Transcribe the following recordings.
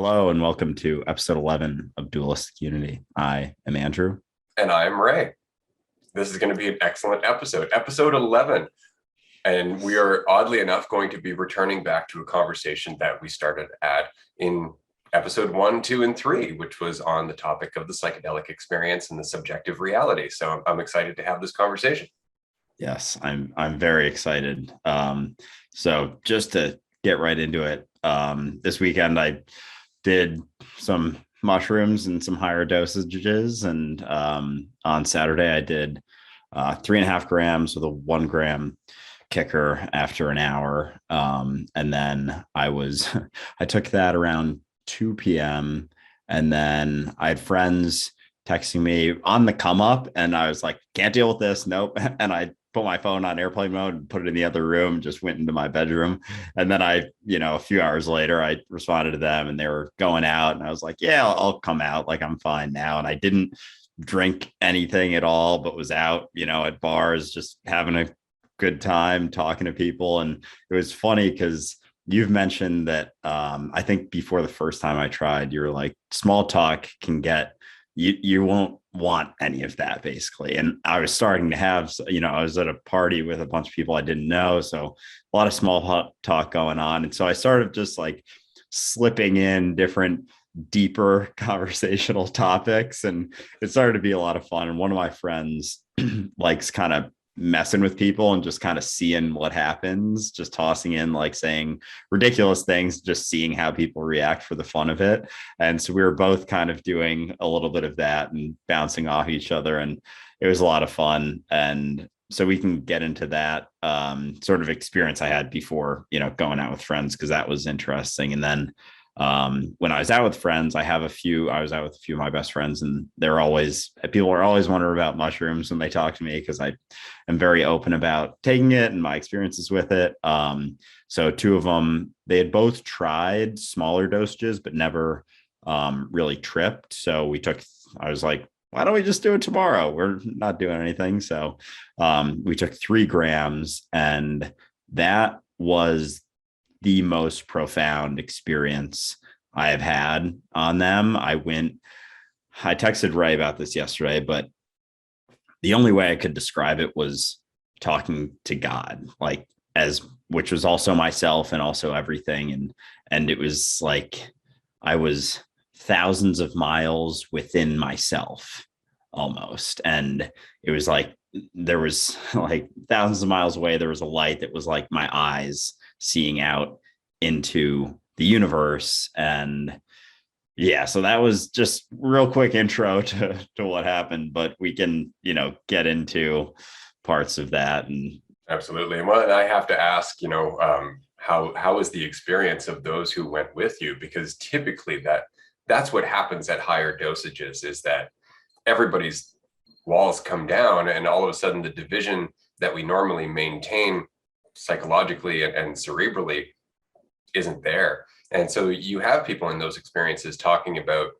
Hello and welcome to episode 11 of Dualistic Unity. I am Andrew. And I'm Ray. This is going to be an excellent episode 11. And we are oddly enough going to be returning back to a conversation that we started at in episode 1, 2, and 3, which was on the topic of the psychedelic experience and the subjective reality. So I'm excited to have this conversation. Yes, I'm very excited. So just to get right into it, this weekend I did some mushrooms and some higher dosages, and on Saturday I did 3.5 grams with a 1 gram kicker after an hour, and then I took that around 2 p.m. and then I had friends texting me on the come up, and I was like, can't deal with this, nope. And I put my phone on airplane mode and put it in the other room, just went into my bedroom. And then a few hours later, I responded to them and they were going out. And I was like, yeah, I'll come out. Like, I'm fine now. And I didn't drink anything at all, but was out, at bars, just having a good time talking to people. And it was funny because you've mentioned that I think before the first time I tried, you were like, small talk can get, you won't want any of that basically. And I was starting to have, I was at a party with a bunch of people I didn't know. So a lot of small talk going on. And so I started just like slipping in different deeper conversational topics, and it started to be a lot of fun. And one of my friends likes kind of messing with people and just kind of seeing what happens, just tossing in, like, saying ridiculous things, just seeing how people react for the fun of it. And so we were both kind of doing a little bit of that and bouncing off each other, and it was a lot of fun. And so we can get into that sort of experience I had before, going out with friends, because that was interesting. And then when I was out with friends, I was out with a few of my best friends, and people are always wondering about mushrooms when they talk to me, because I am very open about taking it and my experiences with it. So two of them, they had both tried smaller dosages, but never really tripped. So I was like, why don't we just do it tomorrow? We're not doing anything. So we took 3 grams, and that was the most profound experience I have had on them. I texted Ray about this yesterday, but the only way I could describe it was talking to God, which was also myself and also everything. And it was like I was thousands of miles within myself almost. And it was like there was like thousands of miles away, there was a light that was like my eyes seeing out into the universe. And yeah, so that was just real quick intro to what happened, but we can, get into parts of that. And absolutely. And well, I have to ask, how was the experience of those who went with you? Because typically that's what happens at higher dosages, is that everybody's walls come down, and all of a sudden the division that we normally maintain psychologically and cerebrally isn't there. And so you have people in those experiences talking about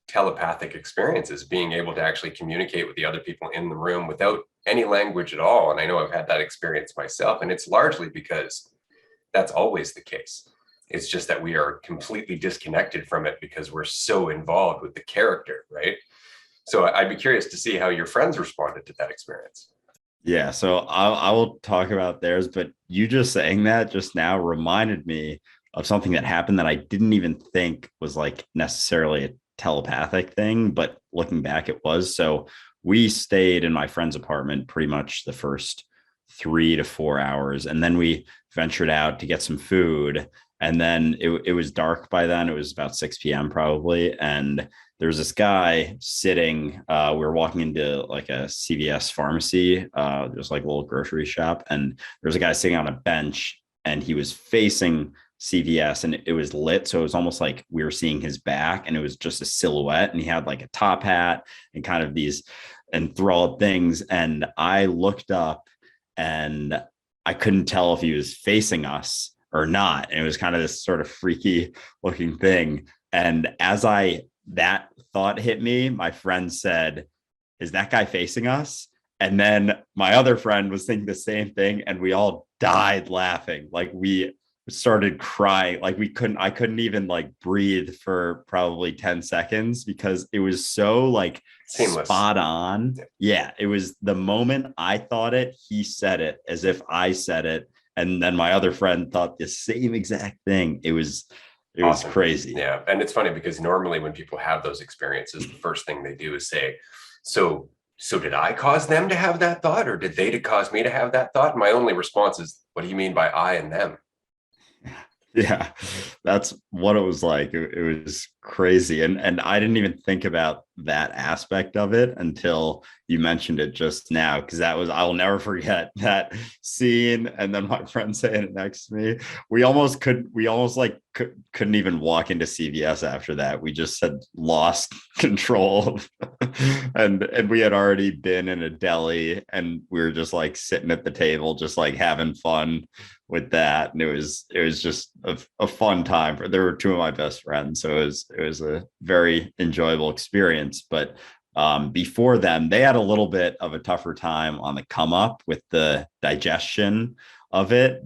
telepathic experiences, being able to actually communicate with the other people in the room without any language at all. And I know I've had that experience myself, and it's largely because that's always the case. It's just that we are completely disconnected from it because we're so involved with the character, right? So I'd be curious to see how your friends responded to that experience. yeah, so I will talk about theirs, but you just saying that just now reminded me of something that happened that I didn't even think was like necessarily a telepathic thing, but looking back, it was. So we stayed in my friend's apartment pretty much the first 3 to 4 hours, and then we ventured out to get some food. And then it was dark by then. It was about 6 p.m. probably. And there was this guy sitting, we were walking into like a CVS pharmacy, there's like a little grocery shop, and there was a guy sitting on a bench, and he was facing CVS, and it was lit. So it was almost like we were seeing his back, and it was just a silhouette, and he had like a top hat and kind of these enthralled things. And I looked up and I couldn't tell if he was facing us or not. And it was kind of this sort of freaky looking thing. And as that thought hit me, my friend said, is that guy facing us? And then my other friend was thinking the same thing, and we all died laughing. Like we started crying. Like I couldn't even like breathe for probably 10 seconds because it was so like Seamless. spot on. Yeah, it was the moment I thought it, he said it as if I said it. And then my other friend thought the same exact thing. It was Awesome. crazy. Yeah. And it's funny because normally when people have those experiences, the first thing they do is say, so did I cause them to have that thought, or did they cause me to have that thought? And my only response is, what do you mean by I and them? Yeah, that's what it was like. It was crazy. And I didn't even think about that aspect of it until you mentioned it just now, because I'll never forget that scene. And then my friend saying it next to me. We almost couldn't even walk into CVS after that. We just had lost control. And we had already been in a deli, and we were just like sitting at the table, just like having fun with that. And it was just a fun time. There were two of my best friends, so it was a very enjoyable experience. But before them, they had a little bit of a tougher time on the come up with the digestion of it.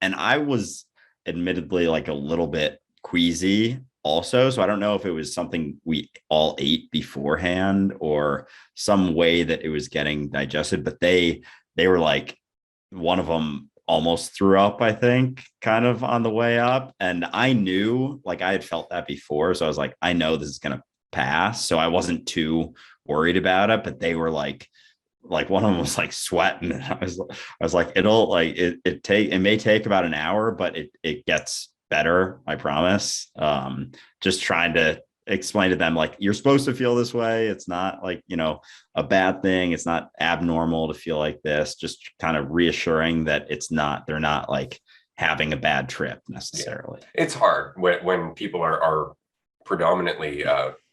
And I was admittedly like a little bit queasy also, so I don't know if it was something we all ate beforehand or some way that it was getting digested. But they were like, one of them almost threw up, I think, kind of on the way up. And I knew, like, I had felt that before. So I was like, I know this is going to pass. So I wasn't too worried about it. But they were like one of them was like sweating. And I was like, it may take about an hour, but it gets better. I promise. Just trying to explain to them, like, you're supposed to feel this way. It's not like, a bad thing. It's not abnormal to feel like this. Just kind of reassuring that they're not like having a bad trip necessarily. Yeah. It's hard when people are predominantly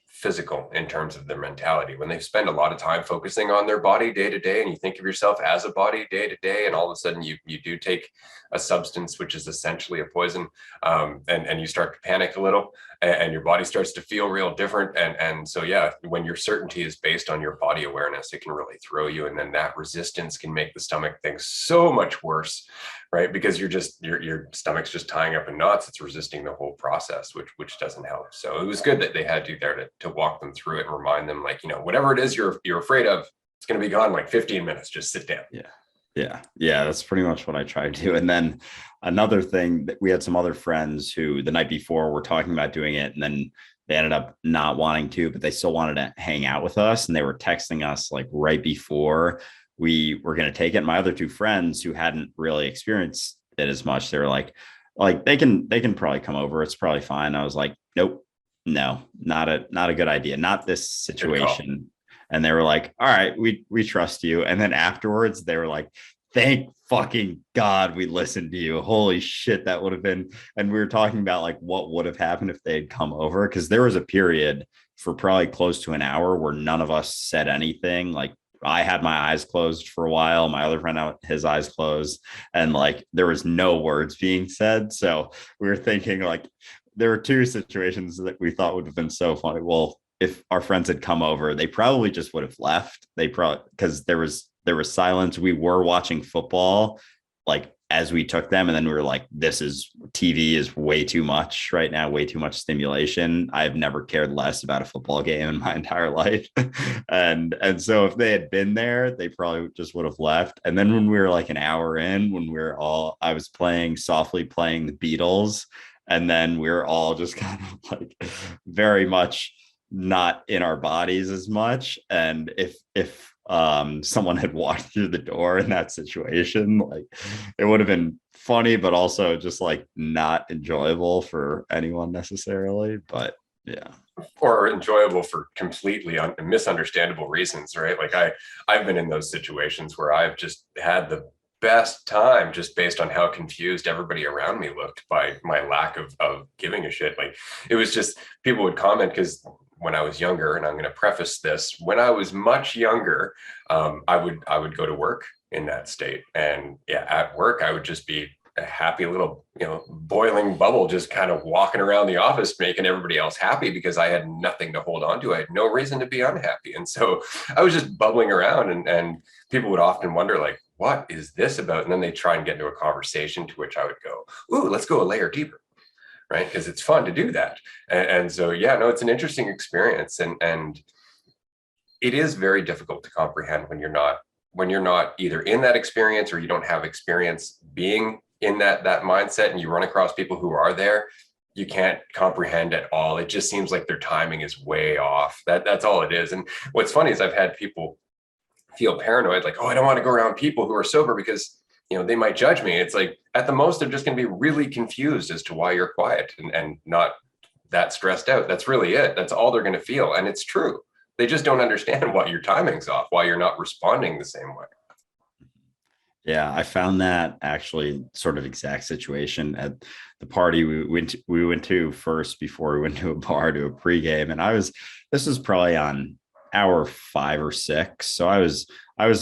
physical in terms of their mentality, when they spend a lot of time focusing on their body day to day, and you think of yourself as a body day to day, and all of a sudden you do take a substance which is essentially a poison, and you start to panic a little, and your body starts to feel real different. And so, yeah, when your certainty is based on your body awareness, it can really throw you, and then that resistance can make the stomach thing so much worse, right? Because your stomach's just tying up in knots. It's resisting the whole process, which doesn't help. So it was good that they had you there to walk them through it and remind them, like, whatever it is you're afraid of, it's going to be gone in like 15 minutes. Just sit down. Yeah, that's pretty much what I tried to do. And then another thing, that we had some other friends who the night before were talking about doing it, and then they ended up not wanting to, but they still wanted to hang out with us, and they were texting us like right before we were going to take it. My other two friends who hadn't really experienced it as much, they were like they can probably come over. It's probably fine. I was like, nope, no, not a good idea. Not this situation. And they were like, all right, we trust you. And then afterwards they were like, thank fucking God we listened to you. Holy shit, that would have been. And we were talking about like what would have happened if they had come over. Cause there was a period for probably close to an hour where none of us said anything. Like, I had my eyes closed for a while. My other friend had his eyes closed, and like there was no words being said. So we were thinking, like, there were two situations that we thought would have been so funny. Well, if our friends had come over, they probably just would have left. They probably, because there was silence. We were watching football, like, as we took them, and then we were like, TV is way too much right now, way too much stimulation. I've never cared less about a football game in my entire life. and so if they had been there, they probably just would have left. And then when we were like an hour in, I was softly playing the Beatles, and then we were all just kind of like very much not in our bodies as much. And if someone had walked through the door in that situation, like, it would have been funny, but also just like not enjoyable for anyone necessarily. But yeah, or enjoyable for completely misunderstandable reasons, right? Like I've been in those situations where I've just had the best time just based on how confused everybody around me looked by my lack of giving a shit. Like, it was just, people would comment, because when I was younger, and I'm going to preface this, when I was much younger, I would go to work in that state, and yeah, at work I would just be a happy little, boiling bubble, just kind of walking around the office, making everybody else happy, because I had nothing to hold on to. I had no reason to be unhappy, and so I was just bubbling around, and people would often wonder, like, what is this about? And then they try and get into a conversation, to which I would go, ooh, let's go a layer deeper, right? Because it's fun to do that. And so, yeah, no, it's an interesting experience. And it is very difficult to comprehend when you're not either in that experience, or you don't have experience being in that mindset, and you run across people who are there. You can't comprehend at all. It just seems like their timing is way off. That's all it is. And what's funny is I've had people feel paranoid, like, oh, I don't want to go around people who are sober because, they might judge me. It's like, at the most, they're just going to be really confused as to why you're quiet and not that stressed out. That's really it. That's all they're going to feel. And it's true. They just don't understand why your timing's off, why you're not responding the same way. Yeah, I found that actually sort of exact situation at the party we went to first before we went to a bar to a pregame. And this was probably on hour 5 or 6. So I was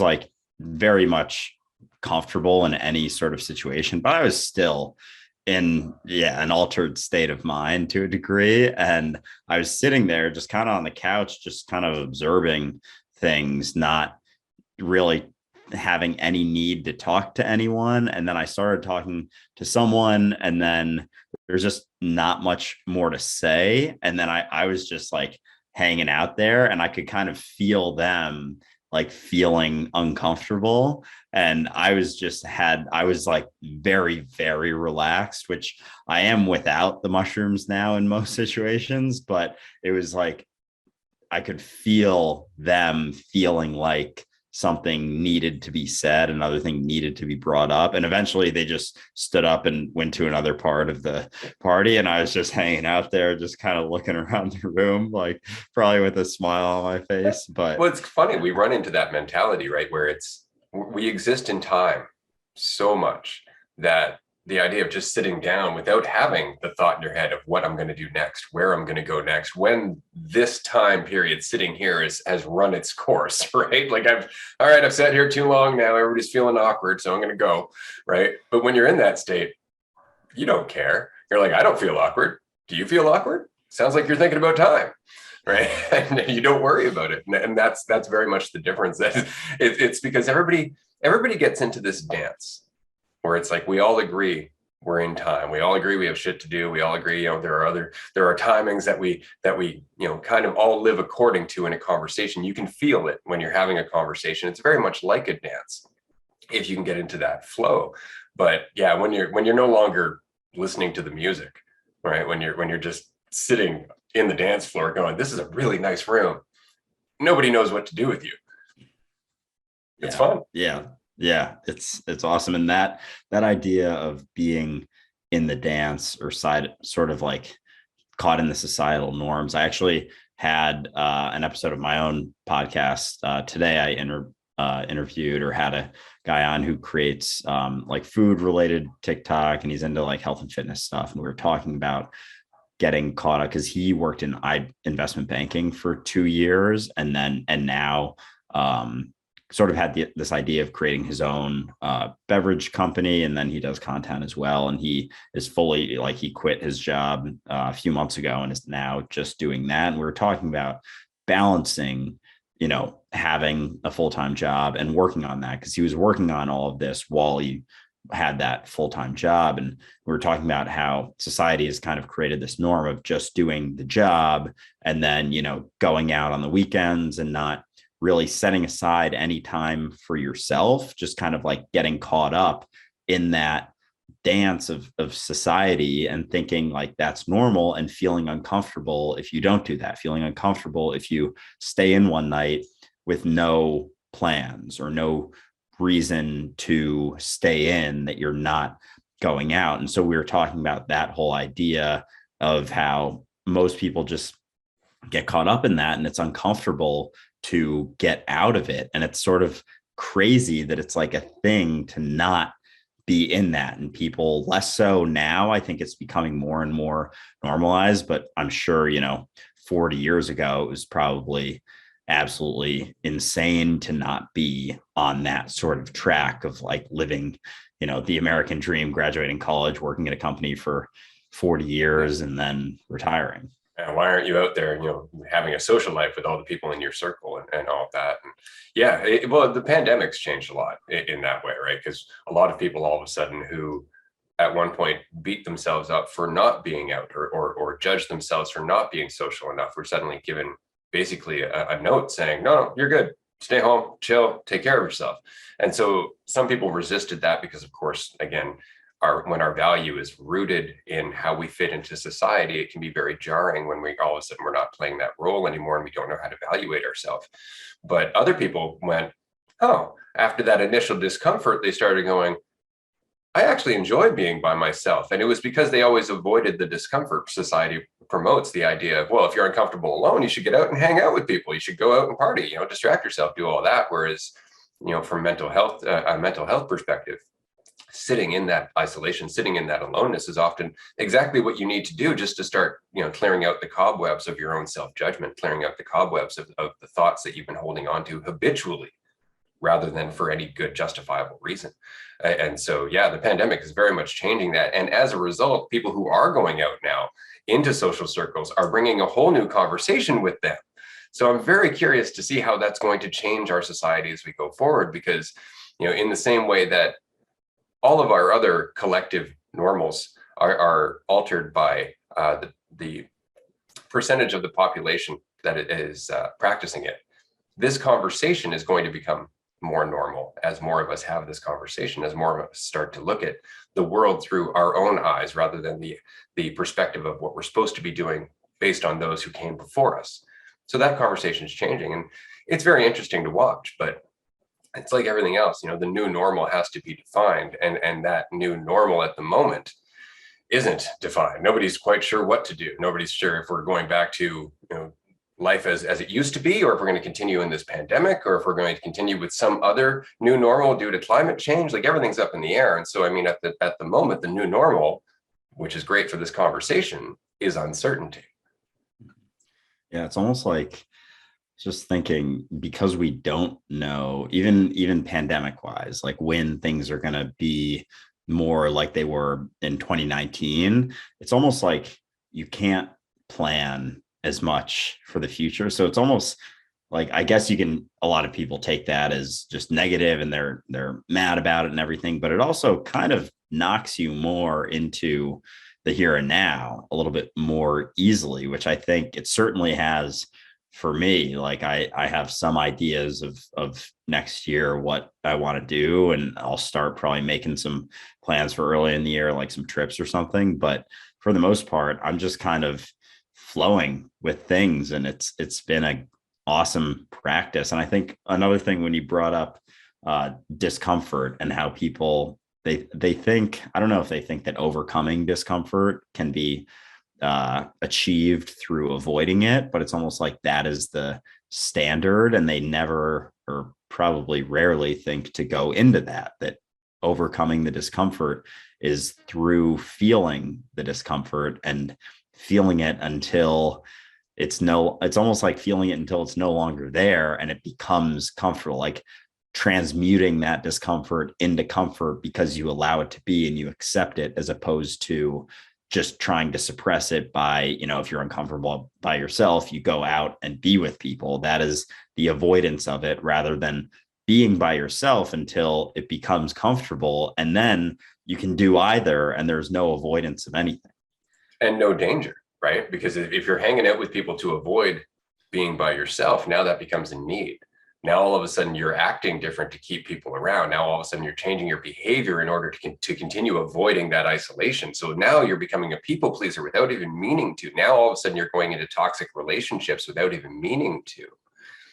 like very much comfortable in any sort of situation, but I was still in an altered state of mind to a degree. And I was sitting there just kind of on the couch, just kind of observing things, not really having any need to talk to anyone. And then I started talking to someone, and then there's just not much more to say. And then I was just like hanging out there, and I could kind of feel them like feeling uncomfortable. And I was like very, very relaxed, which I am without the mushrooms now in most situations. But it was like, I could feel them feeling like something needed to be said, another thing needed to be brought up. And eventually they just stood up and went to another part of the party. And I was just hanging out there, just kind of looking around the room, like probably with a smile on my face. But well, it's funny. We run into that mentality, right? Where we exist in time so much that the idea of just sitting down without having the thought in your head of what I'm going to do next, where I'm going to go next, when this time period sitting here has run its course, right? Like I've sat here too long now. Everybody's feeling awkward, so I'm going to go, right? But when you're in that state, you don't care. You're like, I don't feel awkward. Do you feel awkward? Sounds like you're thinking about time, right? And you don't worry about it. And that's very much the difference. It's because everybody gets into this dance where it's like, we all agree we're in time. We all agree we have shit to do. We all agree, there are timings that we kind of all live according to in a conversation. You can feel it when you're having a conversation. It's very much like a dance if you can get into that flow. But yeah, when you're no longer listening to the music, right? When you're just sitting in the dance floor going, this is a really nice room. Nobody knows what to do with you. It's fun. Yeah, it's awesome. And that idea of being in the dance or sort of like caught in the societal norms. I actually had an episode of my own podcast today. I interviewed or had a guy on who creates like food related TikTok, and he's into like health and fitness stuff. And we were talking about getting caught up because he worked in investment banking for 2 years, and now sort of had this idea of creating his own beverage company. And then he does content as well. And he is fully like, he quit his job a few months ago and is now just doing that. And we were talking about balancing, having a full-time job and working on that, because he was working on all of this while he had that full-time job. And we were talking about how society has kind of created this norm of just doing the job and then, going out on the weekends and not really setting aside any time for yourself, just kind of like getting caught up in that dance of society and thinking like that's normal, and feeling uncomfortable if you don't do that, feeling uncomfortable if you stay in one night with no plans or no reason to stay in, that you're not going out. And so we were talking about that whole idea of how most people just get caught up in that, and it's uncomfortable to get out of it. And it's sort of crazy that it's like a thing to not be in that. And people less so now. I think it's becoming more and more normalized, but I'm sure, 40 years ago, it was probably absolutely insane to not be on that sort of track of like living, the American dream, graduating college, working at a company for 40 years and then retiring. And why aren't you out there, having a social life with all the people in your circle and all of that? And yeah, well, the pandemic's changed a lot in that way, right? Because a lot of people all of a sudden who at one point beat themselves up for not being out or judge themselves for not being social enough were suddenly given basically a note saying, no, you're good. Stay home, chill, take care of yourself. And so some people resisted that because, of course, again, when our value is rooted in how we fit into society, it can be very jarring when we all of a sudden we're not playing that role anymore and we don't know how to evaluate ourselves. But other people went, oh, after that initial discomfort, they started going, I actually enjoy being by myself. And it was because they always avoided the discomfort. Society promotes the idea of, well, if you're uncomfortable alone, you should get out and hang out with people. You should go out and party, distract yourself, do all that. Whereas, from a mental health perspective, sitting in that isolation, sitting in that aloneness is often exactly what you need to do just to start, clearing out the cobwebs of your own self-judgment, clearing out the cobwebs of the thoughts that you've been holding on to habitually, rather than for any good justifiable reason. And so, yeah, the pandemic is very much changing that. And as a result, people who are going out now into social circles are bringing a whole new conversation with them. So I'm very curious to see how that's going to change our society as we go forward, because, in the same way that all of our other collective normals are altered by the percentage of the population that is practicing it. This conversation is going to become more normal as more of us have this conversation, as more of us start to look at the world through our own eyes rather than the perspective of what we're supposed to be doing based on those who came before us. So that conversation is changing, and it's very interesting to watch, but it's like everything else, the new normal has to be defined, and that new normal at the moment isn't defined. Nobody's quite sure what to do. Nobody's sure if we're going back to, life as it used to be, or if we're going to continue in this pandemic, or if we're going to continue with some other new normal due to climate change. Like, everything's up in the air. And so, I mean, at the moment, the new normal, which is great for this conversation, is uncertainty. Yeah, it's almost like just thinking, because we don't know, even pandemic wise, like when things are going to be more like they were in 2019, it's almost like you can't plan as much for the future. So it's almost like, I guess a lot of people take that as just negative and they're mad about it and everything, but it also kind of knocks you more into the here and now a little bit more easily, which I think it certainly has for me. Like, I have some ideas of next year, what I want to do, and I'll start probably making some plans for early in the year, like some trips or something. But for the most part, I'm just kind of flowing with things, and it's been a awesome practice. And I think another thing, when you brought up discomfort and how people they think, I don't know if they think that overcoming discomfort can be achieved through avoiding it, but it's almost like that is the standard, and they never, or probably rarely, think to go into that overcoming the discomfort is through feeling the discomfort and feeling it until it's almost like feeling it until it's no longer there and it becomes comfortable, like transmuting that discomfort into comfort because you allow it to be and you accept it, as opposed to just trying to suppress it by, if you're uncomfortable by yourself, you go out and be with people. That is the avoidance of it, rather than being by yourself until it becomes comfortable. And then you can do either, and there's no avoidance of anything. And no danger, right? Because if you're hanging out with people to avoid being by yourself, now that becomes a need. Now, all of a sudden, you're acting different to keep people around. Now, all of a sudden, you're changing your behavior in order to continue avoiding that isolation. So now you're becoming a people pleaser without even meaning to. Now, all of a sudden, you're going into toxic relationships without even meaning to.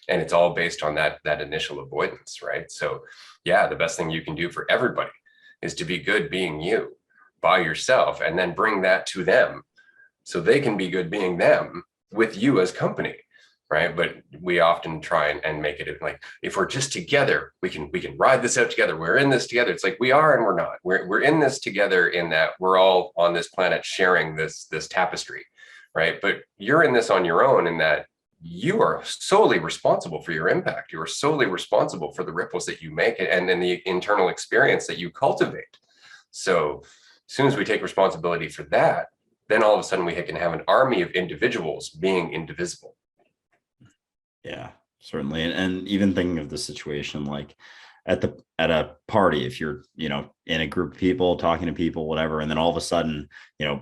And it's all based on that initial avoidance, right? So, yeah, the best thing you can do for everybody is to be good being you by yourself, and then bring that to them so they can be good being them with you as company. Right. But we often try and make it like, if we're just together, we can ride this out together. We're in this together. It's like, we are and we're not. We're in this together, in that we're all on this planet sharing this tapestry. Right. But you're in this on your own, in that you are solely responsible for your impact. You are solely responsible for the ripples that you make and then the internal experience that you cultivate. So as soon as we take responsibility for that, then all of a sudden we can have an army of individuals being indivisible. Yeah, certainly. And even thinking of the situation like at a party, if you're, in a group of people talking to people, whatever, and then all of a sudden,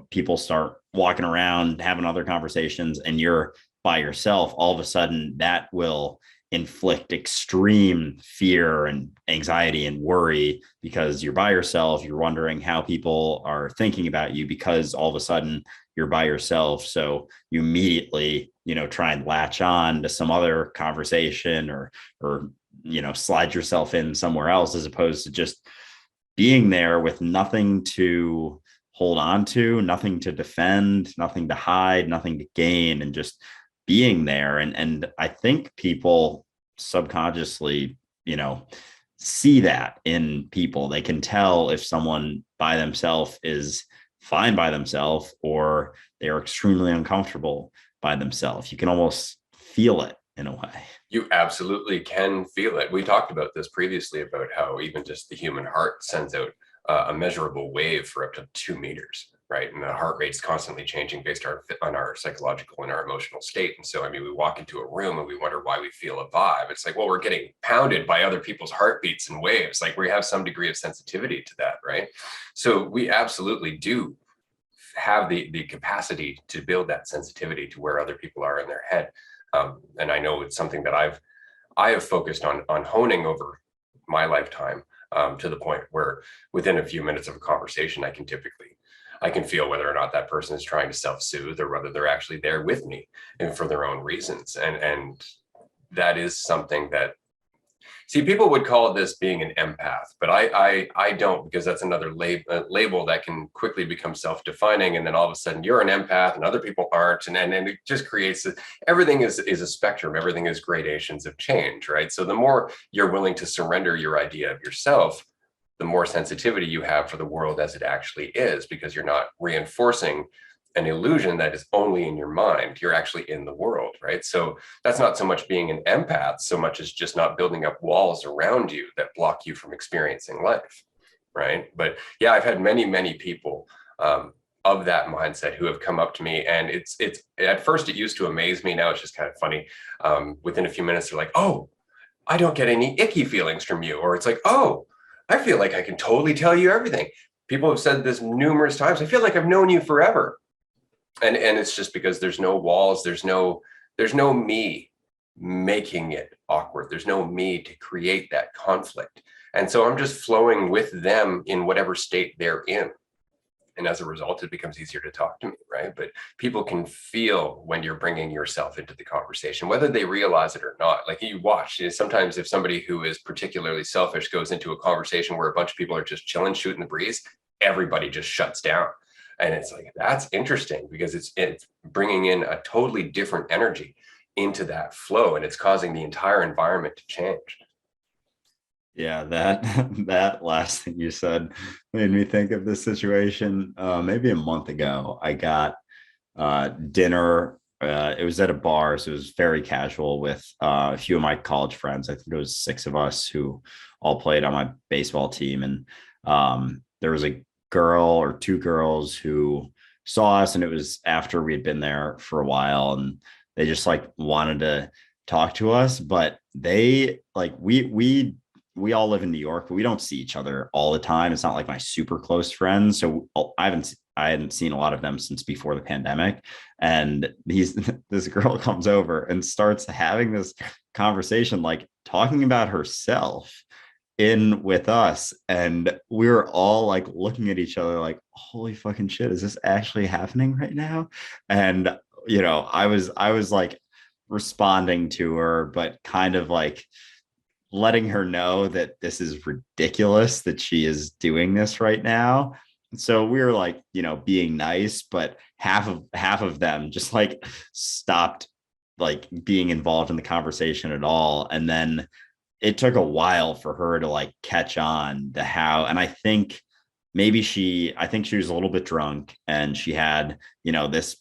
people start walking around having other conversations and you're by yourself, all of a sudden that will inflict extreme fear and anxiety and worry because you're by yourself. You're wondering how people are thinking about you because all of a sudden you're by yourself. So you immediately, try and latch on to some other conversation or slide yourself in somewhere else, as opposed to just being there with nothing to hold on to, nothing to defend, nothing to hide, nothing to gain, and just being there. And I think people subconsciously, see that in people. They can tell if someone by themselves is fine by themselves or they are extremely uncomfortable by themselves. You can almost feel it in a way. You absolutely can feel it. We talked about this previously about how even just the human heart sends out a measurable wave for up to 2 meters, right? And the heart rate's constantly changing based on our psychological and our emotional state. And so, I mean, we walk into a room and we wonder why we feel a vibe. It's like, well, we're getting pounded by other people's heartbeats and waves. Like we have some degree of sensitivity to that, right? So we absolutely do have the capacity to build that sensitivity to where other people are in their head. And I know it's something that I have focused on honing over my lifetime, to the point where within a few minutes of a conversation, I can feel whether or not that person is trying to self-soothe or whether they're actually there with me and for their own reasons. And that is something that, see, people would call this being an empath, but I don't, because that's another label that can quickly become self-defining. And then all of a sudden you're an empath and other people aren't. And it just creates, everything is a spectrum. Everything is gradations of change, right? So the more you're willing to surrender your idea of yourself, the more sensitivity you have for the world as it actually is, because you're not reinforcing an illusion that is only in your mind. You're actually in the world, right? So that's not so much being an empath, so much as just not building up walls around you that block you from experiencing life, right? But yeah, I've had many people of that mindset who have come up to me, and it's at first it used to amaze me. Now it's just kind of funny. Within a few minutes, they're like, "Oh, I don't get any icky feelings from you," or it's like, "Oh, I feel like I can totally tell you everything." People have said this numerous times. I feel like I've known you forever. And it's just because there's no walls, there's no me making it awkward. There's no me to create that conflict. And so I'm just flowing with them in whatever state they're in. And as a result, it becomes easier to talk to me, right? But people can feel when you're bringing yourself into the conversation, whether they realize it or not. Like you watch, sometimes if somebody who is particularly selfish goes into a conversation where a bunch of people are just chilling, shooting the breeze, everybody just shuts down. And it's like, that's interesting because it's bringing in a totally different energy into that flow, and it's causing the entire environment to change. Yeah, that last thing you said made me think of this situation. Maybe a month ago, I got dinner. It was at a bar, so it was very casual with a few of my college friends. I think it was 6 of us who all played on my baseball team, and there was a girl or 2 girls who saw us, and it was after we had been there for a while, and they just like wanted to talk to us. But they like we all live in New York, but we don't see each other all the time. It's not like my super close friends, so I hadn't seen a lot of them since before the pandemic. And this girl comes over and starts having this conversation, like talking about herself in with us, and we were all like looking at each other like, holy fucking shit, is this actually happening right now? And I was like responding to her, but kind of like letting her know that this is ridiculous that she is doing this right now. So we were like, being nice, but half of them just like stopped like being involved in the conversation at all. And then it took a while for her to like catch on to how, and I think she was a little bit drunk, and she had,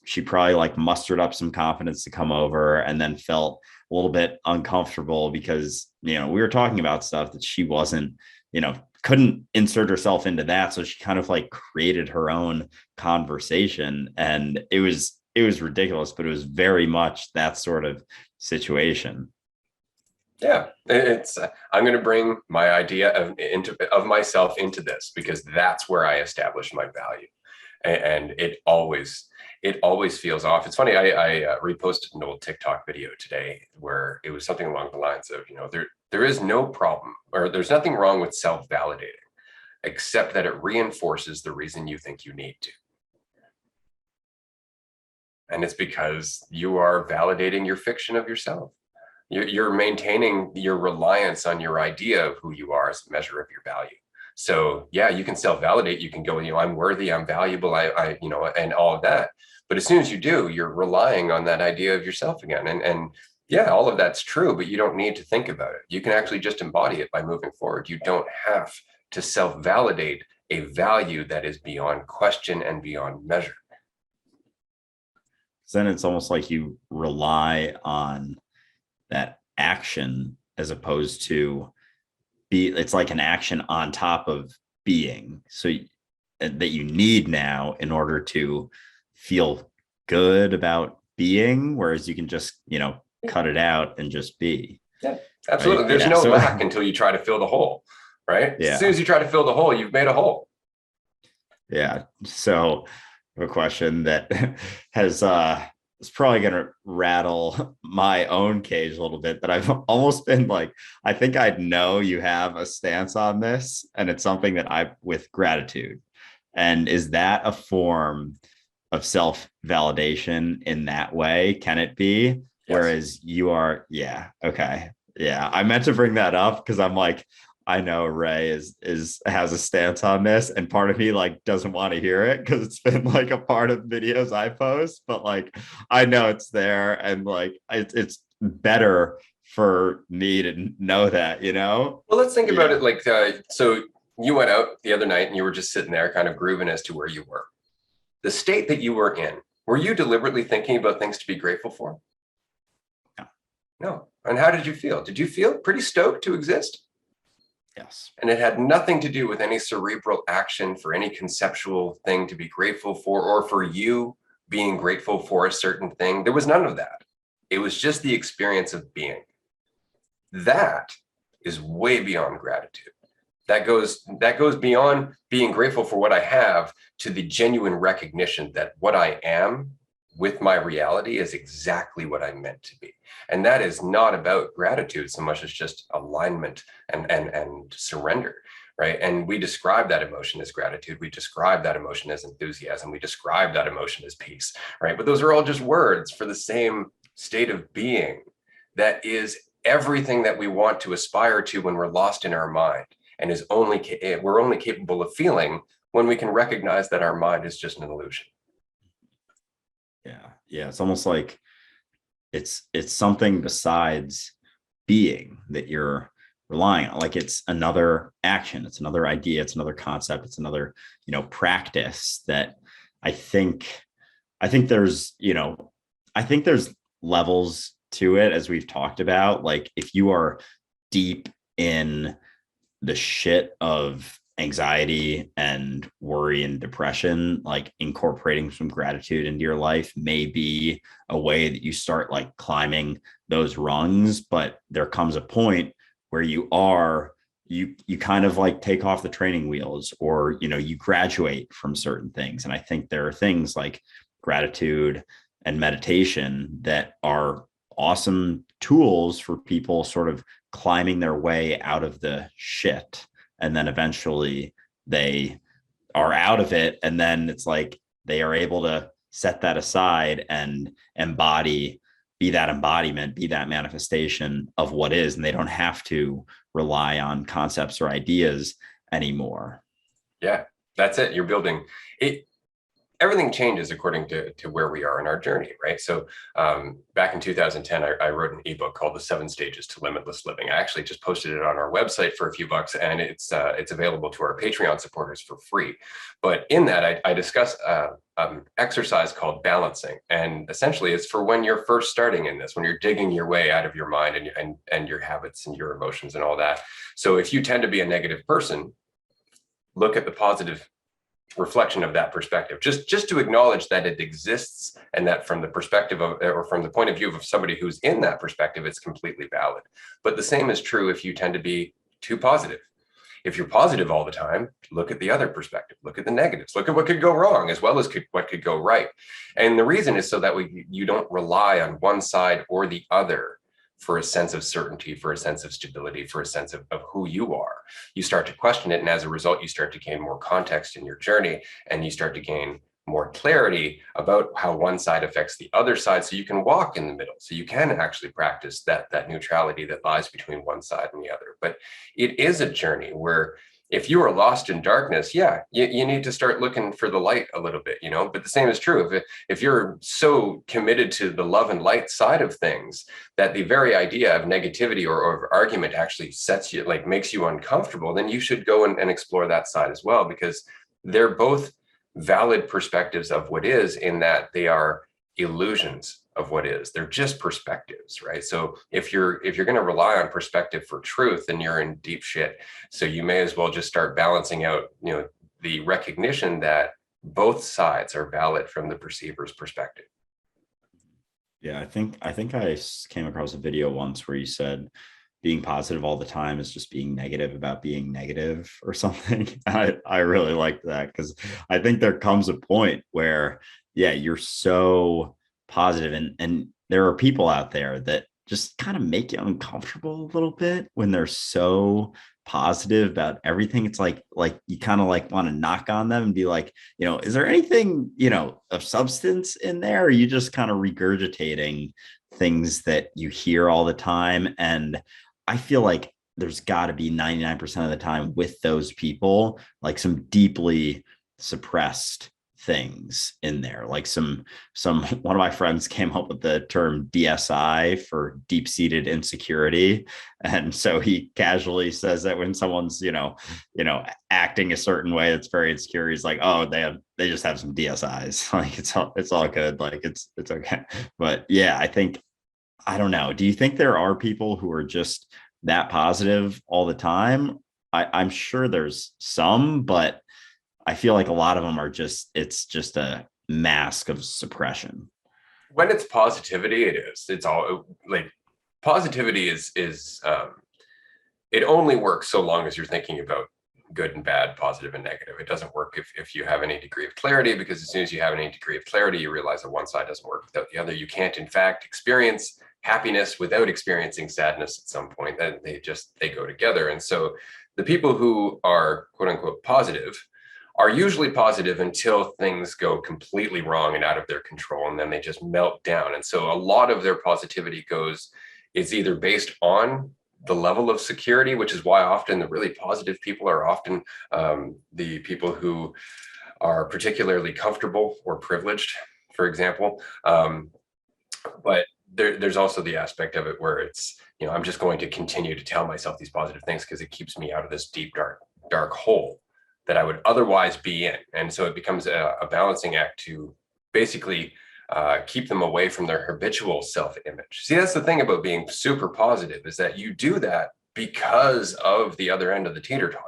she probably like mustered up some confidence to come over, and then felt a little bit uncomfortable because, we were talking about stuff that she wasn't, couldn't insert herself into that, so she kind of like created her own conversation, and it was ridiculous, but it was very much that sort of situation. Yeah, it's I'm going to bring my idea of myself into this, because that's where I establish my value, and it always feels off. It's funny. I reposted an old TikTok video today where it was something along the lines of, there is no problem, or there's nothing wrong with self-validating, except that it reinforces the reason you think you need to. And it's because you are validating your fiction of yourself. You're maintaining your reliance on your idea of who you are as a measure of your value. So yeah, you can self-validate. You can go, I'm worthy, I'm valuable, and all of that. But as soon as you do, you're relying on that idea of yourself again. And yeah, all of that's true, but you don't need to think about it. You can actually just embody it by moving forward. You don't have to self-validate a value that is beyond question and beyond measure. Then it's almost like you rely on that action as opposed to it's like an action on top of being, so that you need now in order to feel good about being, whereas you can just cut it out and just be. Yeah, absolutely. Right? There's no lack until you try to fill the hole, right? Yeah. As soon as you try to fill the hole, you've made a hole. Yeah. So a question that has it's probably going to rattle my own cage a little bit, but I've almost been like, I think I know you have a stance on this, and it's something that with gratitude. And is that a form of self-validation in that way? Can it be? Yes. Whereas you are, yeah. Okay. Yeah. I meant to bring that up because I'm like, I know Ray has a stance on this, and part of me like doesn't want to hear it because it's been like a part of videos I post, but like I know it's there, and like it's better for me to know that, Well, let's think about it like so you went out the other night and you were just sitting there kind of grooving as to where you were. The state that you were in, were you deliberately thinking about things to be grateful for? No. And how did you feel? Did you feel pretty stoked to exist? Yes. And it had nothing to do with any cerebral action for any conceptual thing to be grateful for, or for you being grateful for a certain thing. There was none of that. It was just the experience of being. That is way beyond gratitude. That goes beyond being grateful for what I have to the genuine recognition that what I am with my reality is exactly what I'm meant to be. And that is not about gratitude so much as just alignment and surrender, right? And we describe that emotion as gratitude. We describe that emotion as enthusiasm. We describe that emotion as peace, right? But those are all just words for the same state of being that is everything that we want to aspire to when we're lost in our mind, and we're only capable of feeling when we can recognize that our mind is just an illusion. Yeah. It's almost like it's something besides being that you're relying on. Like it's another action, it's another idea, it's another concept, it's another, practice that I think there's, I think there's levels to it, as we've talked about. Like if you are deep in the shit of anxiety and worry and depression, like incorporating some gratitude into your life may be a way that you start like climbing those rungs. But there comes a point where you kind of like take off the training wheels, or you graduate from certain things. And I think there are things like gratitude and meditation that are awesome tools for people sort of climbing their way out of the shit. And then eventually they are out of it. And then it's like they are able to set that aside and be that embodiment, be that manifestation of what is. And they don't have to rely on concepts or ideas anymore. Yeah, that's it. You're building it. Everything changes according to where we are in our journey, right? So back in 2010, I wrote an ebook called The 7 Stages to Limitless Living. I actually just posted it on our website for a few bucks, and it's available to our Patreon supporters for free. But in that, I discuss exercise called balancing, and essentially it's for when you're first starting in this, when you're digging your way out of your mind and your habits and your emotions and all that. So if you tend to be a negative person, look at the positive reflection of that perspective, just to acknowledge that it exists, and that from the perspective of, or from the point of view of somebody who's in that perspective, it's completely valid. But the same is true if you tend to be too positive. If you're positive all the time, look at the other perspective, look at the negatives, look at what could go wrong as well as what could go right. And the reason is so that you don't rely on one side or the other for a sense of certainty, for a sense of stability, for a sense of who you are. You start to question it, and as a result, you start to gain more context in your journey, and you start to gain more clarity about how one side affects the other side, so you can walk in the middle, so you can actually practice that neutrality that lies between one side and the other. But it is a journey where if you are lost in darkness, yeah, you need to start looking for the light a little bit, but the same is true if you're so committed to the love and light side of things that the very idea of negativity or argument actually sets you, like makes you uncomfortable, then you should go and explore that side as well, because they're both valid perspectives of what is, in that they are illusions of what is. They're just perspectives, right? So if you're going to rely on perspective for truth, then you're in deep shit. So you may as well just start balancing out, the recognition that both sides are valid from the perceiver's perspective. Yeah, I think I came across a video once where you said being positive all the time is just being negative about being negative or something. I really like that, because I think there comes a point where, yeah, you're so positive, and there are people out there that just kind of make you uncomfortable a little bit when they're so positive about everything. It's like you kind of like want to knock on them and be like, is there anything, of substance in there? Or are you just kind of regurgitating things that you hear all the time? And I feel like there's got to be 99% of the time with those people, like some deeply suppressed things in there. Like some one of my friends came up with the term DSI, for deep-seated insecurity. And so he casually says that when someone's, acting a certain way that's very insecure, he's like, oh, they just have some DSIs. Like it's all good. Like it's okay. But yeah, I don't know. Do you think there are people who are just that positive all the time? I'm sure there's some, but I feel like a lot of them are it's just a mask of suppression. When it's positivity, it is. It's all like positivity is it only works so long as you're thinking about good and bad, positive and negative. It doesn't work if you have any degree of clarity, because as soon as you have any degree of clarity, you realize that one side doesn't work without the other. You can't, in fact, experience happiness without experiencing sadness at some point. That they go together. And so the people who are quote unquote positive are usually positive until things go completely wrong and out of their control, and then they just melt down. And so a lot of their positivity is either based on the level of security, which is why often the really positive people are often the people who are particularly comfortable or privileged, for example. But there's also the aspect of it where it's, I'm just going to continue to tell myself these positive things because it keeps me out of this deep, dark hole that I would otherwise be in. And so it becomes a balancing act to basically keep them away from their habitual self-image. See, that's the thing about being super positive, is that you do that because of the other end of the teeter-totter,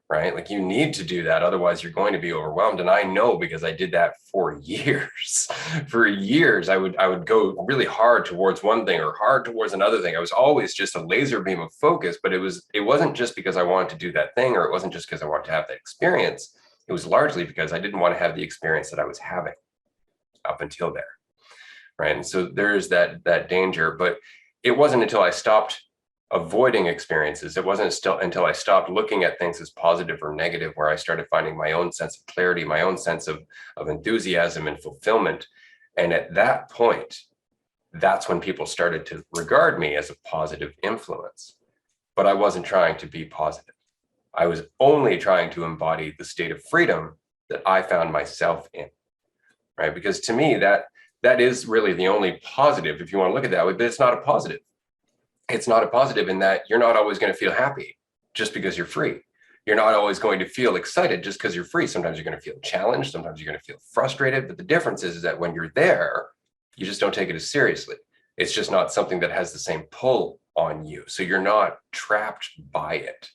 right? Like you need to do that, otherwise you're going to be overwhelmed. And I know, because I did that for years. For years, I would go really hard towards one thing or hard towards another thing. I was always just a laser beam of focus, but it wasn't just because I wanted to do that thing, or it wasn't just because I wanted to have that experience. It was largely because I didn't want to have the experience that I was having up until there, right? And so there's that danger. But it wasn't until I stopped avoiding experiences, it wasn't until I stopped looking at things as positive or negative, where I started finding my own sense of clarity, my own sense of enthusiasm and fulfillment. And at that point, that's when people started to regard me as a positive influence. But I wasn't trying to be positive. I was only trying to embody the state of freedom that I found myself in, right? Because to me, that is really the only positive, if you want to look at that way, but it's not a positive. It's not a positive in that you're not always going to feel happy just because you're free. You're not always going to feel excited just because you're free. Sometimes you're going to feel challenged. Sometimes you're going to feel frustrated. But the difference is that when you're there, you just don't take it as seriously. It's just not something that has the same pull on you. So you're not trapped by it.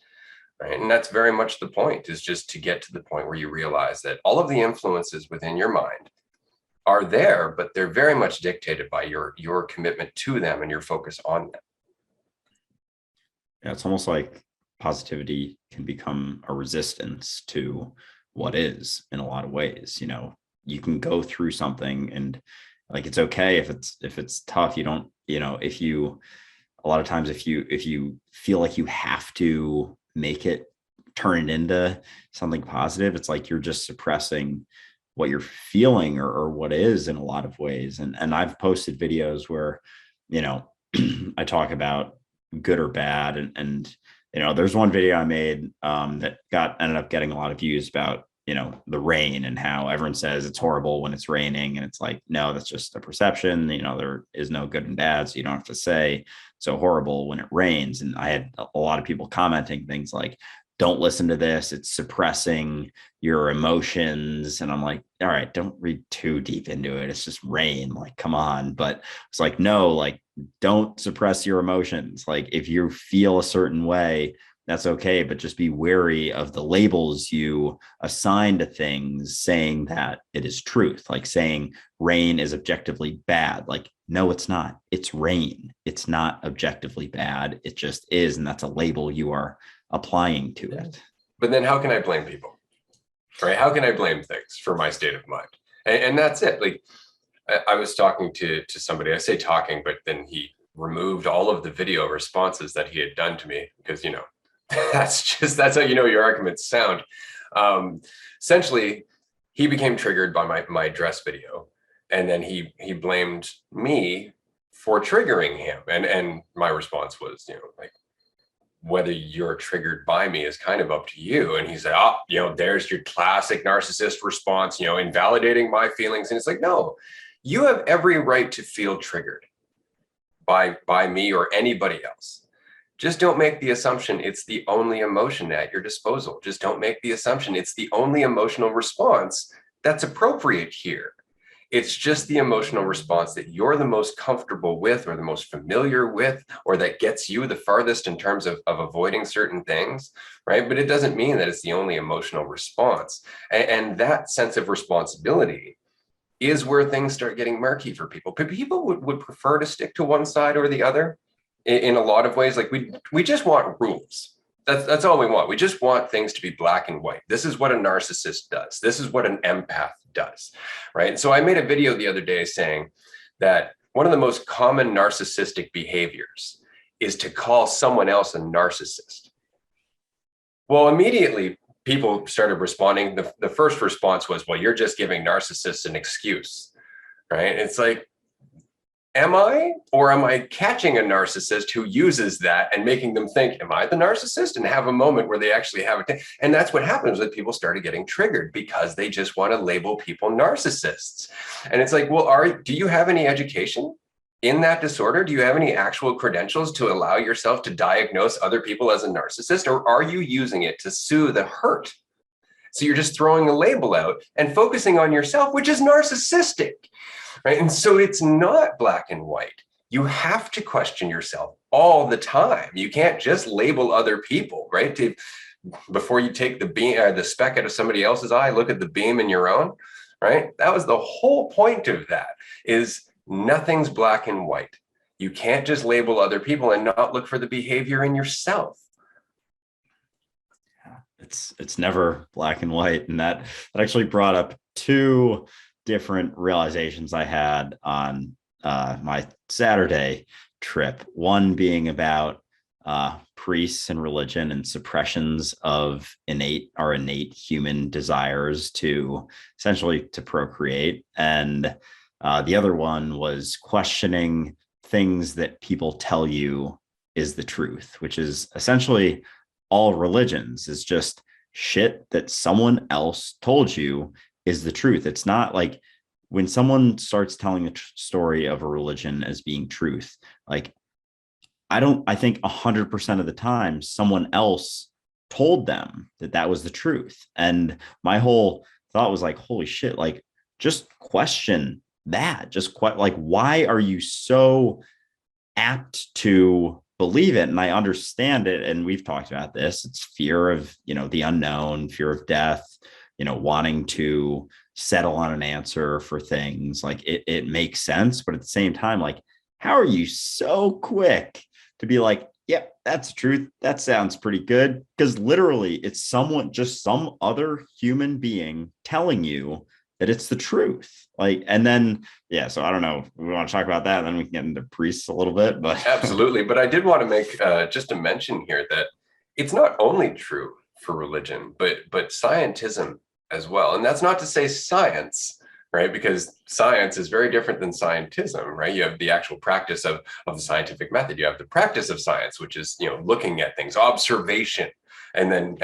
right? And that's very much the point, is just to get to the point where you realize that all of the influences within your mind are there, but they're very much dictated by your commitment to them and your focus on them. Yeah, it's almost like positivity can become a resistance to what is in a lot of ways. You know, you can go through something and like it's okay if it's tough. You don't, you know, if you a lot of times if you feel like you have to make it turn it into something positive, it's like you're just suppressing what you're feeling or what is in a lot of ways. And I've posted videos where, you know, I talk about good or bad. And you know, there's one video I made that ended up getting a lot of views about, you know, the rain and how everyone says it's horrible when it's raining. And it's like, no, that's just a perception. You know, there is no good and bad. So you don't have to say so horrible when it rains. And I had a lot of people commenting things like, don't listen to this, it's suppressing your emotions. And I'm like, all right, don't read too deep into it. It's just rain. Like, come on. But it's like, no, like, don't suppress your emotions. Like, if you feel a certain way, that's okay. But just be wary of the labels you assign to things, saying that it is truth, like saying rain is objectively bad. Like, no, it's not. It's rain. It's not objectively bad. It just is. And that's a label you are applying to it. But then how can I blame people? Right? How can I blame things for my state of mind? And that's it. Like, I was talking to somebody, I say talking, but then he removed all of the video responses that he had done to me because, you know, that's how you know your arguments sound. Essentially, he became triggered by my dress video. And then he blamed me for triggering him. And my response was, you know, like, whether you're triggered by me is kind of up to you. And he said, oh, you know, there's your classic narcissist response, you know, invalidating my feelings. And it's like, no, you have every right to feel triggered by me or anybody else. Just don't make the assumption it's the only emotion at your disposal. Just don't make the assumption it's the only emotional response that's appropriate here. It's just the emotional response that you're the most comfortable with or the most familiar with, or that gets you the farthest in terms of avoiding certain things, right? But it doesn't mean that it's the only emotional response. And that sense of responsibility is where things start getting murky for people. But people would prefer to stick to one side or the other in a lot of ways. Like we just want rules. That's all we want. We just want things to be black and white. This is what a narcissist does. This is what an empath does, right? So I made a video the other day saying that one of the most common narcissistic behaviors is to call someone else a narcissist. Well, immediately people started responding. The first response was, well, you're just giving narcissists an excuse, right? It's like, am I? Or am I catching a narcissist who uses that and making them think, am I the narcissist? And have a moment where they actually have it. And that's what happens when people started getting triggered, because they just want to label people narcissists. And it's like, well, do you have any education in that disorder? Do you have any actual credentials to allow yourself to diagnose other people as a narcissist? Or are you using it to soothe the hurt? So you're just throwing a label out and focusing on yourself, which is narcissistic. Right? And so it's not black and white. You have to question yourself all the time. You can't just label other people, right? Before you take the speck out of somebody else's eye, look at the beam in your own, right? That was the whole point of that, is nothing's black and white. You can't just label other people and not look for the behavior in yourself. It's never black and white. And that actually brought up two different realizations I had on my Saturday trip. One being about priests and religion and suppressions of innate human desires to essentially to procreate. And the other one was questioning things that people tell you is the truth, which is essentially all religions, is just shit that someone else told you is the truth. It's not like when someone starts telling a story of a religion as being truth, like I think 100% of the time someone else told them that was the truth. And my whole thought was like, holy shit, like just question that. Like, why are you so apt to believe it and I understand it. And we've talked about this. It's fear of, the unknown, fear of death, wanting to settle on an answer for things. Like it makes sense. But at the same time, like, how are you so quick to be like, yep, that's the truth. That sounds pretty good. Because literally it's some other human being telling you that it's the truth. Like, and then, yeah, so I don't know. We want to talk about that. And then we can get into priests a little bit, but Absolutely. But I did want to make just a mention here that it's not only true for religion, but scientism as well. And that's not to say science, right? Because science is very different than scientism, right? You have the actual practice of the scientific method. You have the practice of science, which is, looking at things, observation, and then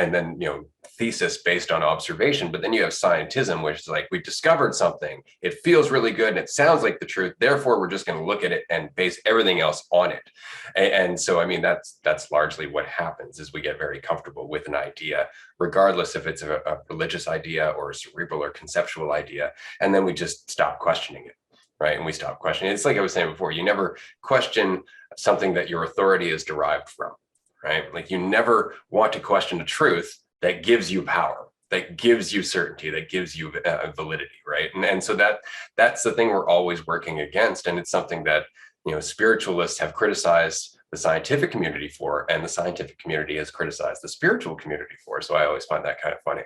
thesis based on observation. But then you have scientism, which is like, we discovered something, it feels really good and it sounds like the truth, therefore we're just going to look at it and base everything else on it. And so, I mean, that's largely what happens, is we get very comfortable with an idea, regardless if it's a religious idea or a cerebral or conceptual idea, and then we just stop questioning it, right? And we stop questioning it. It's like I was saying before, you never question something that your authority is derived from, right? Like, you never want to question a truth that gives you power, that gives you certainty, that gives you validity, right? And so that's the thing we're always working against. And it's something that, spiritualists have criticized the scientific community for, and the scientific community has criticized the spiritual community for. So I always find that kind of funny.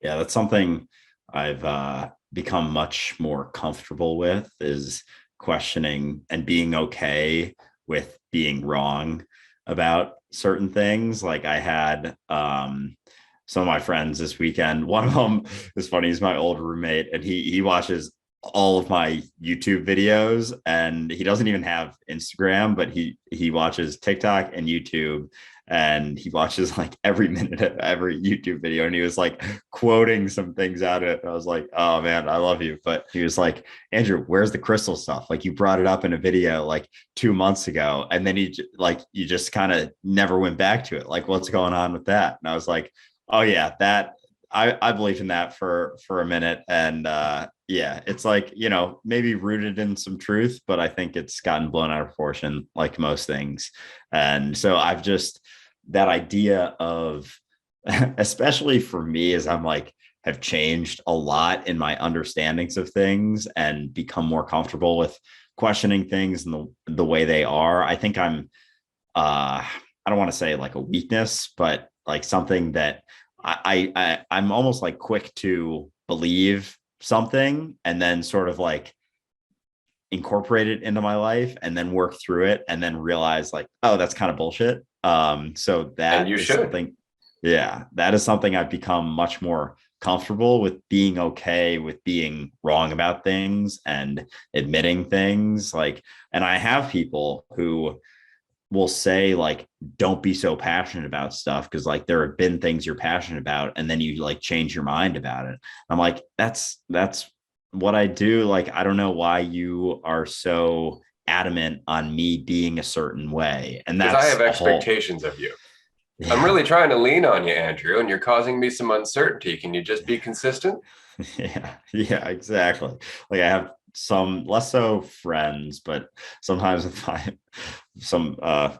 yeah, that's something I've become much more comfortable with, is questioning and being okay with being wrong about certain things. Like I had some of my friends this weekend. One of them is funny. He's my old roommate, and he watches all of my YouTube videos, and he doesn't even have Instagram, but he watches TikTok and YouTube, and he watches like every minute of every YouTube video. And he was like quoting some things out of it. And I was like, oh man, I love you. But he was like, Andrew, where's the crystal stuff? Like, you brought it up in a video like 2 months ago, and then you just kind of never went back to it. Like, what's going on with that? And I was like, oh yeah, that I believe in that for a minute. And yeah, it's like, maybe rooted in some truth, but I think it's gotten blown out of proportion, like most things. And so I've just, that idea of, especially for me, as I'm like, have changed a lot in my understandings of things and become more comfortable with questioning things and the way they are. I think I don't want to say like a weakness, but like something that I'm almost like quick to believe something and then sort of like incorporate it into my life and then work through it and then realize like, oh, that's kind of bullshit. So that is something, yeah, that is something I've become much more comfortable with, being okay with being wrong about things and admitting things. Like, and I have people who will say like, don't be so passionate about stuff, because like there have been things you're passionate about and then you like change your mind about it. I'm like, that's what I do. Like, I don't know why you are so adamant on me being a certain way. And Because that's I have expectations of you. Yeah. I'm really trying to lean on you, Andrew, and you're causing me some uncertainty. Can you just be consistent? Yeah, exactly. Like I have some less so friends, but sometimes some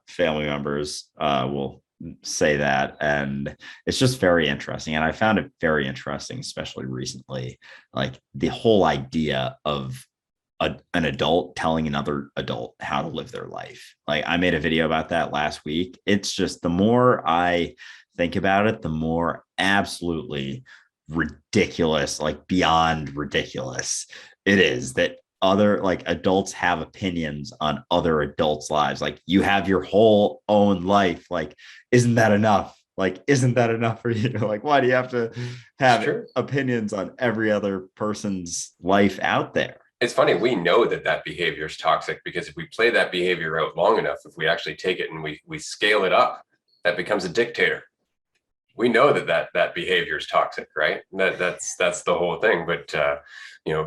family members will say that, and it's just very interesting. And I found it very interesting, especially recently, like the whole idea of an adult telling another adult how to live their life. Like I made a video about that last week. It's just, the more I think about it, the more absolutely ridiculous, like beyond ridiculous it is that other like adults have opinions on other adults' lives. Like, you have your whole own life. Like, isn't that enough? Like, isn't that enough for you? Like, why do you have to have opinions on every other person's life out there? It's funny, we know that behavior is toxic, because if we play that behavior out long enough, if we actually take it and we scale it up, that becomes a dictator. We know that behavior is toxic, right? That's the whole thing. But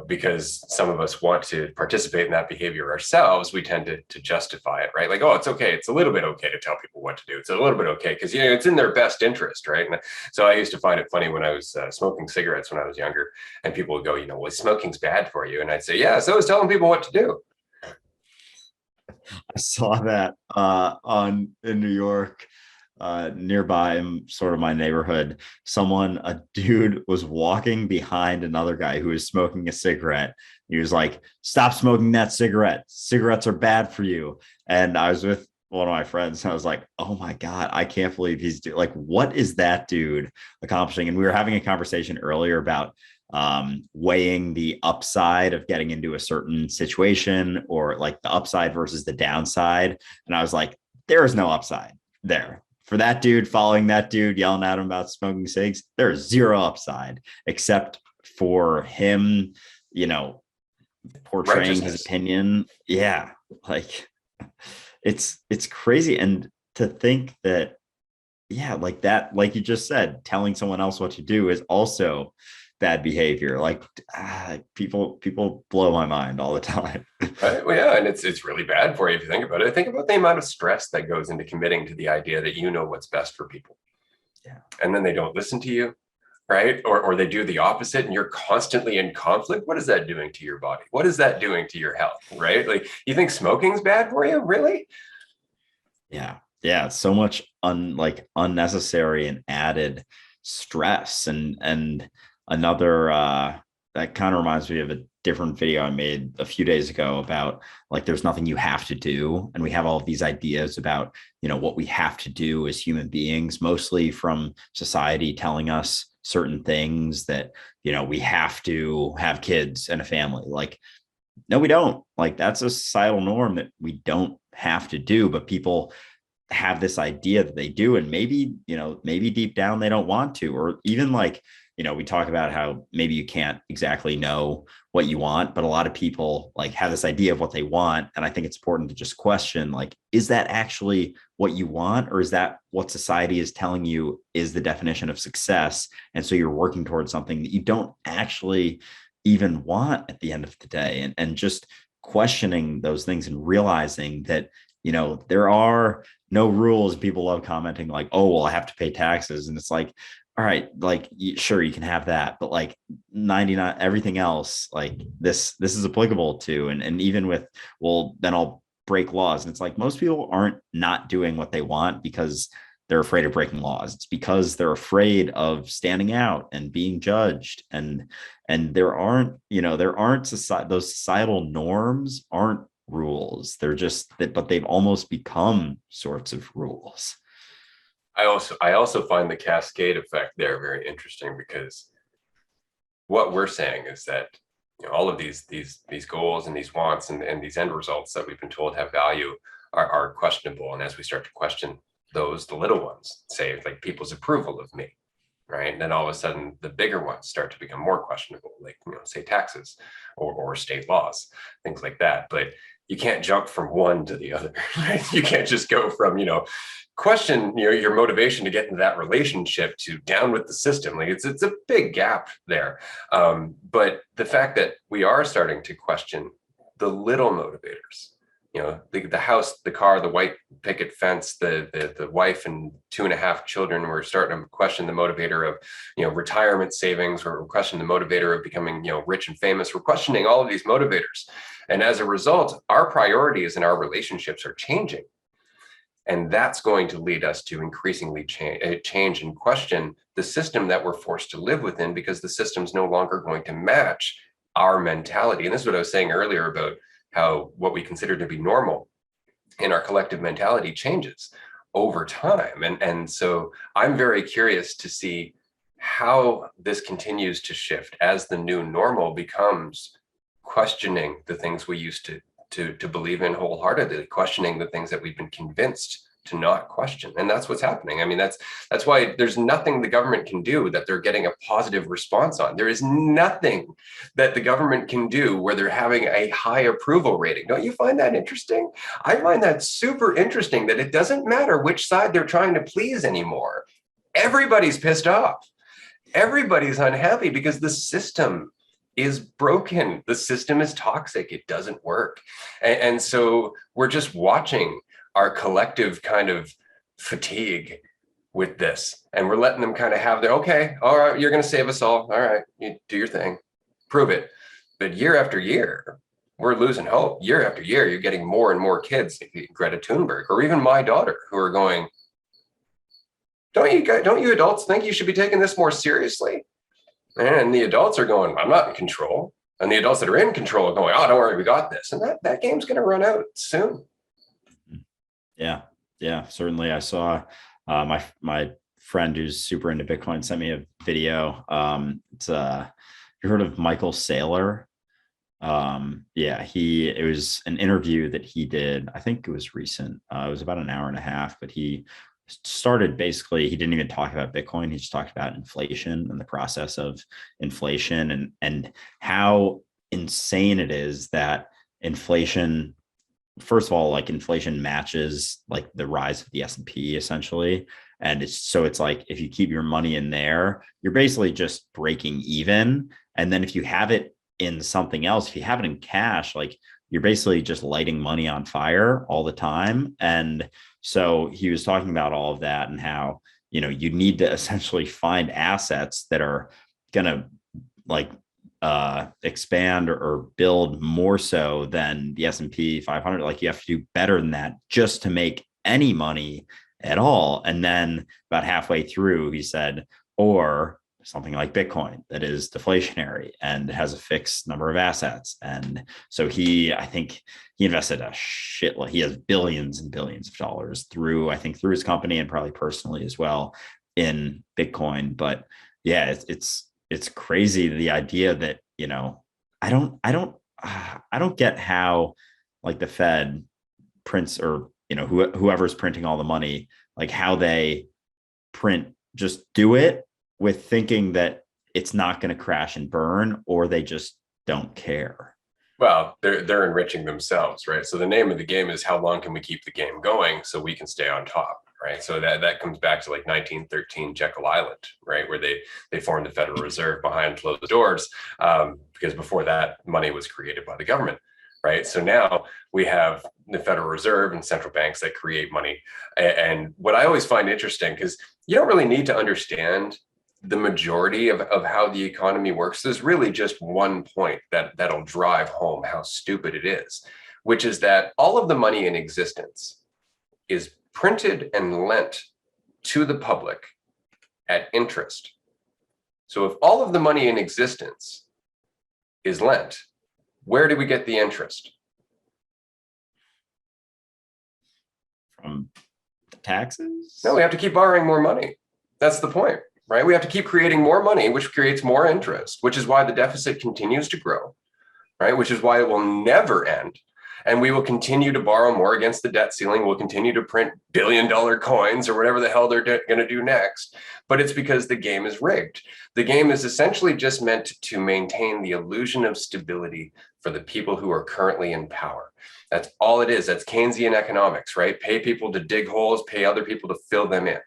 because some of us want to participate in that behavior ourselves, we tend to justify it, right? Like, oh, it's okay. It's a little bit okay to tell people what to do. It's a little bit okay because it's in their best interest, right? And so I used to find it funny when I was smoking cigarettes when I was younger, and people would go, well, smoking's bad for you, and I'd say, yeah, so is telling people what to do. I saw that on in New York, nearby sort of my neighborhood. A dude was walking behind another guy who was smoking a cigarette. He was like, "Stop smoking that cigarette. Cigarettes are bad for you." And I was with one of my friends, and I was like, "Oh my God, I can't believe like, what is that dude accomplishing?" And we were having a conversation earlier about weighing the upside of getting into a certain situation, or like the upside versus the downside. And I was like, there is no upside there. For that dude, following that dude, yelling at him about smoking cigs, there's zero upside except for him, you know, portraying his Righteousness. opinion. Yeah. Like it's crazy. And to think that, yeah, like that, like you just said, telling someone else what to do is also bad behavior. Like people blow my mind all the time. Right. Well, yeah, and it's really bad for you if you think about it. Think about the amount of stress that goes into committing to the idea that you know what's best for people, Yeah. and then they don't listen to you, right? Or they do the opposite, and you're constantly in conflict. What is that doing to your body? What is that doing to your health? Right? Like, you think smoking's bad for you? Really? Yeah. Yeah. So much unnecessary and added stress. And another that kind of reminds me of a different video I made a few days ago about like there's nothing you have to do. And we have all of these ideas about, what we have to do as human beings, mostly from society telling us certain things that, we have to have kids and a family. Like, no, we don't. Like, that's a societal norm that we don't have to do, but people have this idea that they do. And maybe, maybe deep down they don't want to. Or even like, we talk about how maybe you can't exactly know what you want, but a lot of people like have this idea of what they want. And I think it's important to just question, like, is that actually what you want? Or is that what society is telling you is the definition of success? And so you're working towards something that you don't actually even want at the end of the day. And just questioning those things and realizing that, there are no rules. People love commenting like, "Oh, well, I have to pay taxes." And it's like, all right, like, sure, you can have that, but like 99, everything else, like this is applicable to. And even with, well, then I'll break laws. And it's like, most people aren't not doing what they want because they're afraid of breaking laws. It's because they're afraid of standing out and being judged. And there aren't those societal norms aren't rules. They're just that, but they've almost become sorts of rules. I also find the cascade effect there very interesting, because what we're saying is that, all of these goals and these wants and these end results that we've been told have value are questionable. And as we start to question those, the little ones, say like people's approval of me, right? And then all of a sudden the bigger ones start to become more questionable, like, say taxes or state laws, things like that. But you can't jump from one to the other, right? You can't just go from, question your motivation to get into that relationship to down with the system. Like, it's a big gap there. But the fact that we are starting to question the little motivators, the house, the car, the white picket fence, the wife and 2.5 children, we're starting to question the motivator of, retirement savings, or question the motivator of becoming, rich and famous. We're questioning all of these motivators, and as a result, our priorities and our relationships are changing. And that's going to lead us to increasingly change and question the system that we're forced to live within, because the system's no longer going to match our mentality. And this is what I was saying earlier about how what we consider to be normal in our collective mentality changes over time. And so I'm very curious to see how this continues to shift as the new normal becomes questioning the things we used to believe in wholeheartedly, questioning the things that we've been convinced to not question. And that's what's happening. I mean, that's why there's nothing the government can do that they're getting a positive response on. There is nothing that the government can do where they're having a high approval rating. Don't you find that interesting? I find that super interesting, that it doesn't matter which side they're trying to please anymore. Everybody's pissed off. Everybody's unhappy because the system is broken. The system is toxic. It doesn't work. And so we're just watching our collective kind of fatigue with this. And we're letting them kind of have their, okay, all right, you're going to save us all. All right, you do your thing, prove it. But year after year, we're losing hope. Year after year, you're getting more and more kids, like Greta Thunberg, or even my daughter, who are going, don't you adults think you should be taking this more seriously? And the adults are going, I'm not in control. And the adults that are in control are going, oh, don't worry, we got this. And that game's going to run out soon. Yeah, certainly. I saw my friend who's super into Bitcoin sent me a video. You heard of Michael Saylor? It was an interview that he did. I think it was recent. It was about an hour and a half, but he started basically, he didn't even talk about Bitcoin. He just talked about inflation and the process of inflation and how insane it is that inflation, first of all, like inflation matches like the rise of the S&P essentially. And it's like, if you keep your money in there, you're basically just breaking even. And then if you have it in something else, if you have it in cash, like you're basically just lighting money on fire all the time. And so he was talking about all of that and how, you need to essentially find assets that are going to like expand or build more so than the S&P 500. Like you have to do better than that just to make any money at all. And then about halfway through, he said, or something like Bitcoin that is deflationary and has a fixed number of assets. And so I think he invested a shit. He has billions and billions of dollars through his company and probably personally as well in Bitcoin. But yeah, it's crazy, the idea that, I don't get how like the Fed prints or, whoever's printing all the money, like how they just do it with thinking that it's not going to crash and burn, or they just don't care. Well, they're enriching themselves, right? So the name of the game is how long can we keep the game going so we can stay on top, right? So that comes back to like 1913 Jekyll Island, right, where they formed the Federal Reserve behind closed doors, because before that, money was created by the government, right? So now we have the Federal Reserve and central banks that create money. And what I always find interesting, because you don't really need to understand the majority of how the economy works. There's really just one point that'll drive home how stupid it is, which is that all of the money in existence is printed and lent to the public at interest. So if all of the money in existence is lent, where do we get the interest? From the taxes? No, we have to keep borrowing more money. That's the point. Right? We have to keep creating more money, which creates more interest, which is why the deficit continues to grow, right? Which is why it will never end. And we will continue to borrow more against the debt ceiling. We'll continue to print billion-dollar coins or whatever the hell they're going to do next. But it's because the game is rigged. The game is essentially just meant to maintain the illusion of stability for the people who are currently in power. That's all it is. That's Keynesian economics, right? Pay people to dig holes, pay other people to fill them in.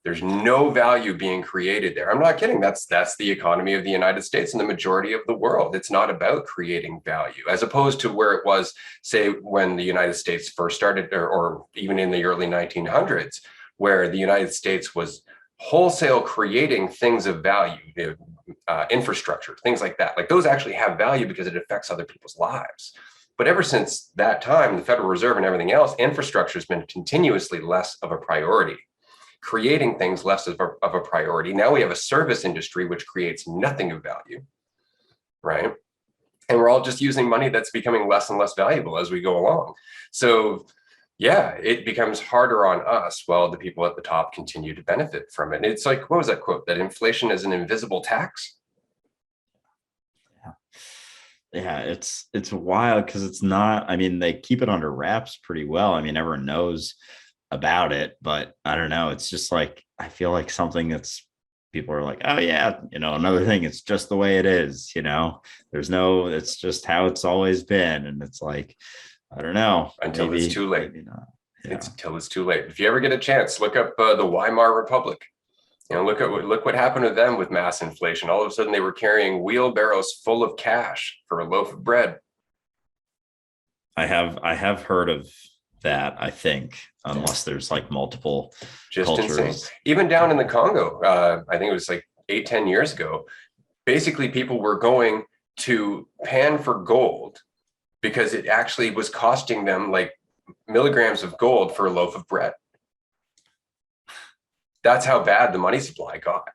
There's no value being created there. I'm not kidding. That's the economy of the United States and the majority of the world. It's not about creating value, as opposed to where it was, say, when the United States first started, or even in the early 1900s, where the United States was wholesale creating things of value, infrastructure, things like that. Like those actually have value because it affects other people's lives. But ever since that time, the Federal Reserve and everything else, infrastructure has been continuously less of a priority. Creating things less of a priority. Now we have a service industry which creates nothing of value, right? And we're all just using money that's becoming less and less valuable as we go along. So yeah, it becomes harder on us while the people at the top continue to benefit from it. And it's like, what was that quote? That inflation is an invisible tax? Yeah, it's wild because it's not, they keep it under wraps pretty well. Everyone knows about it, but I don't know, it's just like, I feel like something that's, people are like, oh yeah, another thing, it's just the way it is, it's just how it's always been. And it's like, I don't know, until it's too late. Maybe not. It's until it's too late. If you ever get a chance, look up the Weimar Republic. Look what happened to them with mass inflation. All of a sudden they were carrying wheelbarrows full of cash for a loaf of bread. I have heard of that, I think, unless there's like multiple just cultures. Insane. Even down in the Congo, I think it was like 8-10 years ago, basically people were going to pan for gold because it actually was costing them like milligrams of gold for a loaf of bread. That's how bad the money supply got.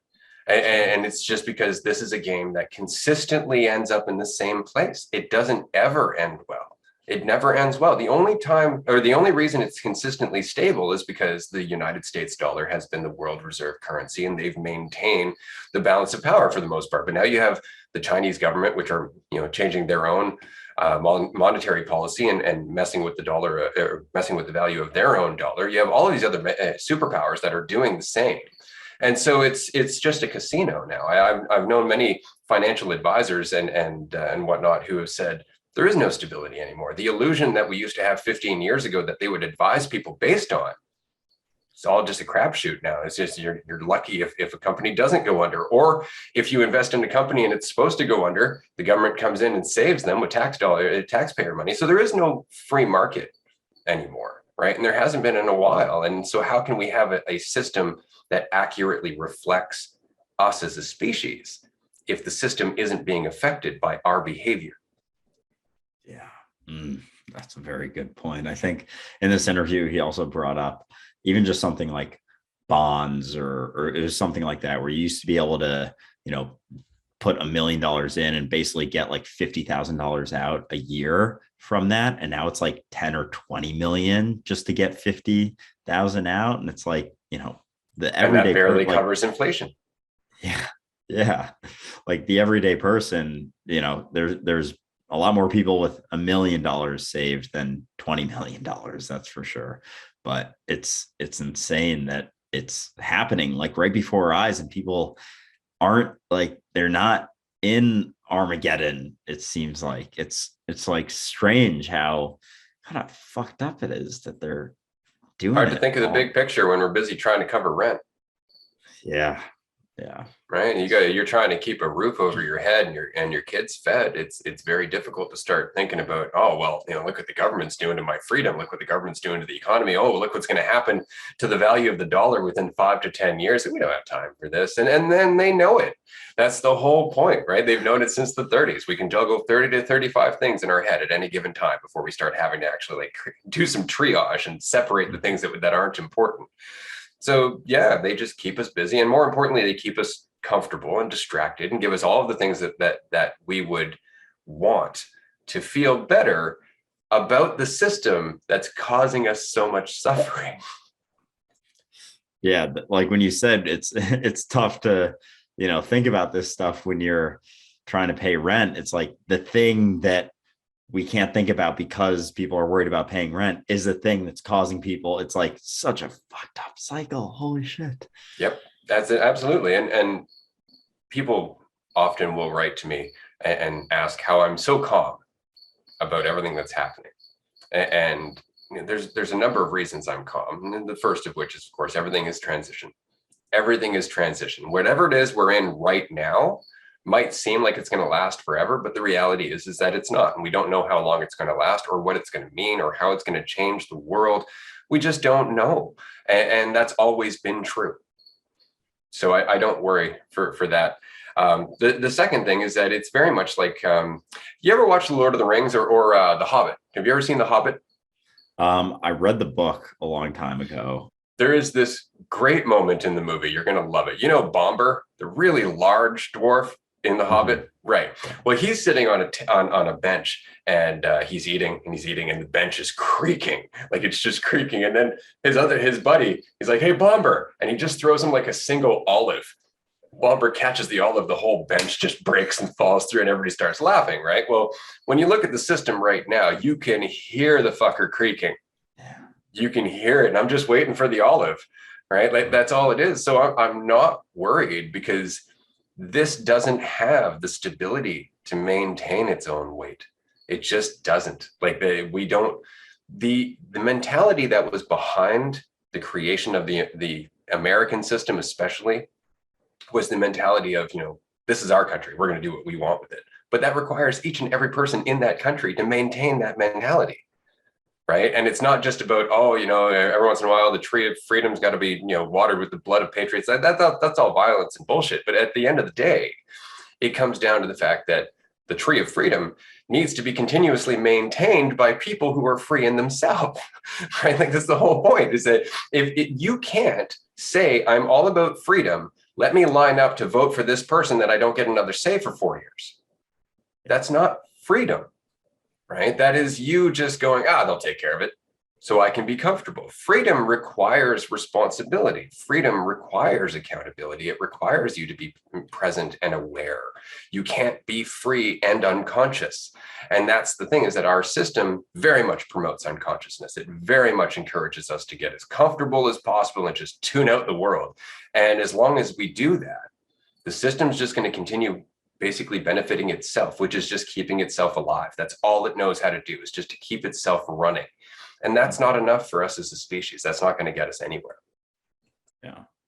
And it's just because this is a game that consistently ends up in the same place. It doesn't ever end well. It never ends well. The only time, or the only reason it's consistently stable is because the United States dollar has been the world reserve currency, and they've maintained the balance of power for the most part. But now you have the Chinese government, which are, changing their own monetary policy and messing with the dollar, or messing with the value of their own dollar. You have all of these other superpowers that are doing the same. And so it's just a casino now. I've known many financial advisors and whatnot who have said there is no stability anymore. The illusion that we used to have 15 years ago that they would advise people based on, it's all just a crapshoot now. It's just you're lucky if a company doesn't go under, or if you invest in a company and it's supposed to go under, the government comes in and saves them with taxpayer money. So there is no free market anymore, right? And there hasn't been in a while. And so how can we have a system that accurately reflects us as a species if the system isn't being affected by our behavior? Yeah, that's a very good point. I think in this interview, he also brought up even just something like bonds or it was something like that, where you used to be able to, put $1 million in and basically get like $50,000 out a year from that. And now it's like 10 or 20 million just to get 50,000 out. And it's like, the everyday, and that barely covers inflation. Yeah. Yeah. Like the everyday person, there's a lot more people with $1 million saved than $20 million. That's for sure. But it's insane that it's happening like right before our eyes, and people aren't like, they're not in Armageddon. It seems like it's like strange how kind of fucked up it is that they're doing Hard to think of the big picture when we're busy trying to cover rent. Yeah. Yeah. Right. You're trying to keep a roof over your head and your kids fed. It's very difficult to start thinking about, oh, well, look what the government's doing to my freedom. Look what the government's doing to the economy. Oh, look what's going to happen to the value of the dollar within 5 to 10 years. We don't have time for this. And then they know it. That's the whole point, right? They've known it since the 30s. We can juggle 30 to 35 things in our head at any given time before we start having to actually do some triage and separate the things that aren't important. So yeah, they just keep us busy, and more importantly, they keep us comfortable and distracted and give us all of the things that we would want to feel better about the system that's causing us so much suffering. Yeah, like when you said it's tough to think about this stuff when you're trying to pay rent. It's like the thing that we can't think about because people are worried about paying rent is the thing that's causing people. It's like such a fucked up cycle. Holy shit. Yep, that's it. Absolutely. And people often will write to me and ask how I'm so calm about everything that's happening. And there's a number of reasons I'm calm. And the first of which is, of course, everything is transition. Everything is transition. Whatever it is we're in right now might seem like it's going to last forever, but the reality is that it's not. And we don't know how long it's going to last or what it's going to mean or how it's going to change the world. We just don't know. And that's always been true. So I don't worry for that. The second thing is that it's very much like, you ever watch The Lord of the Rings or The Hobbit? Have you ever seen The Hobbit? I read the book a long time ago. There is this great moment in the movie. You're going to love it. Bomber, the really large dwarf in The Hobbit, right? Well, he's sitting on a bench and he's eating and the bench is creaking, like it's just creaking. And then his buddy, he's like, "Hey, Bomber," and he just throws him like a single olive. Bomber catches the olive, the whole bench just breaks and falls through, and everybody starts laughing, right? Well, when you look at the system right now, you can hear the fucker creaking. You can hear it, and I'm just waiting for the olive, right? Like that's all it is. So I'm not worried because this doesn't have the stability to maintain its own weight. It just doesn't. Like the mentality that was behind the creation of the American system, especially, was the mentality of, this is our country. We're going to do what we want with it. But that requires each and every person in that country to maintain that mentality. Right. And it's not just about, every once in a while, the tree of freedom's got to be, watered with the blood of patriots. That's all violence and bullshit. But at the end of the day, it comes down to the fact that the tree of freedom needs to be continuously maintained by people who are free in themselves, right? Like that's the whole point, is that if you can't say, I'm all about freedom, let me line up to vote for this person that I don't get another say for 4 years. That's not freedom, right? That is you just going, they'll take care of it so I can be comfortable. Freedom requires responsibility. Freedom requires accountability. It requires you to be present and aware. You can't be free and unconscious. And that's the thing, is that our system very much promotes unconsciousness. It very much encourages us to get as comfortable as possible and just tune out the world. And as long as we do that, the system's just going to continue basically benefiting itself, which is just keeping itself alive. That's all it knows how to do, is just to keep itself running. And that's not enough for us as a species. That's not going to get us anywhere.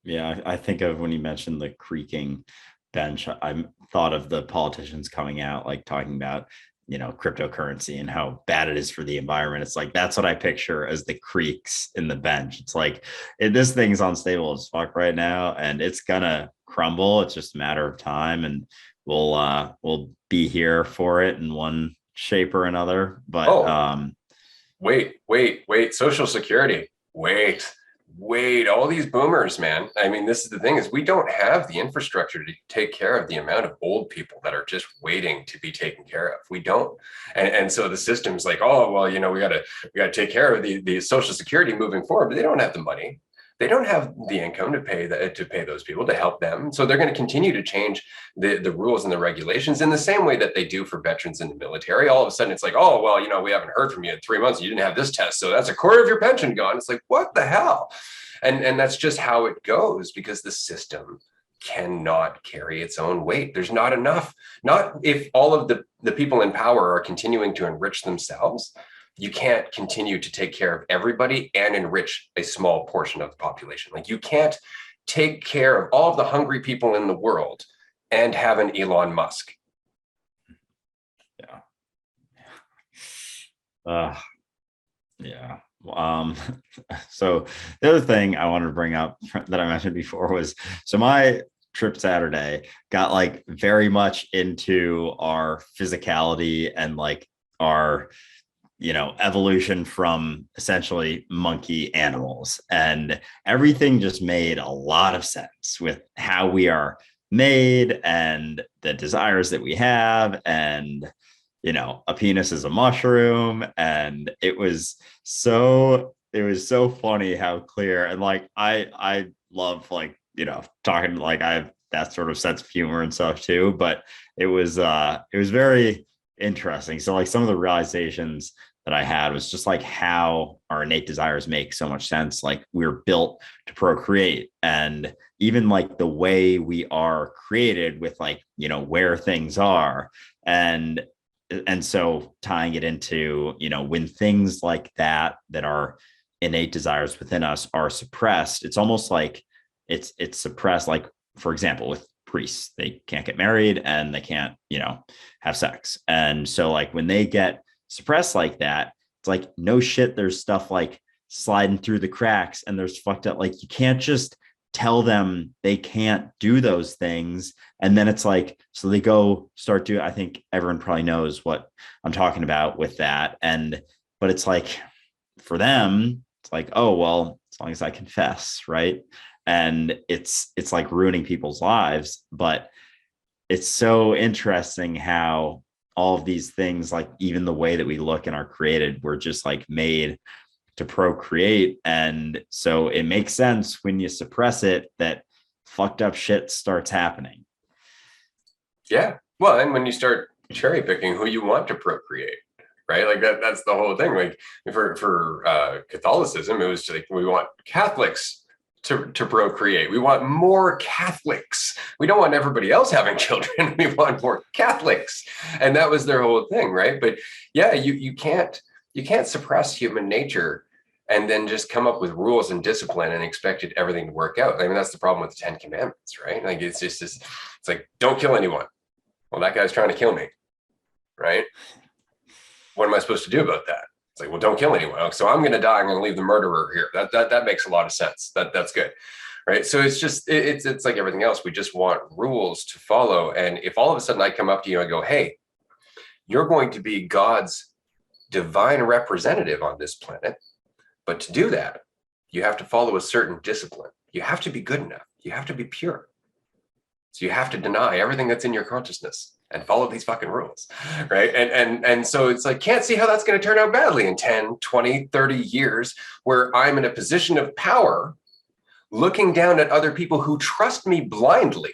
Yeah. I think of, when you mentioned the creaking bench, I thought of the politicians coming out, like talking about, cryptocurrency and how bad it is for the environment. It's like, that's what I picture as the creaks in the bench. It's like, this thing's unstable as fuck right now, and it's gonna crumble. It's just a matter of time, and we'll be here for it in one shape or another. But wait, Social Security, wait, all these boomers, man. I mean, this is the thing, is we don't have the infrastructure to take care of the amount of old people that are just waiting to be taken care of. We don't. And so the system's like, we gotta take care of the Social Security moving forward, but they don't have the money. They don't have the income to pay those people, to help them. So they're going to continue to change the rules and the regulations in the same way that they do for veterans in the military. All of a sudden it's like, we haven't heard from you in 3 months. You didn't have this test, so that's a quarter of your pension gone. It's like, what the hell? And that's just how it goes, because the system cannot carry its own weight. There's not enough. Not if all of the people in power are continuing to enrich themselves. You can't continue to take care of everybody and enrich a small portion of the population. Like, you can't take care of all of the hungry people in the world and have an Elon Musk. Yeah. So the other thing I wanted to bring up that I mentioned before was, so my trip Saturday got like very much into our physicality and like our evolution from essentially monkey animals, and everything just made a lot of sense with how we are made and the desires that we have, and a penis is a mushroom. And it was so funny how clear, and like I love, like, talking, like I have that sort of sense of humor and stuff too, but it was very interesting. So like some of the realizations that I had was just like how our innate desires make so much sense. Like, we're built to procreate, and even like the way we are created with, like, where things are, and so tying it into, when things like that are innate desires within us are suppressed, it's almost like it's suppressed. Like, for example, with priests, they can't get married and they can't, have sex. And so like when they get suppressed like that, it's like, no shit, there's stuff like sliding through the cracks, and there's fucked up, like, you can't just tell them they can't do those things. And then it's like, so they go start doing, I think everyone probably knows what I'm talking about with that. But it's like, for them, it's like, oh, well, as long as I confess, right? And it's like ruining people's lives. But it's so interesting how all of these things, like even the way that we look and are created, we're just like made to procreate. And so it makes sense when you suppress it that fucked up shit starts happening. Yeah. Well, and when you start cherry picking who you want to procreate, right? Like that's the whole thing. Like for Catholicism, it was like, we want Catholics to procreate. We want more Catholics. We don't want everybody else having children. We want more Catholics. And that was their whole thing, right? But yeah, you can't suppress human nature and then just come up with rules and discipline and expect everything to work out. I mean, that's the problem with the 10 Commandments, right? Like it's just this, it's like, don't kill anyone. Well, that guy's trying to kill me, right? What am I supposed to do about that? It's like, well, don't kill anyone. So I'm going to die. I'm going to leave the murderer here. That makes a lot of sense. That's good, right? So it's just it's like everything else. We just want rules to follow. And if all of a sudden I come up to you and I go, hey, You're going to be God's divine representative on this planet. But to do that, you have to follow a certain discipline. You have to be good enough. You have to be pure. So you have to deny everything that's in your consciousness and follow these fucking rules, right? And so it's like, can't see how that's going to turn out badly in 10, 20, 30 years, where I'm in a position of power, looking down at other people who trust me blindly.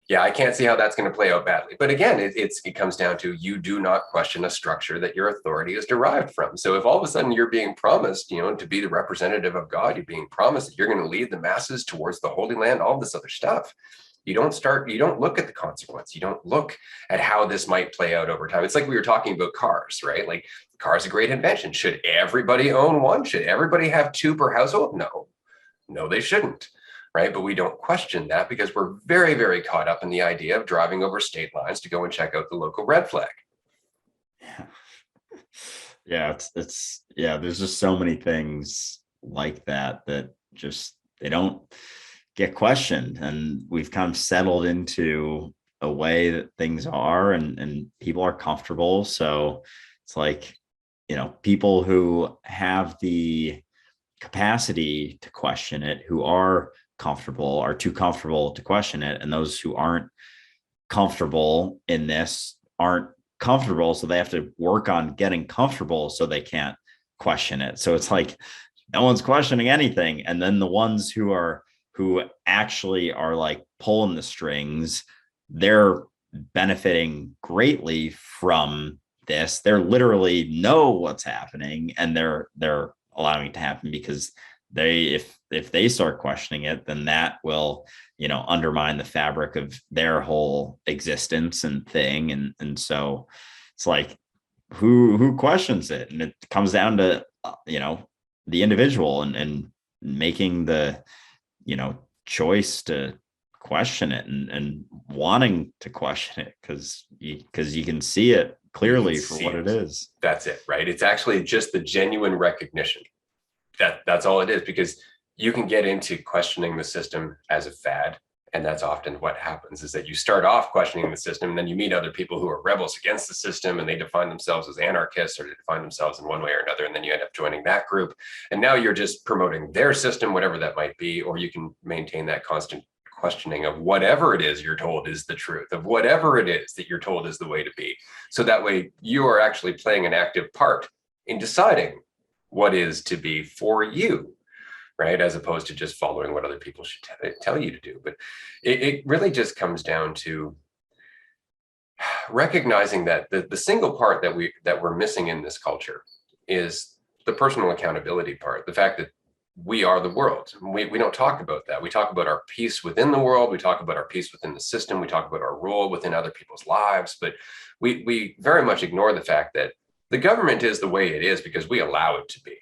Yeah, I can't see how that's going to play out badly. But again, it comes down to, you do not question a structure that your authority is derived from. So if all of a sudden you're being promised, to be the representative of God, you're being promised that you're going to lead the masses towards the Holy Land, all this other stuff, you don't look at the consequence. You don't look at how this might play out over time. It's like we were talking about cars, right? Like, cars are a great invention. Should everybody own one? Should everybody have two per household? No, they shouldn't. Right. But we don't question that because we're very, very caught up in the idea of driving over state lines to go and check out the local red flag. Yeah, there's just so many things like that just, they don't get questioned. And we've kind of settled into a way that things are, and people are comfortable. So it's like, people who have the capacity to question it, who are too comfortable to question it, and those who aren't comfortable in this aren't comfortable, so they have to work on getting comfortable so they can't question it. So it's like no one's questioning anything, and then the ones who actually are like pulling the strings, they're benefiting greatly from this. They're literally know what's happening, and they're allowing it to happen because if they start questioning it, then that will, undermine the fabric of their whole existence and thing. And so it's like, who questions it? And it comes down to, the individual and making the, choice to question it and wanting to question it because you can see it clearly for what it is. That's it, right? It's actually just the genuine recognition. That's all it is, because you can get into questioning the system as a fad. And that's often what happens, is that you start off questioning the system, and then you meet other people who are rebels against the system, and they define themselves as anarchists, or they define themselves in one way or another. And then you end up joining that group. And now you're just promoting their system, whatever that might be, or you can maintain that constant questioning of whatever it is you're told is the truth, of whatever it is that you're told is the way to be. So that way you are actually playing an active part in deciding what is to be for you, right? As opposed to just following what other people should tell you to do. But it really just comes down to recognizing that the single part that we're missing in this culture is the personal accountability part. The fact that we are the world. We don't talk about that. We talk about our peace within the world. We talk about our peace within the system. We talk about our role within other people's lives. But we very much ignore the fact that the government is the way it is because we allow it to be,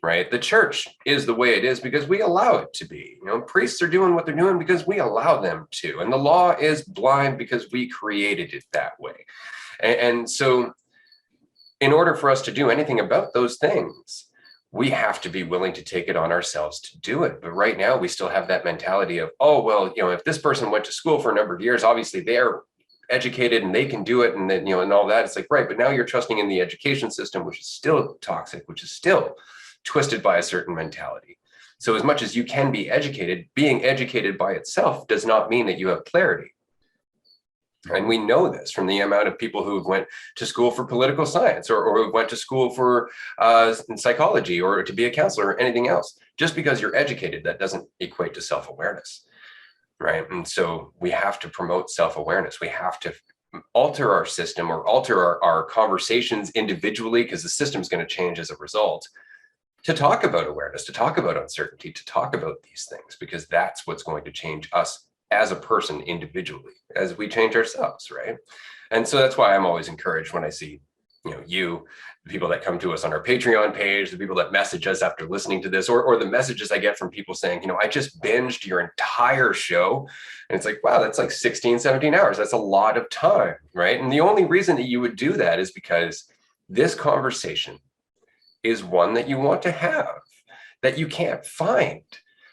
right? The church is the way it is because we allow it to be. Priests are doing what they're doing because we allow them to. And the law is blind because we created it that way. And so in order for us to do anything about those things, we have to be willing to take it on ourselves to do it. But right now we still have that mentality of, oh, well, if this person went to school for a number of years, obviously they're educated and they can do it. And then, and all that. It's like, right. But now you're trusting in the education system, which is still toxic, which is still twisted by a certain mentality. So as much as you can be educated, being educated by itself does not mean that you have clarity. And we know this from the amount of people who went to school for political science or who went to school for psychology or to be a counselor or anything else. Just because you're educated, that doesn't equate to self-awareness, right? And so we have to promote self-awareness. We have to alter our system or alter our conversations individually, because the system's going to change as a result, to talk about awareness, to talk about uncertainty, to talk about these things, because that's what's going to change us as a person individually, as we change ourselves, right? And so that's why I'm always encouraged when I see, the people that come to us on our Patreon page, the people that message us after listening to this, or the messages I get from people saying, I just binged your entire show. And it's like, wow, that's like 16, 17 hours. That's a lot of time, right? And the only reason that you would do that is because this conversation is one that you want to have, that you can't find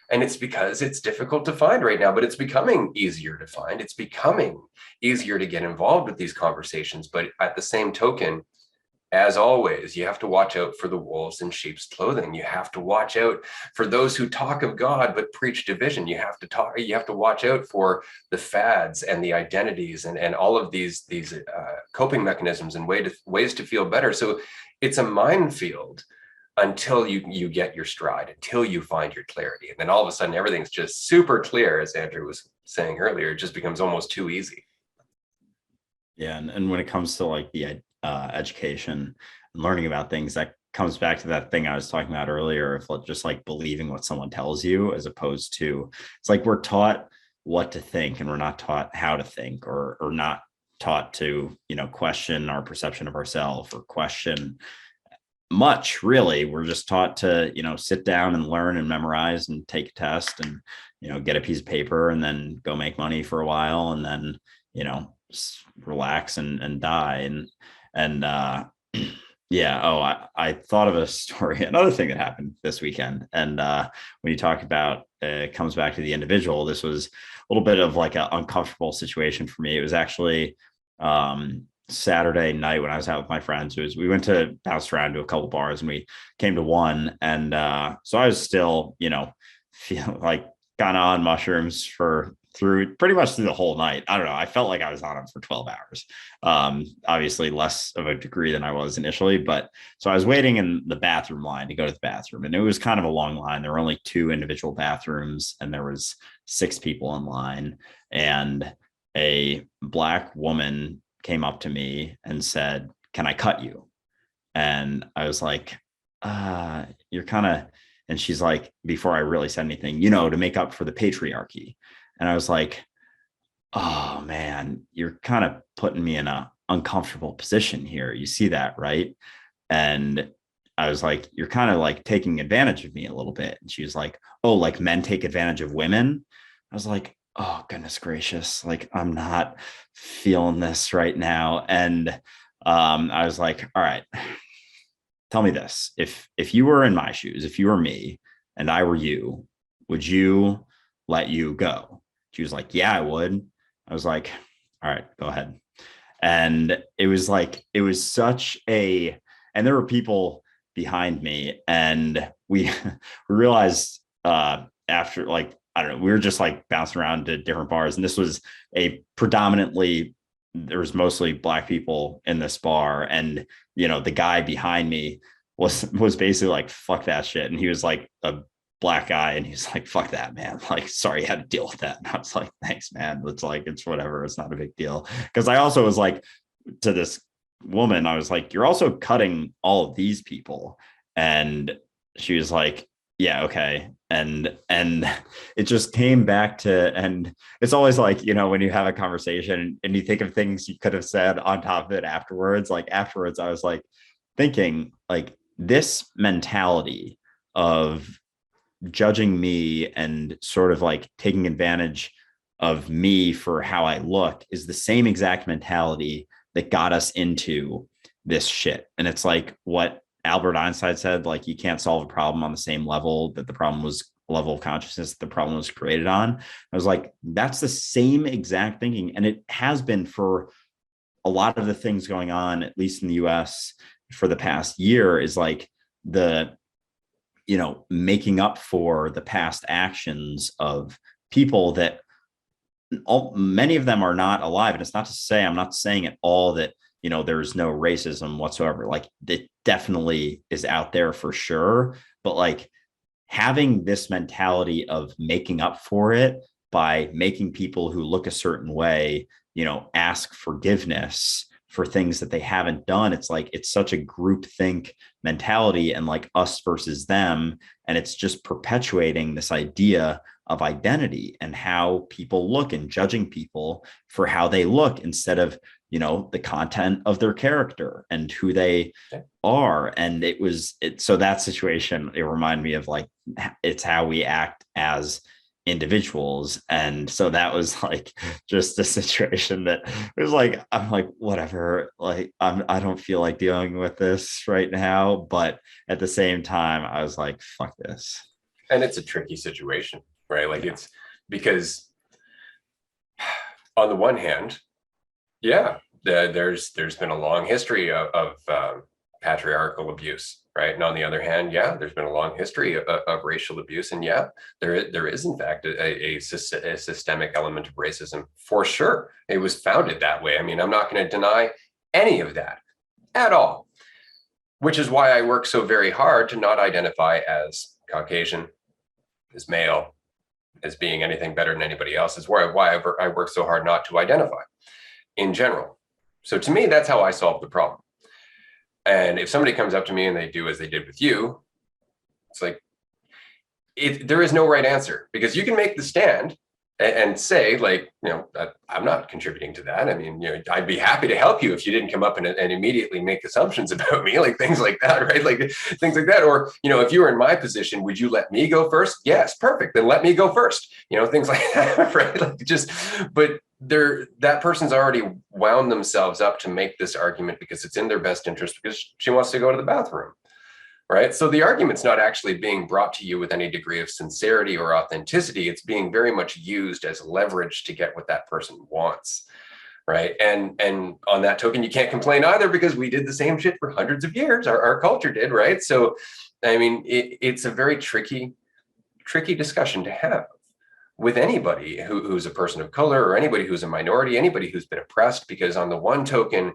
And it's because it's difficult to find right now, but it's becoming easier to find. It's becoming easier to get involved with these conversations. But at the same token, as always, you have to watch out for the wolves in sheep's clothing. You have to watch out for those who talk of God but preach division. You have to watch out for the fads and the identities and all of these coping mechanisms and ways to feel better. So it's a minefield until you get your stride, until you find your clarity. And then all of a sudden, everything's just super clear, as Andrew was saying earlier. It just becomes almost too easy. Yeah, and when it comes to like the education and learning about things, that comes back to that thing I was talking about earlier of just like believing what someone tells you, as opposed to, it's like we're taught what to think and we're not taught how to think, or not taught to, question our perception of ourselves, or question much really. We're just taught to, sit down and learn and memorize and take a test and, get a piece of paper and then go make money for a while and then, relax and die. And yeah. Oh, I thought of a story, another thing that happened this weekend. And when you talk about it comes back to the individual, this was a little bit of like an uncomfortable situation for me. It was actually Saturday night when I was out with my friends. We went to bounce around to a couple bars and we came to one. And so I was still, feel like kind of on mushrooms through pretty much through the whole night. I don't know. I felt like I was on them for 12 hours. Obviously less of a degree than I was initially, but so I was waiting in the bathroom line to go to the bathroom, and it was kind of a long line. There were only 2 individual bathrooms and there was 6 people in line, and a Black woman came up to me and said, "Can I cut you?" And I was like, you're kind of, and she's like, before I really said anything, to make up for the patriarchy. And I was like, oh man, you're kind of putting me in a uncomfortable position here. You see that, right? And I was like, you're kind of like taking advantage of me a little bit. And she was like, oh, like men take advantage of women? I was like, oh goodness gracious, like I'm not feeling this right now. And I was like, all right, tell me this. If you were in my shoes, if you were me and I were you, would you let you go? She was like, yeah, I would. I was like, all right, go ahead. And it was like, it was such a, and there were people behind me, and we realized after, like, I don't know, we were just like bouncing around to different bars. And this was a predominantly, there was mostly Black people in this bar. And, the guy behind me was basically like, fuck that shit. And he was like a Black guy, and he's like, fuck that, man, like, sorry you had to deal with that. And I was like, thanks, man, it's like, it's whatever, it's not a big deal. Because I also was like, to this woman, I was like, you're also cutting all of these people. And she was like, yeah, okay. And it just came back to, and it's always like, when you have a conversation and you think of things you could have said on top of it afterwards, like afterwards I was like thinking, like, this mentality of judging me and sort of like taking advantage of me for how I look is the same exact mentality that got us into this shit. And it's like what Albert Einstein said, like, you can't solve a problem on the same level that the problem was, level of consciousness the problem was created on. I was like, that's the same exact thinking. And it has been for a lot of the things going on, at least in the US for the past year, is like the, making up for the past actions of people that many of them are not alive. And it's not to say, I'm not saying at all that, there's no racism whatsoever. Like, it definitely is out there for sure. But like, having this mentality of making up for it by making people who look a certain way, ask forgiveness for things that they haven't done. It's like, it's such a group think mentality, and like us versus them. And it's just perpetuating this idea of identity and how people look, and judging people for how they look instead of, the content of their character and who they are. And so that situation, it reminded me of like, it's how we act as individuals. And so that was like just a situation that it was like, I'm like, whatever, like, I don't feel like dealing with this right now. But at the same time, I was like, fuck this. And it's a tricky situation, right? Like it's because on the one hand, there's been a long history of patriarchal abuse, right? And on the other hand, there's been a long history of racial abuse, and there is in fact a systemic element of racism for sure. It was founded that way. I mean, I'm not going to deny any of that at all, which is why I work so very hard to not identify as Caucasian, as male, as being anything better than anybody else. Is why I work so hard not to identify in general. So to me, that's how I solve the problem. And if somebody comes up to me and they do as they did with you, it's like, there is no right answer, because you can make the stand and say, like, I'm not contributing to that. I mean, I'd be happy to help you if you didn't come up and immediately make assumptions about me, like things like that, right? Like things like that. Or, if you were in my position, would you let me go first? Yes, perfect. Then let me go first. Things like that, right? Like but that person's already wound themselves up to make this argument because it's in their best interest, because she wants to go to the bathroom. Right. So the argument's not actually being brought to you with any degree of sincerity or authenticity. It's being very much used as leverage to get what that person wants. Right. And on that token, you can't complain either, because we did the same shit for hundreds of years. Our culture did. Right. So, I mean, it's a very tricky discussion to have with anybody who's a person of color, or anybody who's a minority, anybody who's been oppressed, because on the one token,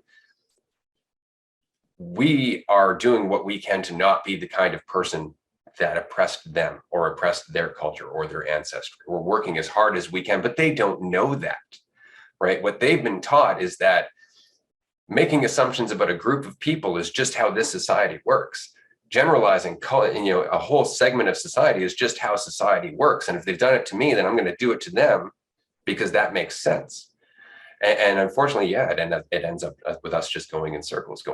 we are doing what we can to not be the kind of person that oppressed them or oppressed their culture or their ancestry. We're working as hard as we can, but they don't know that, right? What they've been taught is that making assumptions about a group of people is just how this society works. Generalizing, a whole segment of society is just how society works. And if they've done it to me, then I'm going to do it to them because that makes sense. And unfortunately, it ends up with us just going in circles.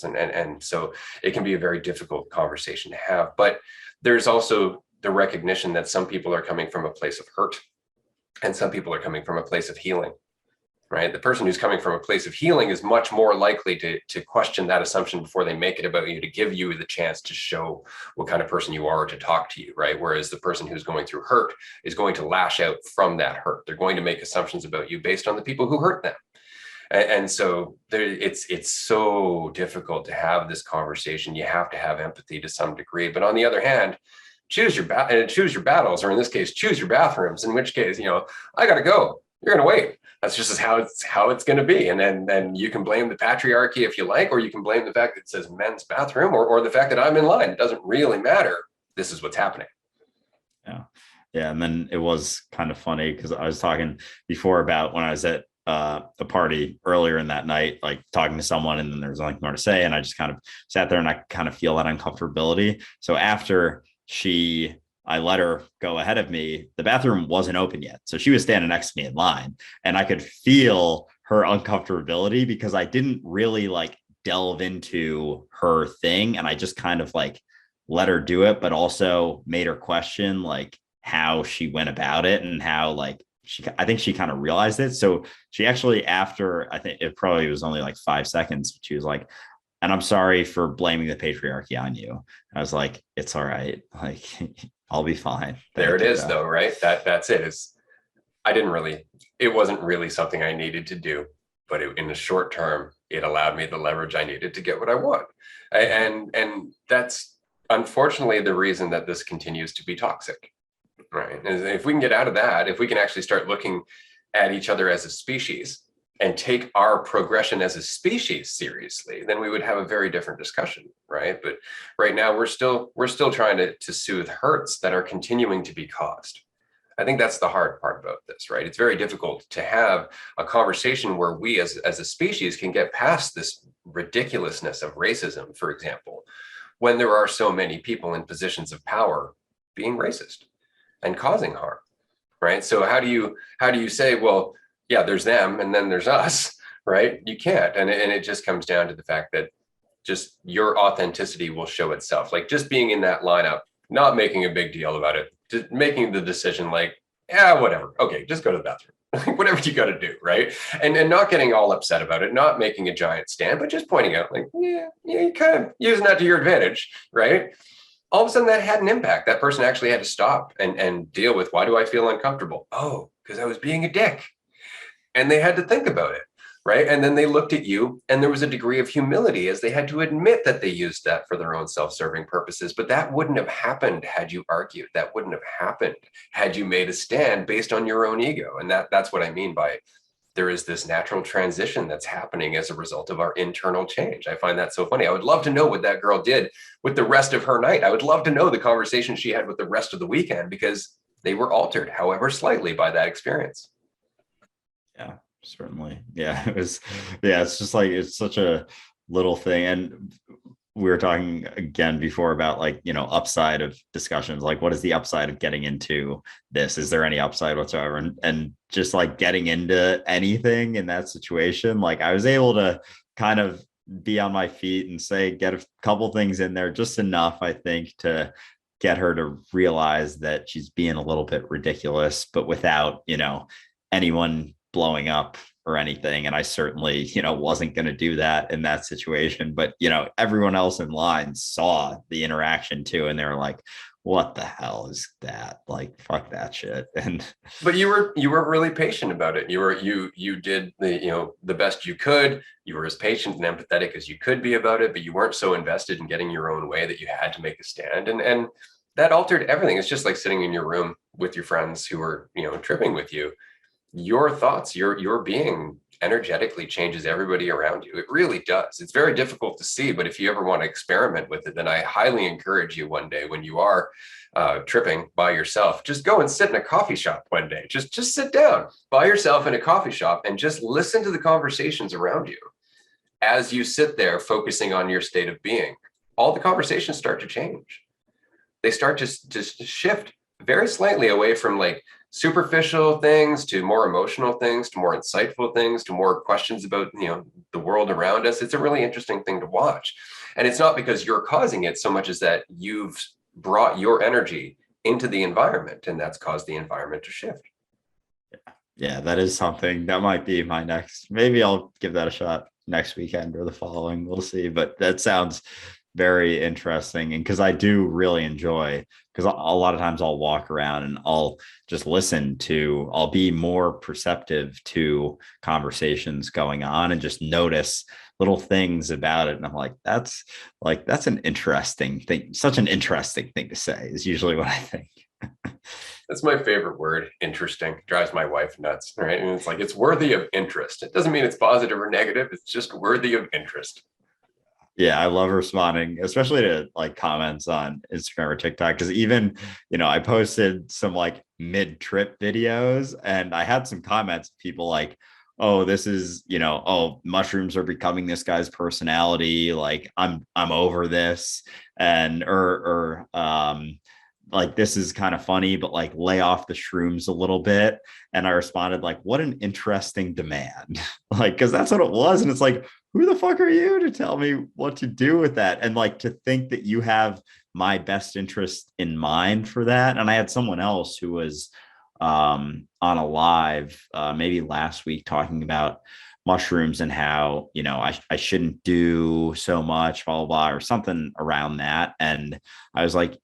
And so it can be a very difficult conversation to have. But there's also the recognition that some people are coming from a place of hurt, and some people are coming from a place of healing, right? The person who's coming from a place of healing is much more likely to question that assumption before they make it about you, to give you the chance to show what kind of person you are, to talk to you, right? Whereas the person who's going through hurt is going to lash out from that hurt. They're going to make assumptions about you based on the people who hurt them. And so it's so difficult to have this conversation. You have to have empathy to some degree. But on the other hand, choose your battles, or in this case, choose your bathrooms, in which case, I got to go. You're going to wait. That's just how it's going to be. And then you can blame the patriarchy if you like, or you can blame the fact that it says men's bathroom, or the fact that I'm in line. It doesn't really matter. This is what's happening. Yeah. Yeah. And then it was kind of funny, because I was talking before about when I was at a party earlier in that night, like talking to someone, and then there was nothing more to say. And I just kind of sat there and I kind of feel that uncomfortability. So after I let her go ahead of me, the bathroom wasn't open yet. So she was standing next to me in line, and I could feel her uncomfortability because I didn't really like delve into her thing. And I just kind of like let her do it, but also made her question like how she went about it, and how like I think she kind of realized it. So she actually, after, I think it probably was only like 5 seconds, she was like, "And I'm sorry for blaming the patriarchy on you." I was like, "It's all right. Like, I'll be fine." There it is, though, right? That's it. It wasn't really something I needed to do, but in the short term, it allowed me the leverage I needed to get what I want. And that's unfortunately the reason that this continues to be toxic, right? If we can get out of that, if we can actually start looking at each other as a species and take our progression as a species seriously, then we would have a very different discussion, right? But right now we're still trying to soothe hurts that are continuing to be caused. I think that's the hard part about this, right? It's very difficult to have a conversation where we as a species can get past this ridiculousness of racism, for example, when there are so many people in positions of power being racist and causing harm, right? So how do you say, well, yeah, there's them and then there's us, right? You can't. And it just comes down to the fact that just your authenticity will show itself. Like just being in that lineup, not making a big deal about it, just making the decision like, yeah, whatever. Okay, just go to the bathroom. Whatever you got to do, right? And not getting all upset about it, not making a giant stand, but just pointing out like, yeah, you kind of using that to your advantage, right? all of a sudden that had an impact. That person actually had to stop and deal with, why do I feel uncomfortable? Oh, because I was being a dick. And they had to think about it, right? And then they looked at you, and there was a degree of humility as they had to admit that they used that for their own self-serving purposes. But that wouldn't have happened had you argued. That wouldn't have happened had you made a stand based on your own ego. And that's what I mean by there is this natural transition that's happening as a result of our internal change. I find that so funny. I would love to know what that girl did with the rest of her night. I would love to know the conversation she had with the rest of the weekend, because they were altered, however slightly, by that experience. Yeah, certainly. Yeah, it was. Yeah, it's just like it's such a little thing. And we were talking again before about, like, upside of discussions, like what is the upside of getting into this? Is there any upside whatsoever? And just like getting into anything in that situation, like I was able to kind of be on my feet and say, get a couple things in there, just enough, I think, to get her to realize that she's being a little bit ridiculous, but without, anyone blowing up or anything. And I certainly, wasn't going to do that in that situation. But, everyone else in line saw the interaction too. And they were like, what the hell is that? Like, fuck that shit. And but you were really patient about it. You did the best you could. You were as patient and empathetic as you could be about it, but you weren't so invested in getting your own way that you had to make a stand. And that altered everything. It's just like sitting in your room with your friends who were, tripping with you. Your thoughts, your being energetically changes everybody around you. It really does. It's very difficult to see, but if you ever want to experiment with it, then I highly encourage you one day when you are tripping by yourself, just go and sit in a coffee shop one day. Just sit down by yourself in a coffee shop and just listen to the conversations around you. As you sit there focusing on your state of being, all the conversations start to change. They start to shift very slightly away from like superficial things to more emotional things, to more insightful things, to more questions about the world around us. It's a really interesting thing to watch. And it's not because you're causing it so much as that you've brought your energy into the environment, and that's caused the environment to shift. yeah, that is something that might be my next, maybe I'll give that a shot next weekend or the following, we'll see. But that sounds very interesting. And because I do really enjoy, because a lot of times I'll walk around and I'll just I'll be more perceptive to conversations going on and just notice little things about it. And I'm that's an interesting thing. Such an interesting thing to say is usually what I think. That's my favorite word. Interesting. Drives my wife nuts, right? And it's like, it's worthy of interest. It doesn't mean it's positive or negative. It's just worthy of interest. Yeah, I love responding, especially to like comments on Instagram or TikTok. Because even, I posted some like mid-trip videos and I had some comments, people like, oh, this is, oh, mushrooms are becoming this guy's personality. Like I'm over this. And like, this is kind of funny, but like lay off the shrooms a little bit. And I responded like, what an interesting demand. Like, because that's what it was. And it's like, who the fuck are you to tell me what to do with that? And like to think that you have my best interest in mind for that. And I had someone else who was on a live maybe last week talking about mushrooms and how, I shouldn't do so much, blah, blah, blah, or something around that. And I was like,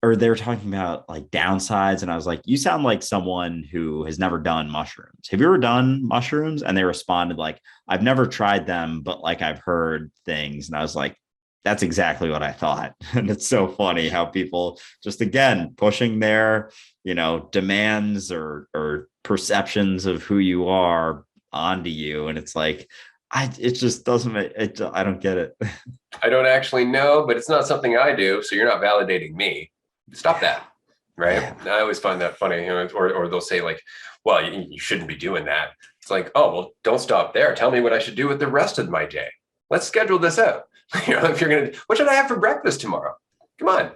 or they were talking about like downsides. And I was like, you sound like someone who has never done mushrooms. Have you ever done mushrooms? And they responded like, I've never tried them, but like I've heard things. And I was like, that's exactly what I thought. And it's so funny how people just, again, pushing their, demands or perceptions of who you are onto you. And it's like, it just doesn't make it. I don't get it. I don't actually know, but it's not something I do. So you're not validating me. Stop that. Right. Yeah. I always find that funny, or they'll say like, well, you shouldn't be doing that. It's like, oh, well, don't stop there. Tell me what I should do with the rest of my day. Let's schedule this out. If you're going to, what should I have for breakfast tomorrow? Come on.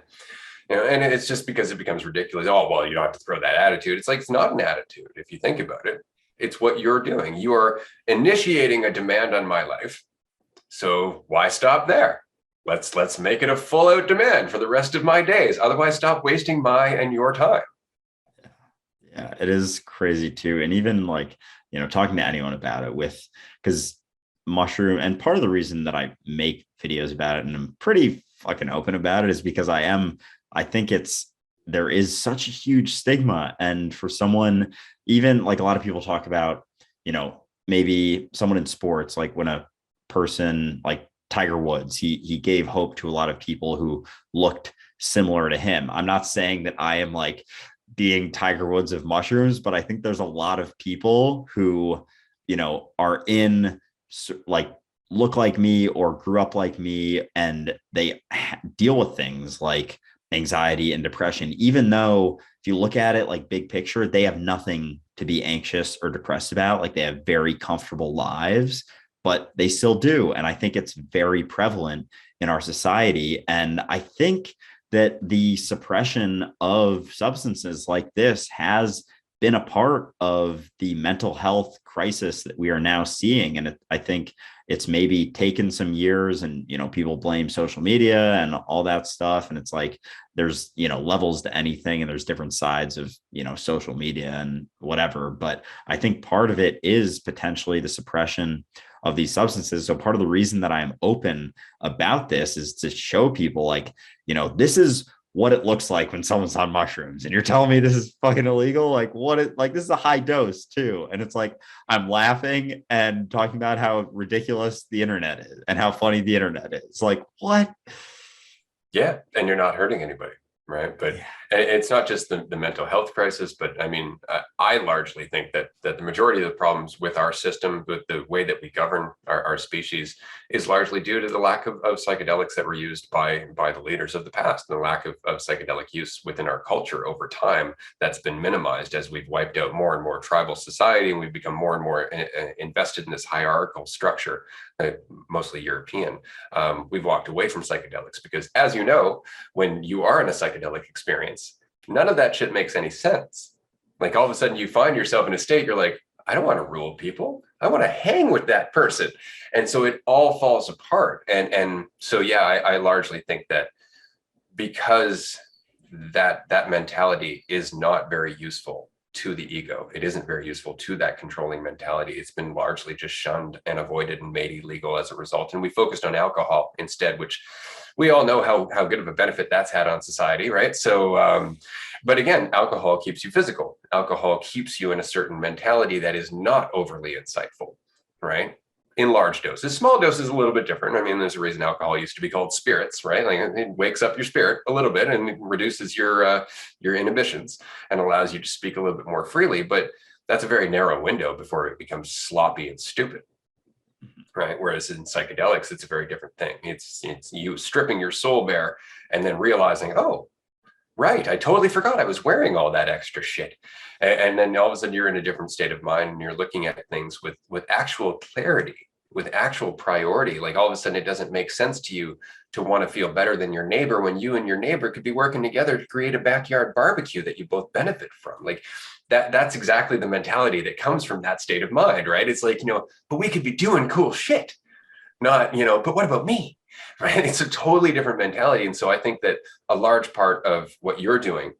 And it's just because it becomes ridiculous. Oh, well, you don't have to throw that attitude. It's like, it's not an attitude. If you think about it, it's what you're doing. You are initiating a demand on my life. So why stop there? Let's make it a full out demand for the rest of my days. Otherwise, stop wasting my and your time. Yeah, it is crazy too. And even like, talking to anyone about it because mushroom, and part of the reason that I make videos about it and I'm pretty fucking open about it is because I think there is such a huge stigma. And for someone, even like a lot of people talk about, maybe someone in sports, like when a person like Tiger Woods, he gave hope to a lot of people who looked similar to him. I'm not saying that I am like being Tiger Woods of mushrooms, but I think there's a lot of people who, are in like look like me or grew up like me, and they deal with things like anxiety and depression, even though if you look at it like big picture, they have nothing to be anxious or depressed about. Like they have very comfortable lives, but they still do. And I think it's very prevalent in our society. And I think that the suppression of substances like this has been a part of the mental health crisis that we are now seeing. And I think it's maybe taken some years, and, people blame social media and all that stuff. And it's like, there's, levels to anything, and there's different sides of, social media and whatever. But I think part of it is potentially the suppression of these substances. So part of the reason that I'm open about this is to show people like, this is what it looks like when someone's on mushrooms, and you're telling me this is fucking illegal. Like this is a high dose too. And it's like, I'm laughing and talking about how ridiculous the internet is and how funny the internet is. Like, what? Yeah. And you're not hurting anybody. Right. But yeah. It's not just the mental health crisis, but I mean, I largely think that the majority of the problems with our system, with the way that we govern our species, is largely due to the lack of psychedelics that were used by the leaders of the past, and the lack of psychedelic use within our culture over time that's been minimized as we've wiped out more and more tribal society, and we've become more and more invested in this hierarchical structure, mostly European. We've walked away from psychedelics because, as you know, when you are in a psychedelic experience, none of that shit makes any sense. Like all of a sudden you find yourself in a state, you're like, I don't want to rule people. I want to hang with that person. And so it all falls apart. And so, yeah, I largely think that because that mentality is not very useful to the ego. It isn't very useful to that controlling mentality. It's been largely just shunned and avoided and made illegal as a result. And we focused on alcohol instead, which we all know how good of a benefit that's had on society, right? So, but again, alcohol keeps you physical. Alcohol keeps you in a certain mentality that is not overly insightful, right? In large doses. Small doses a little bit different. I mean, there's a reason alcohol used to be called spirits, right? Like it wakes up your spirit a little bit and reduces your inhibitions and allows you to speak a little bit more freely. But that's a very narrow window before it becomes sloppy and stupid, right? Whereas in psychedelics, it's a very different thing. It's you stripping your soul bare and then realizing, oh, right, I totally forgot I was wearing all that extra shit. And then all of a sudden you're in a different state of mind, and you're looking at things with actual clarity, with actual priority. Like all of a sudden it doesn't make sense to you to want to feel better than your neighbor when you and your neighbor could be working together to create a backyard barbecue that you both benefit from. Like that's exactly the mentality that comes from that state of mind, right? It's like, but we could be doing cool shit, not, but what about me? Right? It's a totally different mentality. And so I think that a large part of what you're doing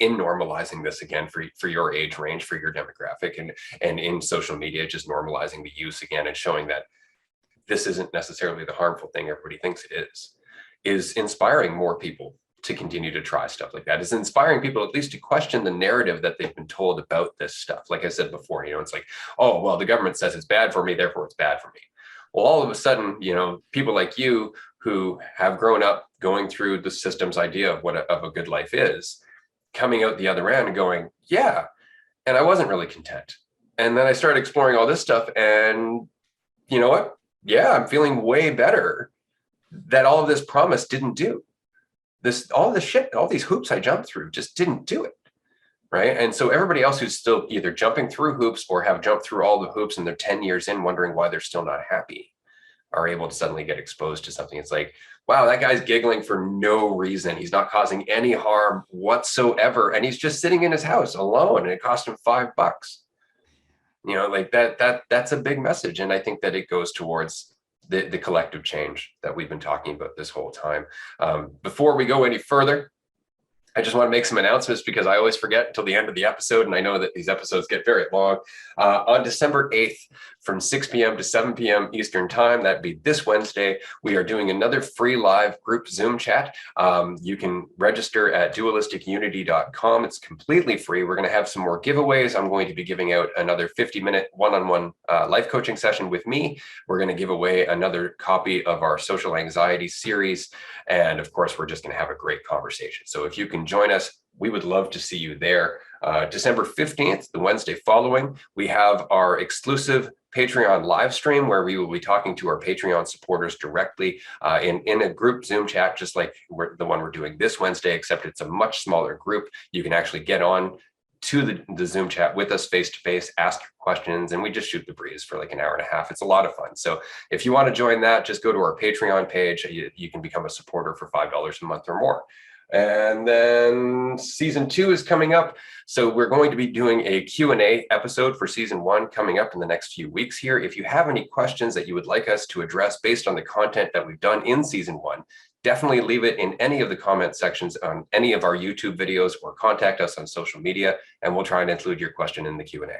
in normalizing this again for your age range, for your demographic, and in social media, just normalizing the use again and showing that this isn't necessarily the harmful thing everybody thinks it is inspiring more people to continue to try stuff like that, is inspiring people at least to question the narrative that they've been told about this stuff. Like I said before, it's like, oh, well, the government says it's bad for me, therefore it's bad for me. Well, all of a sudden, people like you who have grown up going through the system's idea of what of a good life is, coming out the other end and going, yeah, and I wasn't really content. And then I started exploring all this stuff, and you know what? Yeah, I'm feeling way better. That all of this promise didn't do. All this shit, all these hoops I jumped through just didn't do it. Right. And so everybody else who's still either jumping through hoops or have jumped through all the hoops and they're 10 years in wondering why they're still not happy are able to suddenly get exposed to something. It's like, wow, that guy's giggling for no reason. He's not causing any harm whatsoever. And he's just sitting in his house alone, and it cost him $5. Like that's a big message. And I think that it goes towards the collective change that we've been talking about this whole time. Before we go any further, I just want to make some announcements because I always forget until the end of the episode. And I know that these episodes get very long. On December 8th from 6 p.m. to 7 p.m. Eastern time. That'd be this Wednesday. We are doing another free live group Zoom chat. You can register at dualisticunity.com. It's completely free. We're going to have some more giveaways. I'm going to be giving out another 50-minute one-on-one life coaching session with me. We're going to give away another copy of our social anxiety series. And of course, we're just going to have a great conversation. So if you can join us, we would love to see you there. December 15th, the Wednesday following, we have our exclusive Patreon live stream where we will be talking to our Patreon supporters directly in a group Zoom chat, just like the one we're doing this Wednesday, except it's a much smaller group. You can actually get on to the Zoom chat with us face to face, ask questions, and we just shoot the breeze for like an hour and a half. It's a lot of fun. So if you want to join that, just go to our Patreon page. You can become a supporter for $5 a month or more. And then season 2 is coming up. So we're going to be doing a Q&A episode for season 1 coming up in the next few weeks here. If you have any questions that you would like us to address based on the content that we've done in season 1, definitely leave it in any of the comment sections on any of our YouTube videos or contact us on social media, and we'll try and include your question in the Q&A.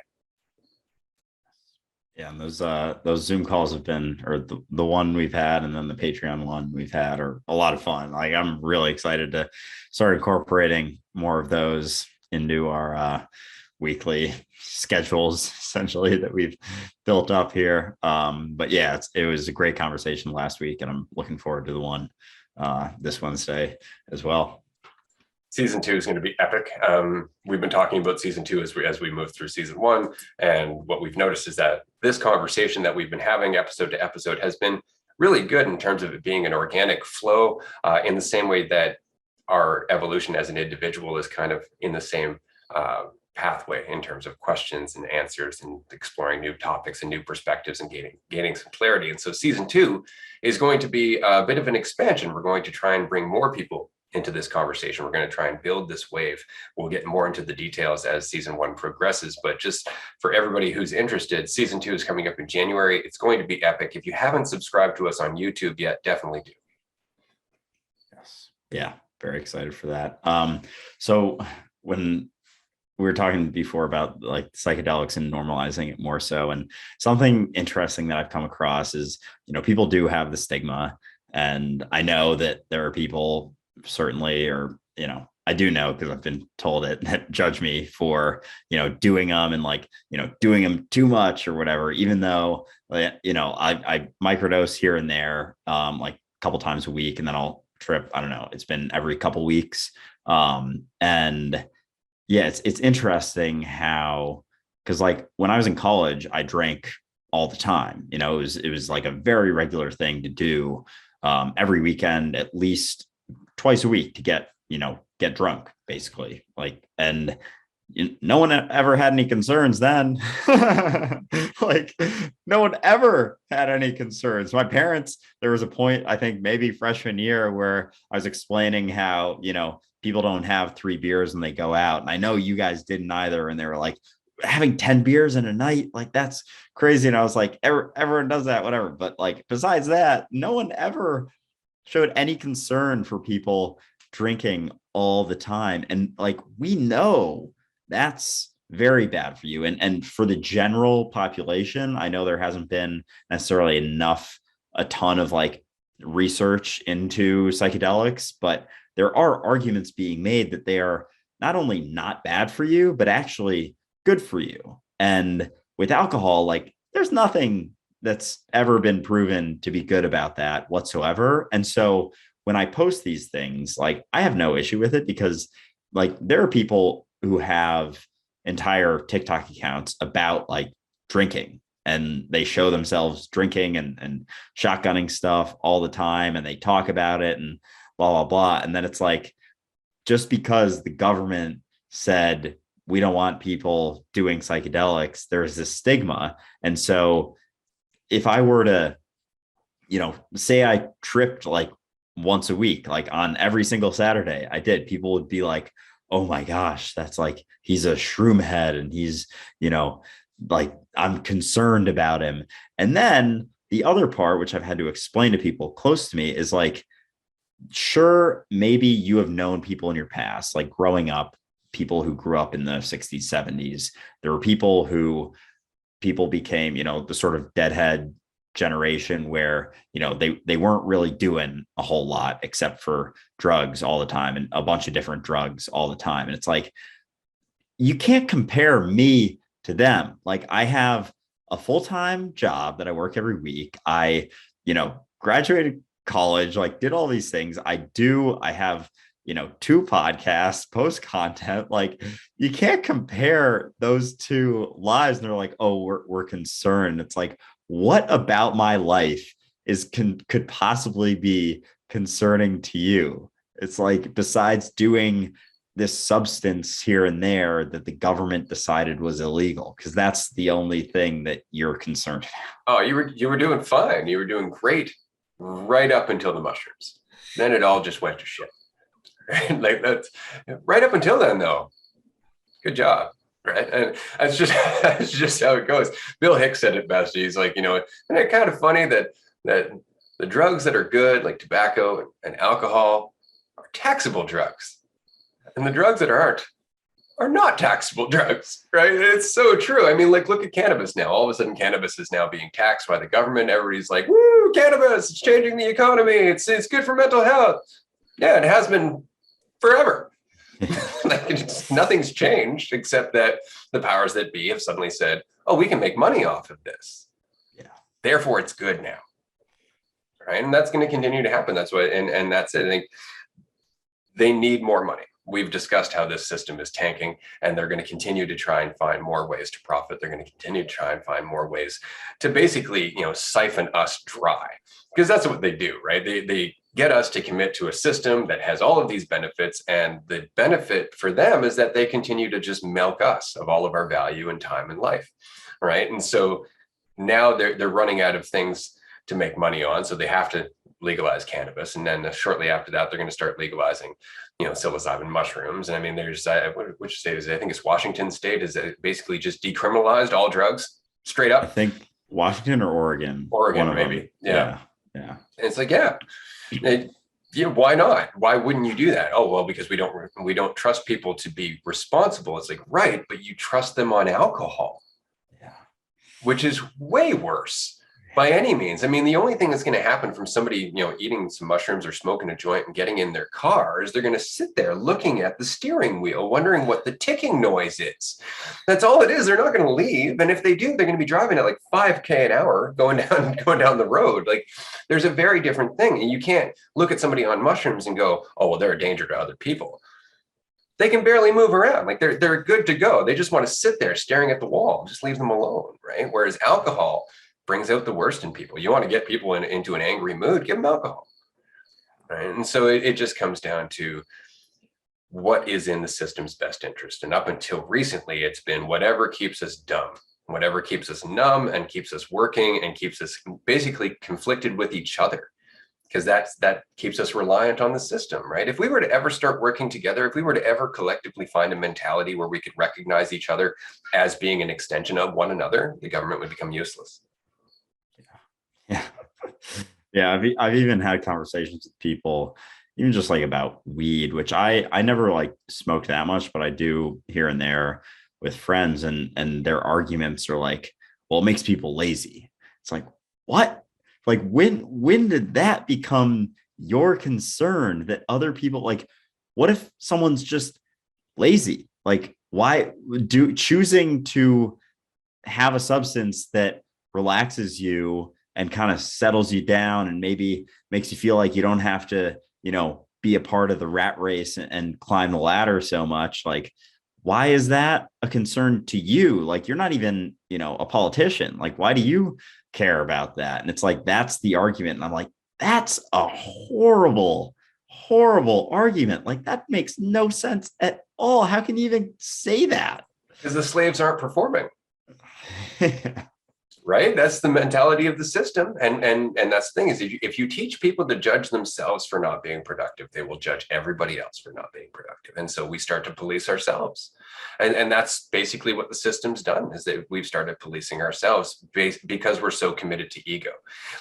Yeah, and those Zoom calls have been, or the one we've had, and then the Patreon one we've had, are a lot of fun. Like, I'm really excited to start incorporating more of those into our weekly schedules, essentially, that we've built up here. But yeah, it was a great conversation last week, and I'm looking forward to the one this Wednesday as well. Season 2 is going to be epic. We've been talking about season 2 as we move through season 1. And what we've noticed is that this conversation that we've been having episode to episode has been really good in terms of it being an organic flow, in the same way that our evolution as an individual is kind of in the same pathway in terms of questions and answers and exploring new topics and new perspectives and gaining some clarity. And so season 2 is going to be a bit of an expansion. We're going to try and bring more people into this conversation. We're going to try and build this wave. We'll get more into the details as season 1 progresses, but just for everybody who's interested, season 2 is coming up in January. It's going to be epic. If you haven't subscribed to us on YouTube yet, definitely do. Yes. Yeah. Very excited for that. So when we were talking before about like psychedelics and normalizing it more so, and something interesting that I've come across is, people do have the stigma, and I know that there are people certainly, or I do know because I've been told it, that judge me for doing them and doing them too much or whatever, even though I microdose here and there, like a couple times a week, and then I'll trip. I don't know, it's been every couple weeks. And yeah, it's interesting how, because like when I was in college, I drank all the time. It was like a very regular thing to do, every weekend, at least twice a week, to get drunk, basically. Like, and no one ever had any concerns then. Like, no one ever had any concerns. My parents, there was a point, I think maybe freshman year, where I was explaining how, people don't have 3 beers when they go out. And I know you guys didn't either. And they were like, having 10 beers in a night, like, that's crazy. And I was like, everyone does that, whatever. But like, besides that, no one ever showed any concern for people drinking all the time. And like, we know that's very bad for you. And for the general population, I know there hasn't been necessarily a ton of like research into psychedelics, but there are arguments being made that they are not only not bad for you, but actually good for you. And with alcohol, like, there's nothing that's ever been proven to be good about that whatsoever. And so when I post these things, like, I have no issue with it, because like, there are people who have entire TikTok accounts about like drinking, and they show themselves drinking and shotgunning stuff all the time, and they talk about it and blah, blah, blah. And then it's like, just because the government said we don't want people doing psychedelics, there's this stigma. And so if I were to, say I tripped like once a week, like on every single Saturday I did, people would be like, oh my gosh, that's like, he's a shroom head, and he's, like, I'm concerned about him. And then the other part, which I've had to explain to people close to me, is like, sure, maybe you have known people in your past, like growing up, people who grew up in the 60s, 70s. There were people people became, the sort of deadhead generation where, they weren't really doing a whole lot except for drugs all the time and a bunch of different drugs all the time. And it's like, you can't compare me to them. Like, I have a full-time job that I work every week. I, graduated college, like did all these things. I have, 2 podcasts, post content. Like, you can't compare those 2 lives. And they're like, oh, we're concerned. It's like, what about my life could possibly be concerning to you? It's like, besides doing this substance here and there that the government decided was illegal, because that's the only thing that you're concerned about. Oh, you were doing fine. You were doing great right up until the mushrooms. Then it all just went to shit. Like, that's right up until then, though. Good job. Right. And that's just how it goes. Bill Hicks said it best. He's like, isn't it kind of funny that the drugs that are good, like tobacco and alcohol, are taxable drugs, and the drugs that aren't are not taxable drugs, right? It's so true. I mean, like, look at cannabis now. All of a sudden, cannabis is now being taxed by the government. Everybody's like, woo, cannabis, it's changing the economy. It's good for mental health. Yeah, it has been forever. Like, nothing's changed except that the powers that be have suddenly said, oh, we can make money off of this. Yeah. Therefore, it's good now. Right. And that's going to continue to happen. That's what, and that's it. I think they need more money. We've discussed how this system is tanking, and they're going to continue to try and find more ways to profit. They're going to continue to try and find more ways to basically, siphon us dry, because that's what they do, right? They get us to commit to a system that has all of these benefits, and the benefit for them is that they continue to just milk us of all of our value and time and life, right? And so now they're running out of things to make money on, so they have to legalize cannabis, and then shortly after that, they're going to start legalizing, psilocybin mushrooms. And I mean, there's which state is it? I think it's Washington State is basically just decriminalized all drugs straight up. I think Washington or Oregon. Oregon, maybe. Yeah. And it's like, why not? Why wouldn't you do that? Oh, well, because we don't trust people to be responsible. It's like, right, but you trust them on alcohol, which is way worse. By any means. I mean, the only thing that's going to happen from somebody, eating some mushrooms or smoking a joint and getting in their car is they're going to sit there looking at the steering wheel, wondering what the ticking noise is. That's all it is. They're not going to leave. And if they do, they're going to be driving at like 5K an hour going down the road. Like, there's a very different thing. And you can't look at somebody on mushrooms and go, oh, well, they're a danger to other people. They can barely move around. Like, they're good to go. They just want to sit there staring at the wall. Just leave them alone, right? Whereas alcohol brings out the worst in people. You want to get people into an angry mood, give them alcohol. Right? And so it just comes down to what is in the system's best interest. And up until recently, it's been whatever keeps us dumb, whatever keeps us numb and keeps us working and keeps us basically conflicted with each other, because that keeps us reliant on the system, right? If we were to ever start working together, if we were to ever collectively find a mentality where we could recognize each other as being an extension of one another, the government would become useless. Yeah. I've even had conversations with people, even just like about weed, which I never like smoked that much, but I do here and there with friends, and their arguments are like, well, it makes people lazy. It's like, what? Like, when did that become your concern that other people, like, what if someone's just lazy? Like, why choosing to have a substance that relaxes you and kind of settles you down and maybe makes you feel like you don't have to, be a part of the rat race and climb the ladder so much. Like, why is that a concern to you? Like, you're not even, a politician. Like, why do you care about that? And it's like, that's the argument. And I'm like, that's a horrible, horrible argument. Like, that makes no sense at all. How can you even say that? Because the slaves aren't performing. Right? That's the mentality of the system. And that's the thing is, if you teach people to judge themselves for not being productive, they will judge everybody else for not being productive. And so we start to police ourselves. And that's basically what the system's done, is that we've started policing ourselves because we're so committed to ego.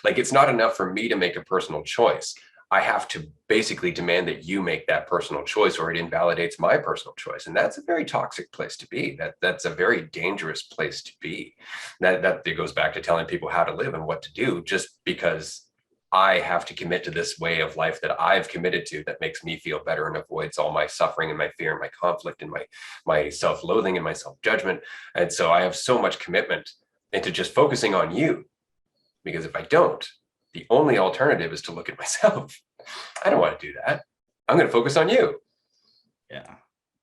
Like, it's not enough for me to make a personal choice. I have to basically demand that you make that personal choice, or it invalidates my personal choice. And that's a very toxic place to be. That's a very dangerous place to be. That it goes back to telling people how to live and what to do, just because I have to commit to this way of life that I've committed to, that makes me feel better and avoids all my suffering and my fear and my conflict and my self-loathing and my self-judgment. And so I have so much commitment into just focusing on you, because if I don't, the only alternative is to look at myself. I don't want to do that. I'm going to focus on you. Yeah.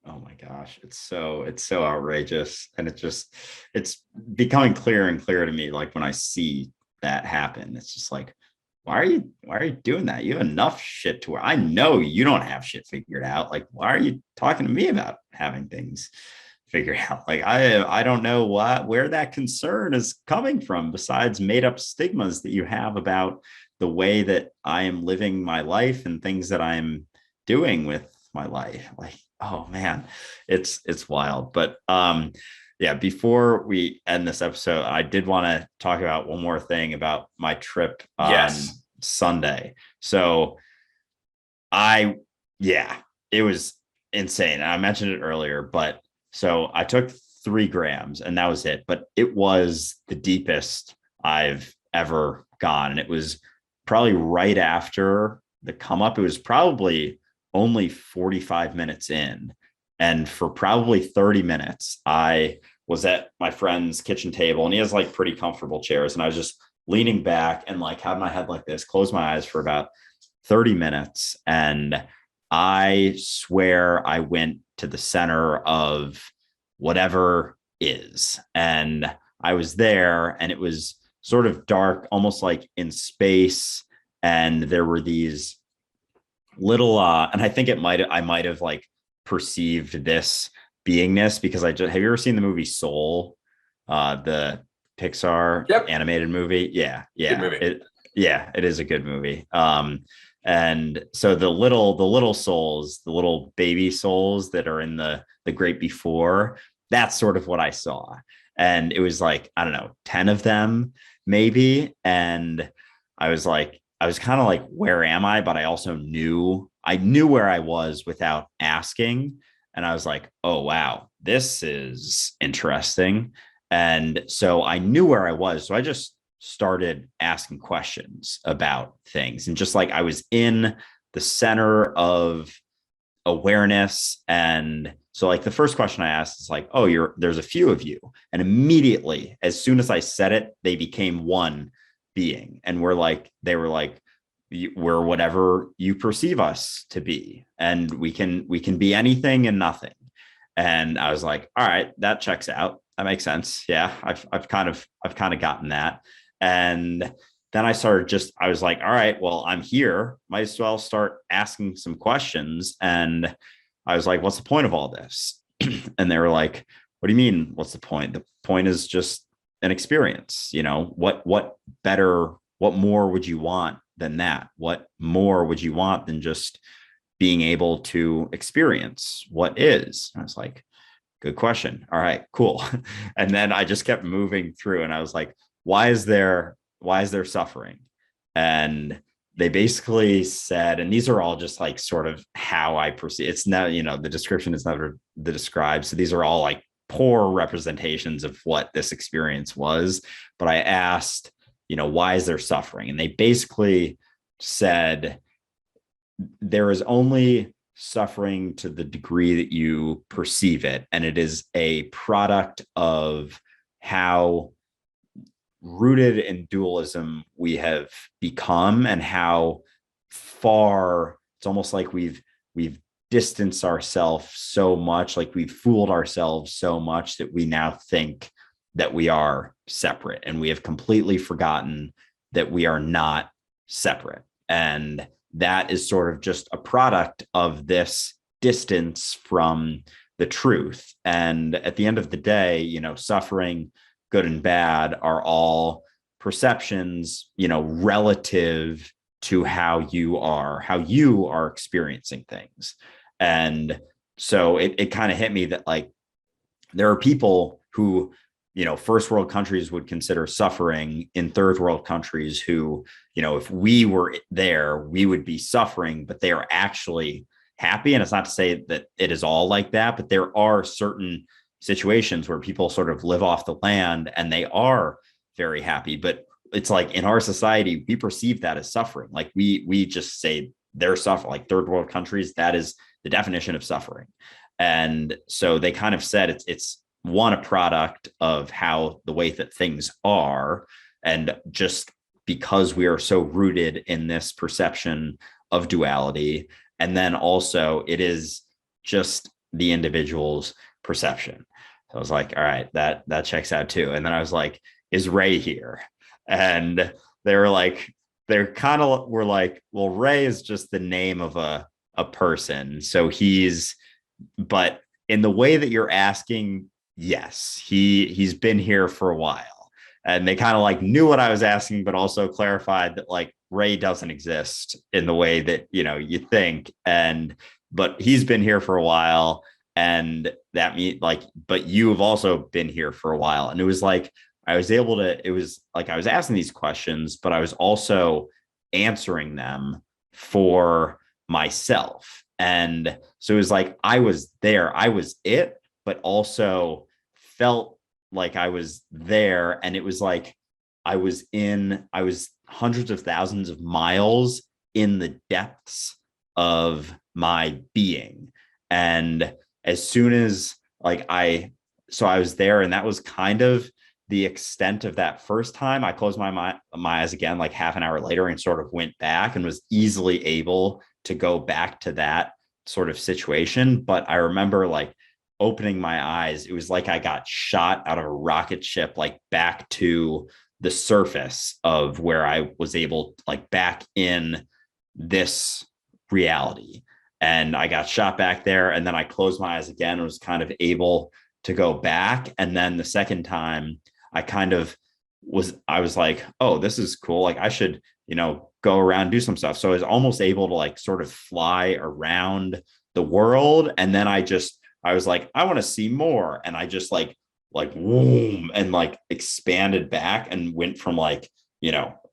Oh my gosh. It's so outrageous. And it's becoming clearer and clearer to me. Like when I see that happen, it's just like, why are you doing that? You have enough shit to where I know you don't have shit figured out. Like, why are you talking to me about having things figured out? Like, I don't know where that concern is coming from, besides made up stigmas that you have about the way that I am living my life and things that I'm doing with my life. Like, oh man, it's wild. But yeah, before we end this episode, I did want to talk about one more thing about my trip on Sunday. So it was insane. I mentioned it earlier, but so I took 3 grams and that was it. But it was the deepest I've ever gone. And it was probably right after the come up. It was probably only 45 minutes in. And for probably 30 minutes, I was at my friend's kitchen table, and he has like pretty comfortable chairs. And I was just leaning back and like had my head like this, closed my eyes for about 30 minutes. And I swear I went to the center of whatever is. And I was there, and it was sort of dark, almost like in space. And there were these little, and I think I might have like perceived this beingness because have you ever seen the movie Soul, the Pixar animated movie? Yeah. Good movie. It is a good movie. And so the little souls, the little baby souls that are in the great before, that's sort of what I saw. And it was like, I don't know, 10 of them maybe. And I was kind of like, where am I? But I also knew where I was without asking. And I was like, oh, wow, this is interesting. And so I knew where I was. So I just started asking questions about things. And just like I was in the center of awareness. And so like the first question I asked is like, oh, there's a few of you. And immediately, as soon as I said it, they became one being. And they were like, we're whatever you perceive us to be, and we can be anything and nothing. And I was like, all right, that checks out. That makes sense. Yeah, I've kind of gotten that. And then I was like, all right, well, I'm here. Might as well start asking some questions. And I was like, what's the point of all this? And they were like, what do you mean? What's the point? The point is just an experience. What more would you want than that? What more would you want than just being able to experience what is? I was like, good question. All right, cool. And then I just kept moving through, and I was like, why is there suffering? And they basically said, and these are all just like sort of how I perceive. It's not, the description is never the described. So these are all like poor representations of what this experience was. But I asked, why is there suffering? And they basically said, there is only suffering to the degree that you perceive it. And it is a product of how rooted in dualism we have become, and how far it's almost like we've distanced ourselves so much, like we've fooled ourselves so much that we now think that we are separate, and we have completely forgotten that we are not separate. And that is sort of just a product of this distance from the truth. And at the end of the day, suffering, good and bad, are all perceptions, relative to how you are experiencing things. And so it kind of hit me that like there are people who first world countries would consider suffering in third world countries who, if we were there, we would be suffering, but they are actually happy. And it's not to say that it is all like that, but there are certain situations where people sort of live off the land and they are very happy. But it's like in our society, we perceive that as suffering. Like we just say they're suffering, like third world countries, that is the definition of suffering. And so they kind of said it's one, a product of how the way that things are. And just because we are so rooted in this perception of duality. And then also it is just the individual's perception. So I was like, all right, that checks out too. And then I was like, is Ray here? And they're kind of were like, well, Ray is just the name of a person. So but in the way that you're asking, yes, he's been here for a while. And they kind of like knew what I was asking, but also clarified that like Ray doesn't exist in the way that, you think. But he's been here for a while. And that means like, but you have also been here for a while. And it was like, it was like I was asking these questions, but I was also answering them for myself. And so it was like I was there, I was it, but also felt like I was there. And it was like I was hundreds of thousands of miles in the depths of my being. And as soon as I was there, and that was kind of the extent of that first time. I closed my eyes again, like half an hour later, and sort of went back and was easily able to go back to that sort of situation. But I remember like opening my eyes, it was like I got shot out of a rocket ship, like back to the surface of where I was able, like back in this reality. And I got shot back there, and then I closed my eyes again and was kind of able to go back. And then the second time I was like, oh, this is cool. Like I should, go around, do some stuff. So I was almost able to like sort of fly around the world. And then I was like, I want to see more. And I just like boom, and like expanded back and went from like,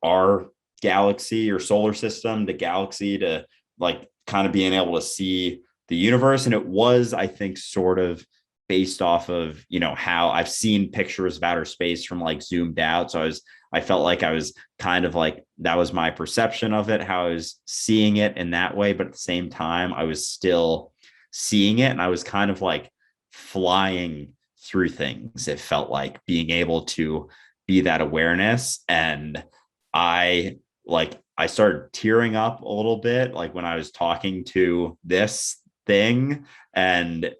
our galaxy or solar system to galaxy to like kind of being able to see the universe. And it was, I think, sort of based off of, how I've seen pictures of outer space from like zoomed out. So I felt like I was kind of like, that was my perception of it, how I was seeing it in that way. But at the same time, I was still seeing it, and I was kind of like flying through things. It felt like being able to be that awareness. And I started tearing up a little bit, like when I was talking to this thing, and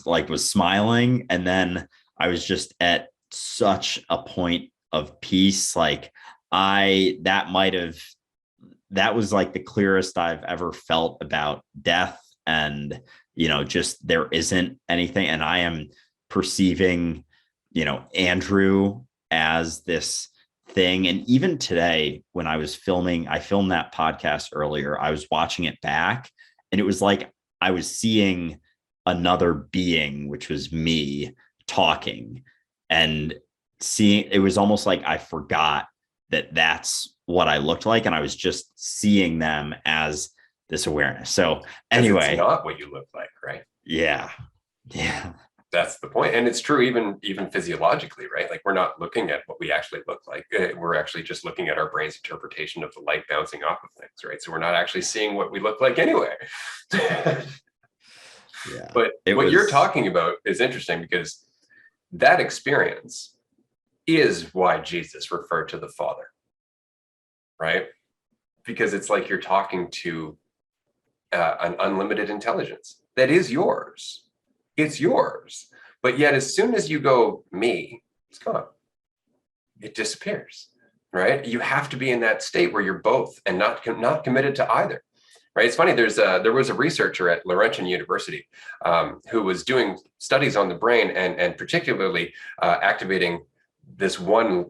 like was smiling. And then I was just at such a point of peace. Like that was like the clearest I've ever felt about death. And, just there isn't anything. And I am perceiving, Andrew as this thing. And even today, when I filmed that podcast earlier, I was watching it back, and it was like I was seeing another being, which was me talking, and it was almost like I forgot that that's what I looked like. And I was just seeing them as this awareness. So anyway, it's not what you look like, right? Yeah. That's the point. And it's true even physiologically, right? Like we're not looking at what we actually look like. We're actually just looking at our brain's interpretation of the light bouncing off of things, right? So we're not actually seeing what we look like anyway. Yeah. But you're talking about is interesting, because that experience is why Jesus referred to the Father, right? Because it's like you're talking to an unlimited intelligence that is yours. It's yours. But yet, as soon as you go me, it's gone. It disappears, right? You have to be in that state where you're both and not committed to either. Right. It's funny. There was a researcher at Laurentian University who was doing studies on the brain and particularly activating this one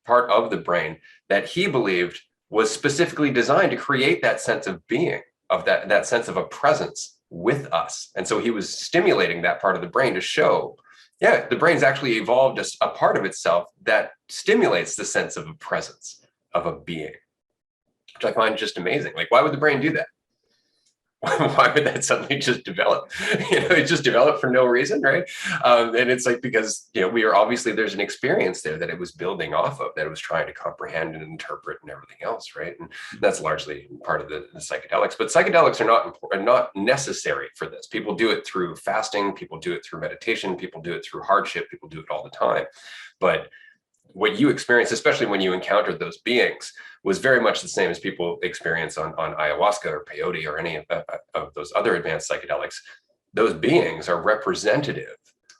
part of the brain that he believed was specifically designed to create that sense of being, of that sense of a presence with us. And so he was stimulating that part of the brain to show Yeah, the brain's actually evolved a part of itself that stimulates the sense of a presence, of a being, which I find just amazing. Like, why would the brain do that? Why would that suddenly just develop? It just developed for no reason, right? And it's like, because we are obviously, there's an experience there that it was building off of, that it was trying to comprehend and interpret and everything else, right? And that's largely part of the psychedelics. But psychedelics are not necessary for this. People do it through fasting, people do it through meditation, people do it through hardship, people do it all the time. But what you experience, especially when you encountered those beings, was very much the same as people experience on ayahuasca or peyote or any of those other advanced psychedelics. Those beings are representative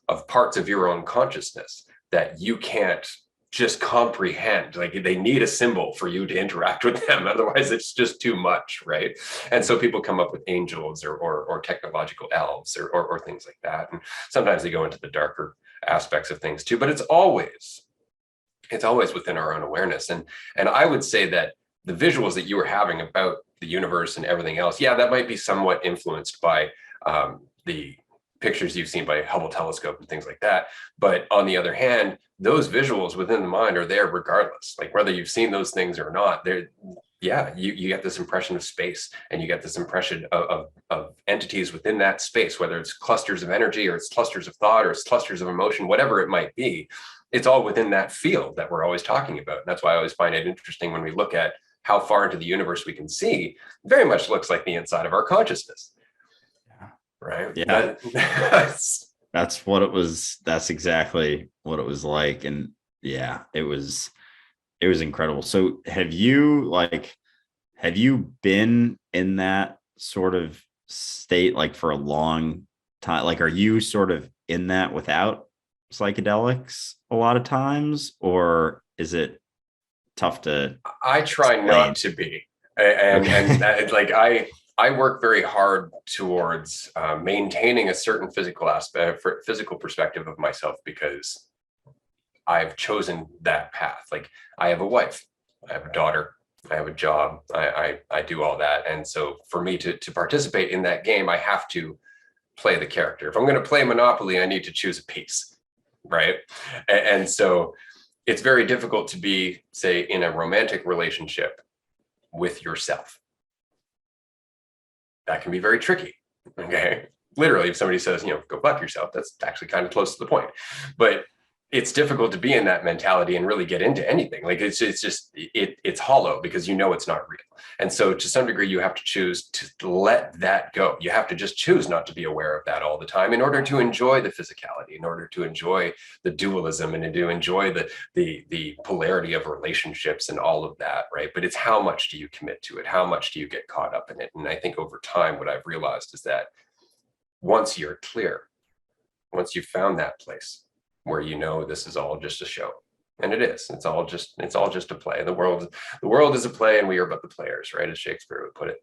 of parts of your own consciousness that you can't just comprehend. Like, they need a symbol for you to interact with them. Otherwise, it's just too much, right? And so people come up with angels or technological elves or things like that. And sometimes they go into the darker aspects of things too, but it's always within our own awareness. And I would say that the visuals that you were having about the universe and everything else, yeah, that might be somewhat influenced by the pictures you've seen by Hubble telescope and things like that. But on the other hand, those visuals within the mind are there regardless. Like, whether you've seen those things or not, you get this impression of space, and you get this impression of entities within that space, whether it's clusters of energy or it's clusters of thought or it's clusters of emotion, whatever it might be. It's all within that field that we're always talking about. And that's why I always find it interesting when we look at how far into the universe we can see. It very much looks like the inside of our consciousness. Yeah. Right. Yeah. That's what it was. That's exactly what it was like. And yeah, it was incredible. So have you been in that sort of state like for a long time? Like, are you sort of in that without psychedelics a lot of times, or is it tough to I try explain? not to be. And like, I work very hard towards maintaining a certain physical perspective of myself, because I've chosen that path. Like, I have a wife, I have a daughter, I have a job, I do all that. And so for me to participate in that game, I have to play the character. If I'm going to play Monopoly, I need to choose a piece, right? And so it's very difficult to be, say, in a romantic relationship with yourself. That can be very tricky. Okay. Literally, if somebody says, go fuck yourself, that's actually kind of close to the point. But it's difficult to be in that mentality and really get into anything. Like, it's just, it's hollow, because it's not real. And so to some degree, you have to choose to let that go. You have to just choose not to be aware of that all the time in order to enjoy the physicality, in order to enjoy the dualism, and to enjoy the polarity of relationships and all of that, right? But it's how much do you commit to it? How much do you get caught up in it? And I think over time, what I've realized is that once you're clear, once you've found that place where this is all just a show, and it is, it's all just a play. The world is a play, and we are but the players, right, as Shakespeare would put it.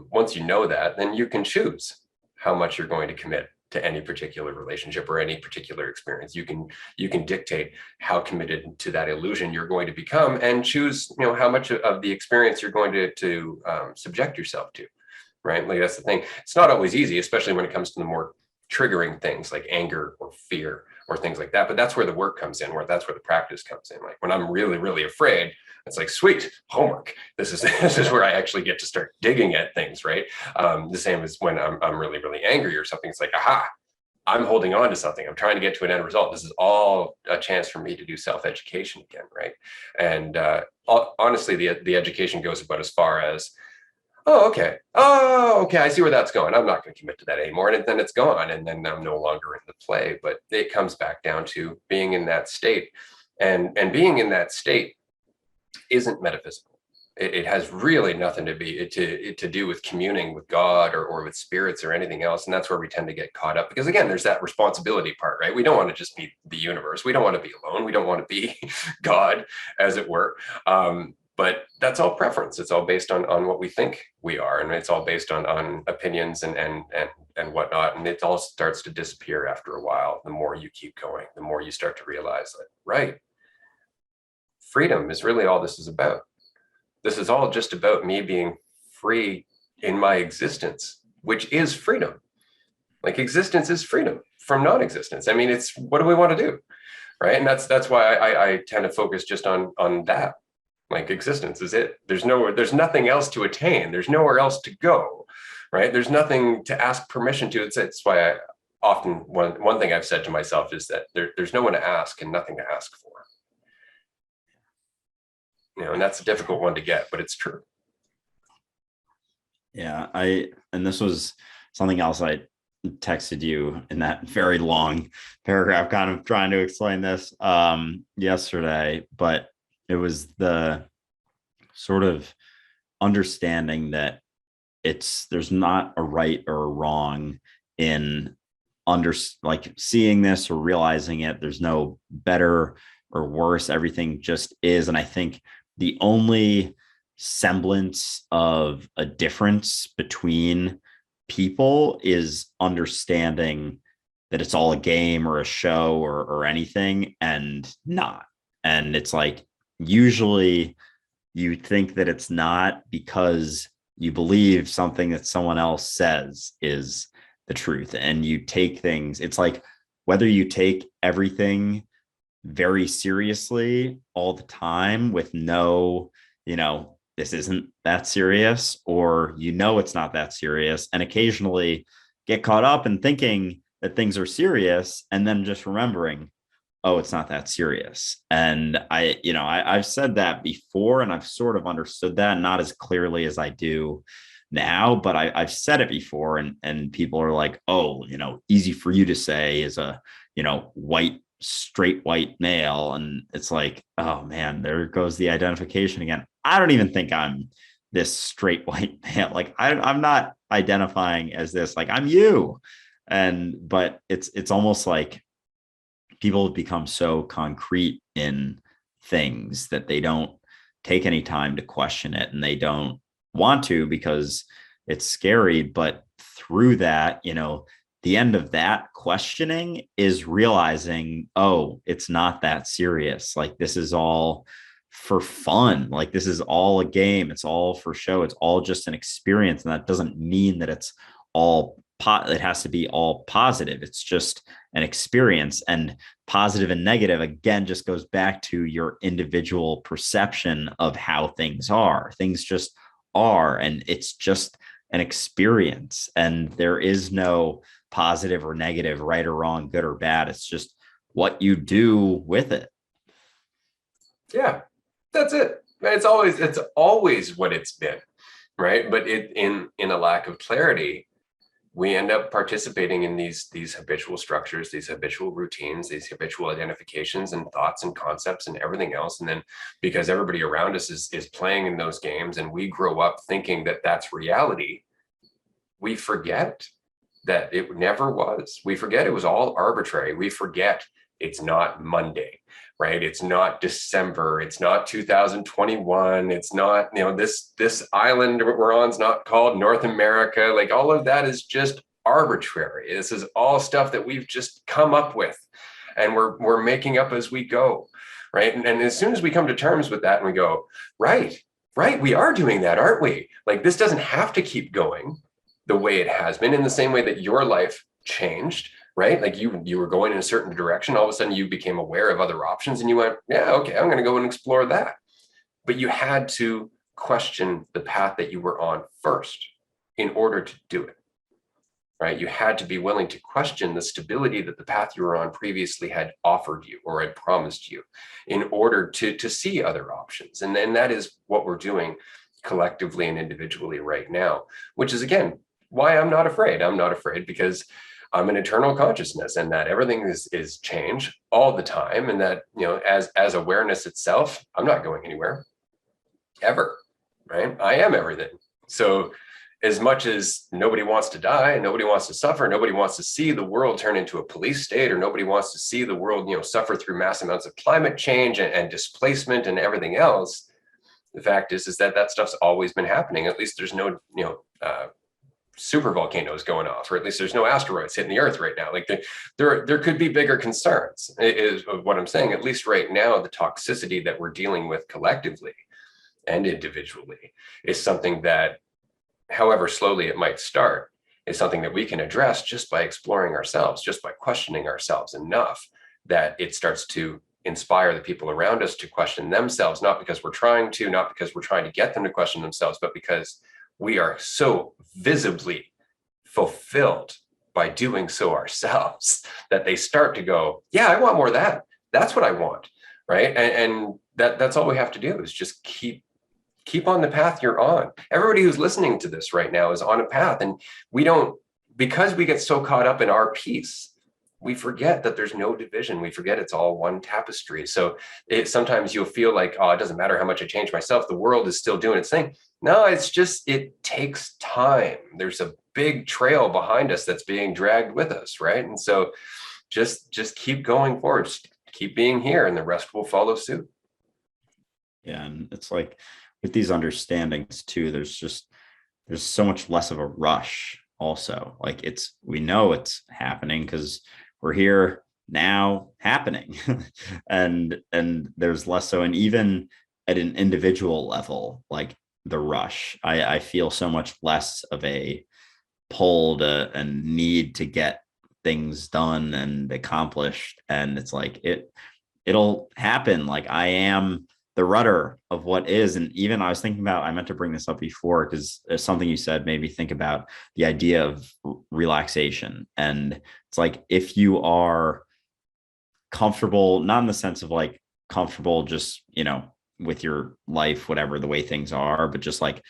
Once you know that, then you can choose how much you're going to commit to any particular relationship or any particular experience. You can dictate how committed to that illusion you're going to become, and choose how much of the experience you're going to subject yourself to, right? Like, that's the thing. It's not always easy, especially when it comes to the more triggering things like anger or fear or things like that. But that's where the work comes in, that's where the practice comes in. Like, when I'm really, really afraid, it's like, sweet, homework. This is where I actually get to start digging at things, right? The same as when I'm really, really angry or something. It's like, aha, I'm holding on to something. I'm trying to get to an end result. This is all a chance for me to do self-education again, right? And honestly, the education goes about as far as, oh, okay, I see where that's going. I'm not going to commit to that anymore. And then it's gone. And then I'm no longer in the play. But it comes back down to being in that state. And being in that state isn't metaphysical. It has really nothing to do with communing with God or with spirits or anything else. And that's where we tend to get caught up. Because again, there's that responsibility part, right? We don't want to just be the universe. We don't want to be alone. We don't want to be God, as it were. But that's all preference. It's all based on what we think we are. And it's all based on opinions and whatnot. And it all starts to disappear after a while. The more you keep going, the more you start to realize that, right, freedom is really all this is about. This is all just about me being free in my existence, which is freedom. Like existence is freedom from non-existence. I mean, it's what do we want to do, right? And that's why I tend to focus just on that. Like existence is it. There's nothing else to attain. There's nowhere else to go, right? There's nothing to ask permission to. It's why I often one thing I've said to myself is that there's no one to ask and nothing to ask for. And that's a difficult one to get, but it's true. Yeah, and this was something else I texted you in that very long paragraph, kind of trying to explain this yesterday, but it was the sort of understanding that there's not a right or a wrong in like seeing this or realizing it. There's no better or worse. Everything just is. And I think the only semblance of a difference between people is understanding that it's all a game or a show or anything and not. And it's like, usually you think that it's not because you believe something that someone else says is the truth, and you take things, it's like whether you take everything very seriously all the time with no, this isn't that serious, or it's not that serious, and occasionally get caught up in thinking that things are serious and then just remembering, oh, it's not that serious. And I've said that before, and I've sort of understood that, not as clearly as I do now, but I've said it before, and people are like, oh, easy for you to say as a, straight white male. And it's like, oh man, there goes the identification again. I don't even think I'm this straight white male. Like I'm not identifying as this, like I'm you. But it's almost like people have become so concrete in things that they don't take any time to question it, and they don't want to because it's scary. But through that, the end of that questioning is realizing, oh, it's not that serious. Like this is all for fun. Like this is all a game. It's all for show. It's all just an experience. And that doesn't mean that it's all it has to be all positive. It's just an experience, and positive and negative, again, just goes back to your individual perception of how things are. Things just are, and it's just an experience, and there is no positive or negative, right or wrong, good or bad. It's just what you do with it. Yeah, that's it. It's always what it's been, right? But in a lack of clarity, we end up participating in these habitual structures, these habitual routines, these habitual identifications and thoughts and concepts and everything else. And then because everybody around us is playing in those games, and we grow up thinking that that's reality, we forget that it never was. We forget it was all arbitrary. We forget it's not Monday, right? It's not December. It's not 2021. It's not, this island we're on is not called North America. Like all of that is just arbitrary. This is all stuff that we've just come up with, and we're making up as we go, right? And as soon as we come to terms with that and we go, right, we are doing that, aren't we? Like this doesn't have to keep going the way it has been, in the same way that your life changed, right? Like you were going in a certain direction. All of a sudden you became aware of other options, and you went, yeah, okay, I'm going to go and explore that. But you had to question the path that you were on first in order to do it, right? You had to be willing to question the stability that the path you were on previously had offered you or had promised you in order to see other options. And then that is what we're doing collectively and individually right now, which is, again, why I'm not afraid. I'm not afraid because I'm an eternal consciousness, and that everything is change all the time. And that, as awareness itself, I'm not going anywhere ever, right? I am everything. So as much as nobody wants to die, nobody wants to suffer, nobody wants to see the world turn into a police state, or nobody wants to see the world, suffer through mass amounts of climate change and displacement and everything else. The fact is that stuff's always been happening. At least there's no, super volcanoes going off, or at least there's no asteroids hitting the earth right now. Like there could be bigger concerns, is what I'm saying. At least right now, the toxicity that we're dealing with collectively and individually is something that, however slowly it might start, is something that we can address just by exploring ourselves, just by questioning ourselves enough that it starts to inspire the people around us to question themselves, not because we're trying to, not because we're trying to get them to question themselves, but because we are so visibly fulfilled by doing so ourselves that they start to go, yeah, I want more of that. That's what I want, right? And that's all we have to do is just keep on the path you're on. Everybody who's listening to this right now is on a path, and we don't, because we get so caught up in our piece, we forget that there's no division. We forget it's all one tapestry. So sometimes you'll feel like, oh, it doesn't matter how much I change myself, the world is still doing its thing. No, it's just, it takes time. There's a big trail behind us that's being dragged with us, right? And so just keep going forward, just keep being here, and the rest will follow suit. Yeah, and it's like with these understandings too, there's so much less of a rush also. Like we know it's happening because we're here now happening. and there's less so, and even at an individual level, like the rush, I feel so much less of a pull to and need to get things done and accomplished. And it's like it'll happen. Like I am the rudder of what is. And even I was thinking about, I meant to bring this up before because something you said made me think about the idea of relaxation. And it's like, if you are comfortable, not in the sense of like comfortable, just, with your life, whatever the way things are, but just like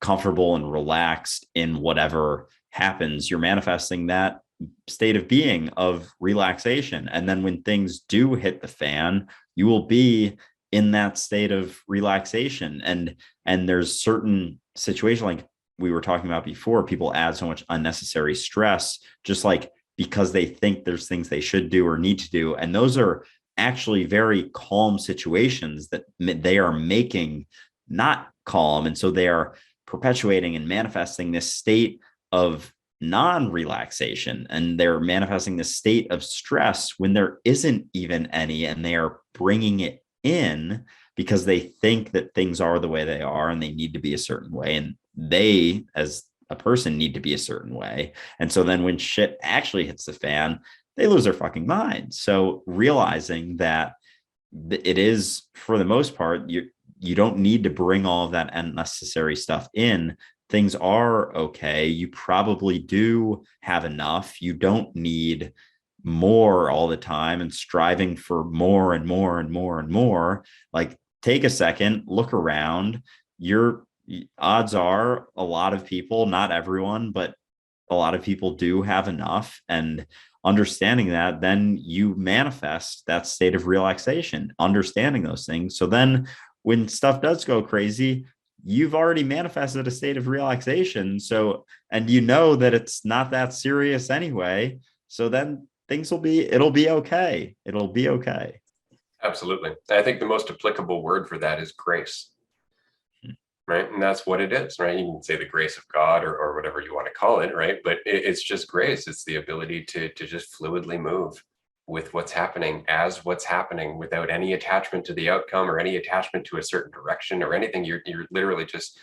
comfortable and relaxed in whatever happens, you're manifesting that state of being of relaxation. And then when things do hit the fan, you will be in that state of relaxation. And there's certain situations, like we were talking about before, people add so much unnecessary stress, just like because they think there's things they should do or need to do. And those are actually very calm situations that they are making not calm. And so they are perpetuating and manifesting this state of non-relaxation, and they're manifesting this state of stress when there isn't even any, and they are bringing it in because they think that things are the way they are and they need to be a certain way, and they as a person need to be a certain way. And so then when shit actually hits the fan, they lose their fucking mind. So realizing that it is, for the most part, you don't need to bring all of that unnecessary stuff in. Things are okay. You probably do have enough. You don't need more all the time and striving for more and more and more and more. Like, take a second, look around. Your odds are a lot of people, not everyone, but a lot of people do have enough. And understanding that, then you manifest that state of relaxation, understanding those things. So then when stuff does go crazy, you've already manifested a state of relaxation. So, and you know that it's not that serious anyway. So then it'll be okay. It'll be okay. Absolutely. I think the most applicable word for that is grace. Right. And that's what it is, right? You can say the grace of God or whatever you want to call it, right? But it's just grace. It's the ability to just fluidly move with what's happening as what's happening, without any attachment to the outcome or any attachment to a certain direction or anything. You're literally just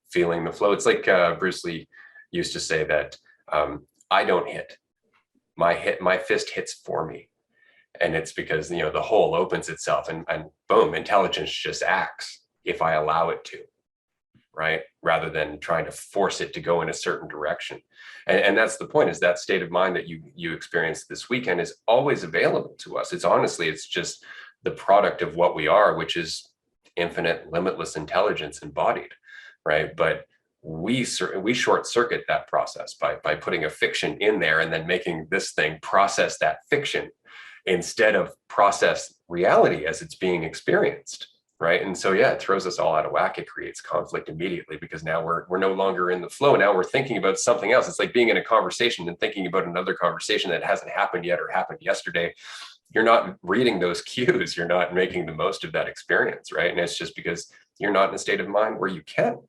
feeling the flow. It's like Bruce Lee used to say that I don't hit. My fist hits for me. And it's because, the whole opens itself and boom, intelligence just acts if I allow it to. Right? Rather than trying to force it to go in a certain direction. And that's the point, is that state of mind that you experienced this weekend is always available to us. It's just the product of what we are, which is infinite, limitless intelligence embodied, right? But we short circuit that process by putting a fiction in there and then making this thing process that fiction instead of process reality as it's being experienced. Right. And so, yeah, it throws us all out of whack. It creates conflict immediately because now we're no longer in the flow. Now we're thinking about something else. It's like being in a conversation and thinking about another conversation that hasn't happened yet or happened yesterday. You're not reading those cues. You're not making the most of that experience. Right. And it's just because you're not in a state of mind where you can.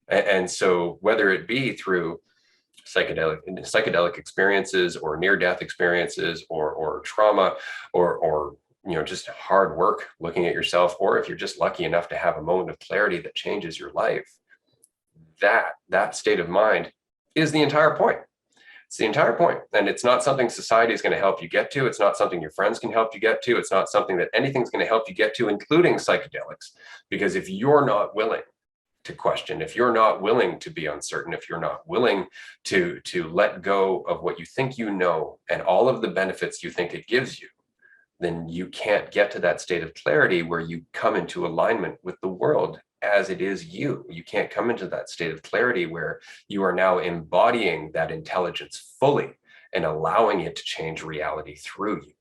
And so whether it be through psychedelic experiences or near-death experiences or trauma or just hard work looking at yourself, or if you're just lucky enough to have a moment of clarity that changes your life, that state of mind is the entire point. It's the entire point. And it's not something society is going to help you get to. It's not something your friends can help you get to. It's not something that anything's going to help you get to, including psychedelics. Because if you're not willing to question, if you're not willing to be uncertain, if you're not willing to let go of what you think you know and all of the benefits you think it gives you, then you can't get to that state of clarity where you come into alignment with the world as it is you. You can't come into that state of clarity where you are now embodying that intelligence fully and allowing it to change reality through you,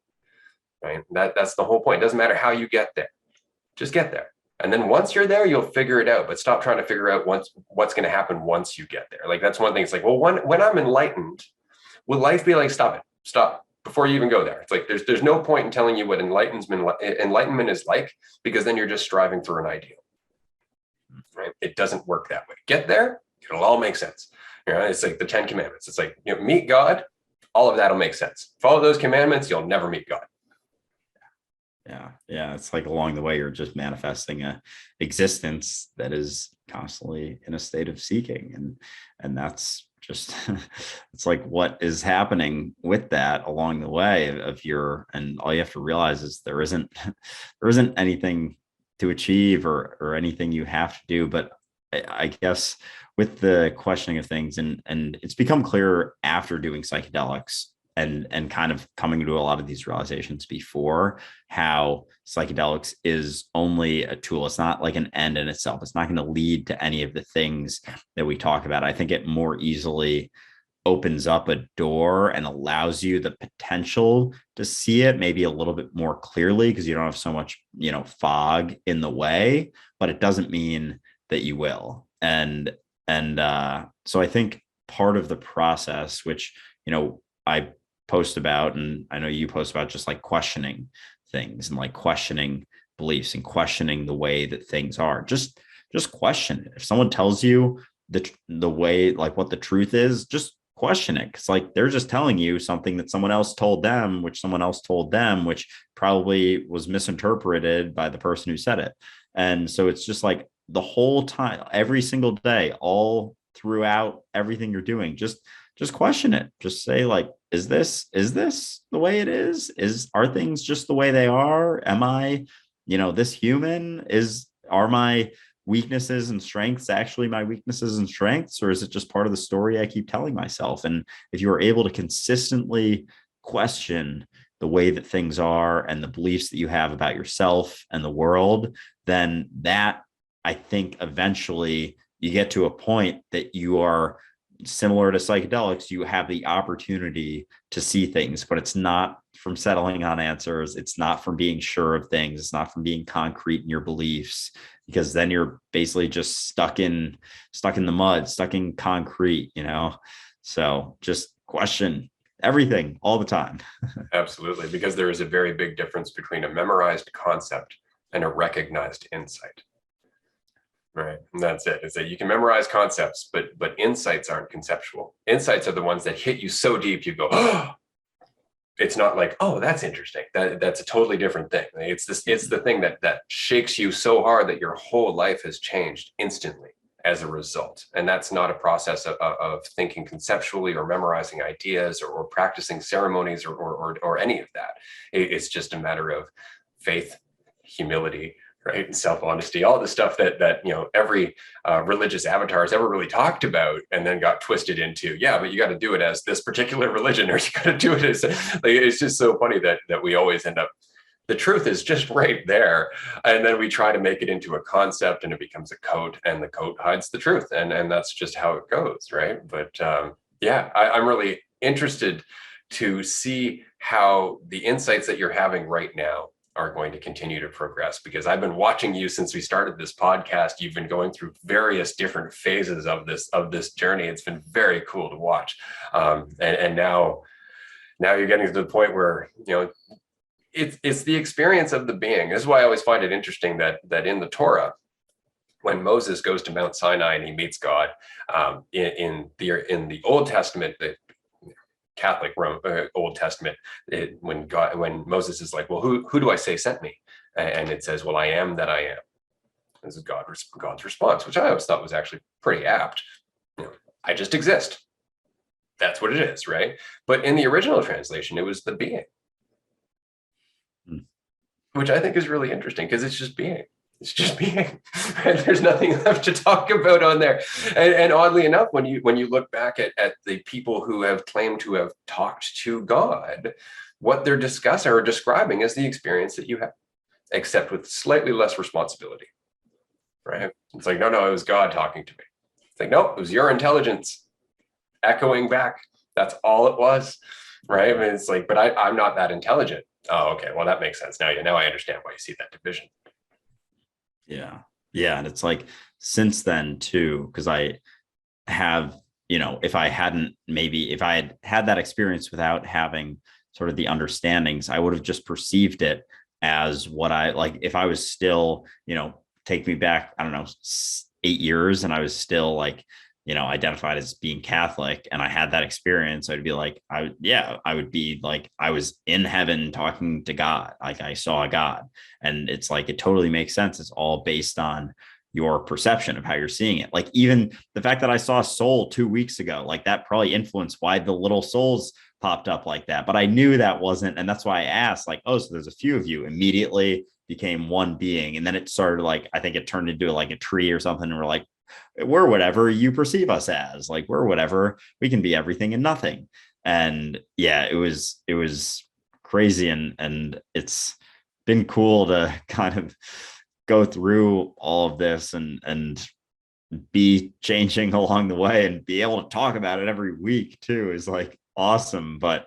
right? That's the whole point. It doesn't matter how you get there, just get there. And then once you're there, you'll figure it out, but stop trying to figure out what's going to happen once you get there. Like, that's one thing. It's like, well, when I'm enlightened, will life be like, stop before you even go there? It's like, there's no point in telling you what enlightenment is like, because then you're just striving for an ideal. Right? It doesn't work that way. Get there, it'll all make sense. You know, it's like the 10 commandments. It's like, you know, meet God, all of that'll make sense. Follow those commandments, you'll never meet God. Yeah. It's like along the way, you're just manifesting a existence that is constantly in a state of seeking. And that's just, it's like what is happening with that along the way and all you have to realize is there isn't anything to achieve or anything you have to do. But I guess with the questioning of things, and it's become clear after doing psychedelics and kind of coming to a lot of these realizations before, how psychedelics is only a tool. It's not like an end in itself. It's not going to lead to any of the things that we talk about. I think it more easily opens up a door and allows you the potential to see it maybe a little bit more clearly, because you don't have so much, fog in the way, but it doesn't mean that you will. And so I think part of the process, which, I post about, and I know you post about, just like questioning things and like questioning beliefs and questioning the way that things are, just question it. If someone tells you the way, like what the truth is, just question it. Cause like, they're just telling you something that someone else told them, which someone else told them, which probably was misinterpreted by the person who said it. And so it's just like the whole time, every single day, all throughout everything you're doing, just question it. Just say like, is this the way it is? Are things just the way they are? Am I, this human? Are my weaknesses and strengths actually my weaknesses and strengths, or is it just part of the story I keep telling myself? And if you are able to consistently question the way that things are and the beliefs that you have about yourself and the world, then that, I think, eventually you get to a point that you are similar to psychedelics. You have the opportunity to see things, but it's not from settling on answers. It's not from being sure of things. It's not from being concrete in your beliefs, because then you're basically just stuck in the mud, stuck in concrete, So just question everything all the time. Absolutely, because there is a very big difference between a memorized concept and a recognized insight. Right. And that's it. Is that you can memorize concepts, but insights aren't conceptual. Insights are the ones that hit you so deep you go, oh, it's not like, oh, that's interesting. That's a totally different thing. It's the thing that shakes you so hard that your whole life has changed instantly as a result. And that's not a process of thinking conceptually or memorizing ideas or practicing ceremonies or any of that. It's just a matter of faith, humility, right, and self-honesty, all the stuff that every religious avatar has ever really talked about, and then got twisted into, but you got to do it as this particular religion, or you got to do it as, like, it's just so funny that we always end up, the truth is just right there, and then we try to make it into a concept, and it becomes a coat, and the coat hides the truth, and that's just how it goes, right? But I'm really interested to see how the insights that you're having right now are going to continue to progress, because I've been watching you since we started this podcast. You've been going through various different phases of this journey. It's been very cool to watch. And now you're getting to the point where, it's the experience of the being. This is why I always find it interesting that in the Torah, when Moses goes to Mount Sinai and he meets God, in the Old Testament, the Catholic Old Testament, when Moses is like, well, who do I say sent me? And it says, well, I am that I am. This is God's response, which I always thought was actually pretty apt. I just exist. that's what it is, right? But in the original translation, it was the being, which I think is really interesting because it's just being. It's just being. And there's nothing left to talk about on there. And oddly enough, when you look back at the people who have claimed to have talked to God, what they're discussing or describing is the experience that you have, except with slightly less responsibility, right? It's like, no, it was God talking to me. It's like, no, it was your intelligence echoing back. That's all it was, right? I mean, it's like, but I'm not that intelligent. Oh, okay. Well, that makes sense. Now I understand why you see that division. Yeah. Yeah. And it's like, since then too, because I have, if I had had that experience without having sort of the understandings, I would have just perceived it as what I like. If I was still, take me back, I don't know, 8 years, and I was still like, identified as being Catholic, and I had that experience, I'd be like, I would be like, I was in heaven talking to God. Like I saw God. And it's like, it totally makes sense. It's all based on your perception of how you're seeing it. Like even the fact that I saw a soul 2 weeks ago, like that probably influenced why the little souls popped up like that. But I knew that wasn't, and that's why I asked, like, oh, so there's a few of you. Immediately became one being. And then it started like, I think it turned into like a tree or something. And we're like, we're whatever you perceive us as. Like we're whatever, we can be everything and nothing. And yeah, it was crazy. And it's been cool to kind of go through all of this and be changing along the way, and be able to talk about it every week too is like awesome. But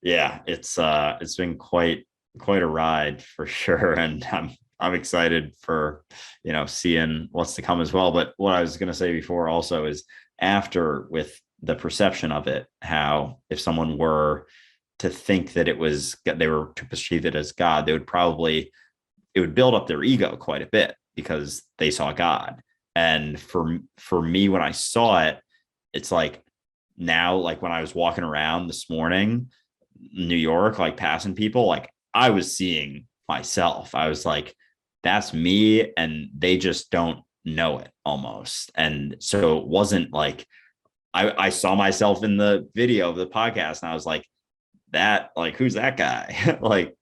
yeah, it's been quite a ride for sure. And I'm excited for, seeing what's to come as well. But what I was going to say before also is, after, with the perception of it, how if someone were to think that they were to perceive it as God, it would build up their ego quite a bit because they saw God. And for me, when I saw it, it's like, now, like when I was walking around this morning, New York, like passing people, like I was seeing myself. I was like, that's me, and they just don't know it almost. And so it wasn't like I saw myself in the video of the podcast, and I was like, who's that guy? Like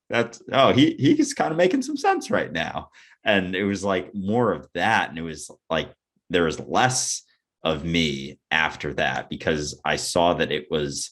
he's kind of making some sense right now. And it was like more of that. And it was like, there was less of me after that, because I saw that it was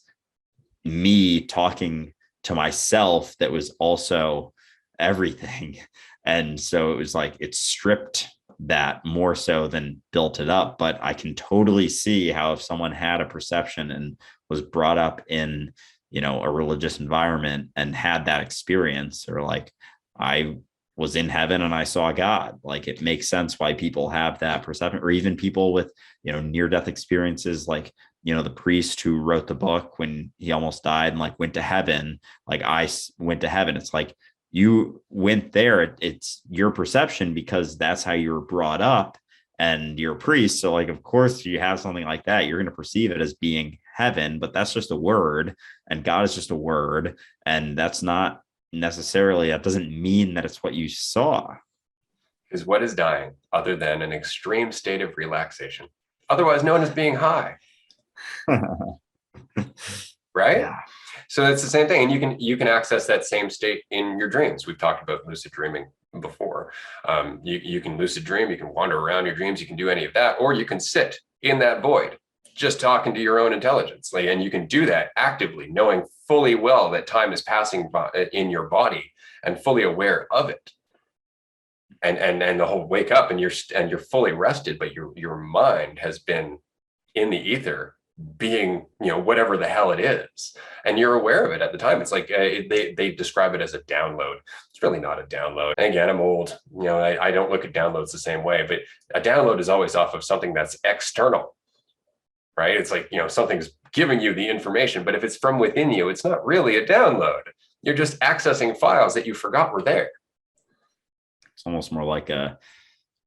me talking to myself that was also everything. And so it was like, it stripped that more so than built it up. But I can totally see how, if someone had a perception and was brought up in, a religious environment and had that experience, or like, I was in heaven and I saw God, like it makes sense why people have that perception. Or even people with, near-death experiences, like, the priest who wrote the book when he almost died and like went to heaven, like I went to heaven. It's like, you went there, it's your perception because that's how you were brought up, and you're a priest. So like, of course, you have something like that, you're going to perceive it as being heaven, but that's just a word, and God is just a word. And that's not necessarily, that doesn't mean that it's what you saw. Because what is dying other than an extreme state of relaxation, otherwise known as being high? Right? Yeah. So it's the same thing. And you can access that same state in your dreams. We've talked about lucid dreaming before. You can lucid dream, you can wander around your dreams, you can do any of that, or you can sit in that void, just talking to your own intelligence. And you can do that actively, knowing fully well that time is passing by in your body, and fully aware of it. And the whole wake up and you're fully rested, but your mind has been in the ether, being, whatever the hell it is, and you're aware of it at the time. It's like they describe it as a download. It's really not a download. And again, I'm old, I don't look at downloads the same way, but a download is always off of something that's external, right? It's like, something's giving you the information, but if it's from within you, it's not really a download. You're just accessing files that you forgot were there. It's almost more like a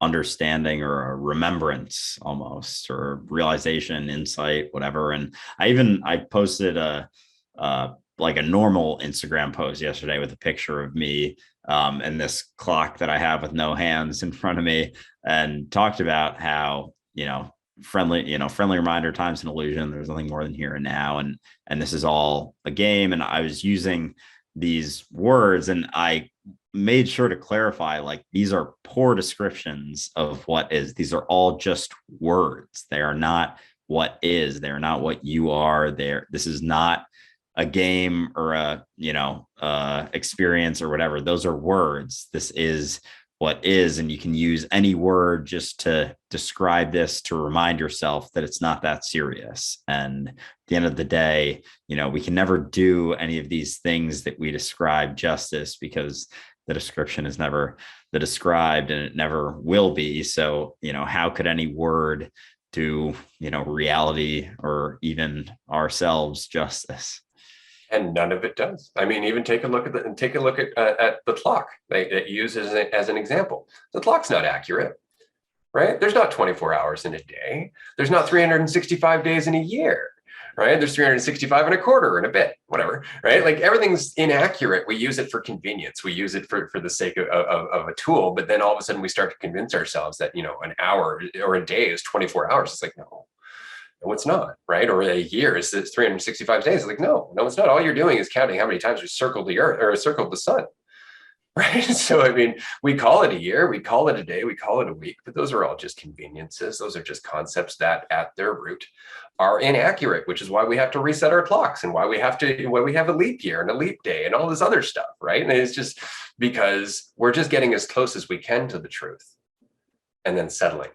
understanding or a remembrance almost, or realization, insight, whatever. And I posted like a normal Instagram post yesterday with a picture of me and this clock that I have with no hands in front of me, and talked about how, friendly reminder, time's an illusion. There's nothing more than here and now. And this is all a game. And I was using these words, and I made sure to clarify, like, these are poor descriptions of what is. These are all just words. They are not what is. They're not what you are. This is not a game or a experience or whatever. Those are words. This is what is, and you can use any word just to describe this, to remind yourself that it's not that serious. And at the end of the day, we can never do any of these things that we describe justice, because the description is never the described, and it never will be. So, how could any word do, reality or even ourselves justice? And none of it does. I mean, even take a look at the clock that you use as an example. The clock's not accurate, right? There's not 24 hours in a day. There's not 365 days in a year, right? There's 365 and a quarter and a bit, whatever, right? Like, everything's inaccurate. We use it for convenience. We use it for the sake of a tool. But then all of a sudden we start to convince ourselves that, an hour or a day is 24 hours. It's like, no, it's not, right? Or a year is 365 days. It's like, no, it's not. All you're doing is counting how many times we circled the earth or circled the sun, right? So, I mean, we call it a year, we call it a day, we call it a week, but those are all just conveniences. Those are just concepts that at their root are inaccurate, which is why we have to reset our clocks, and why we have a leap year and a leap day and all this other stuff, right? And it's just because we're just getting as close as we can to the truth and then settling.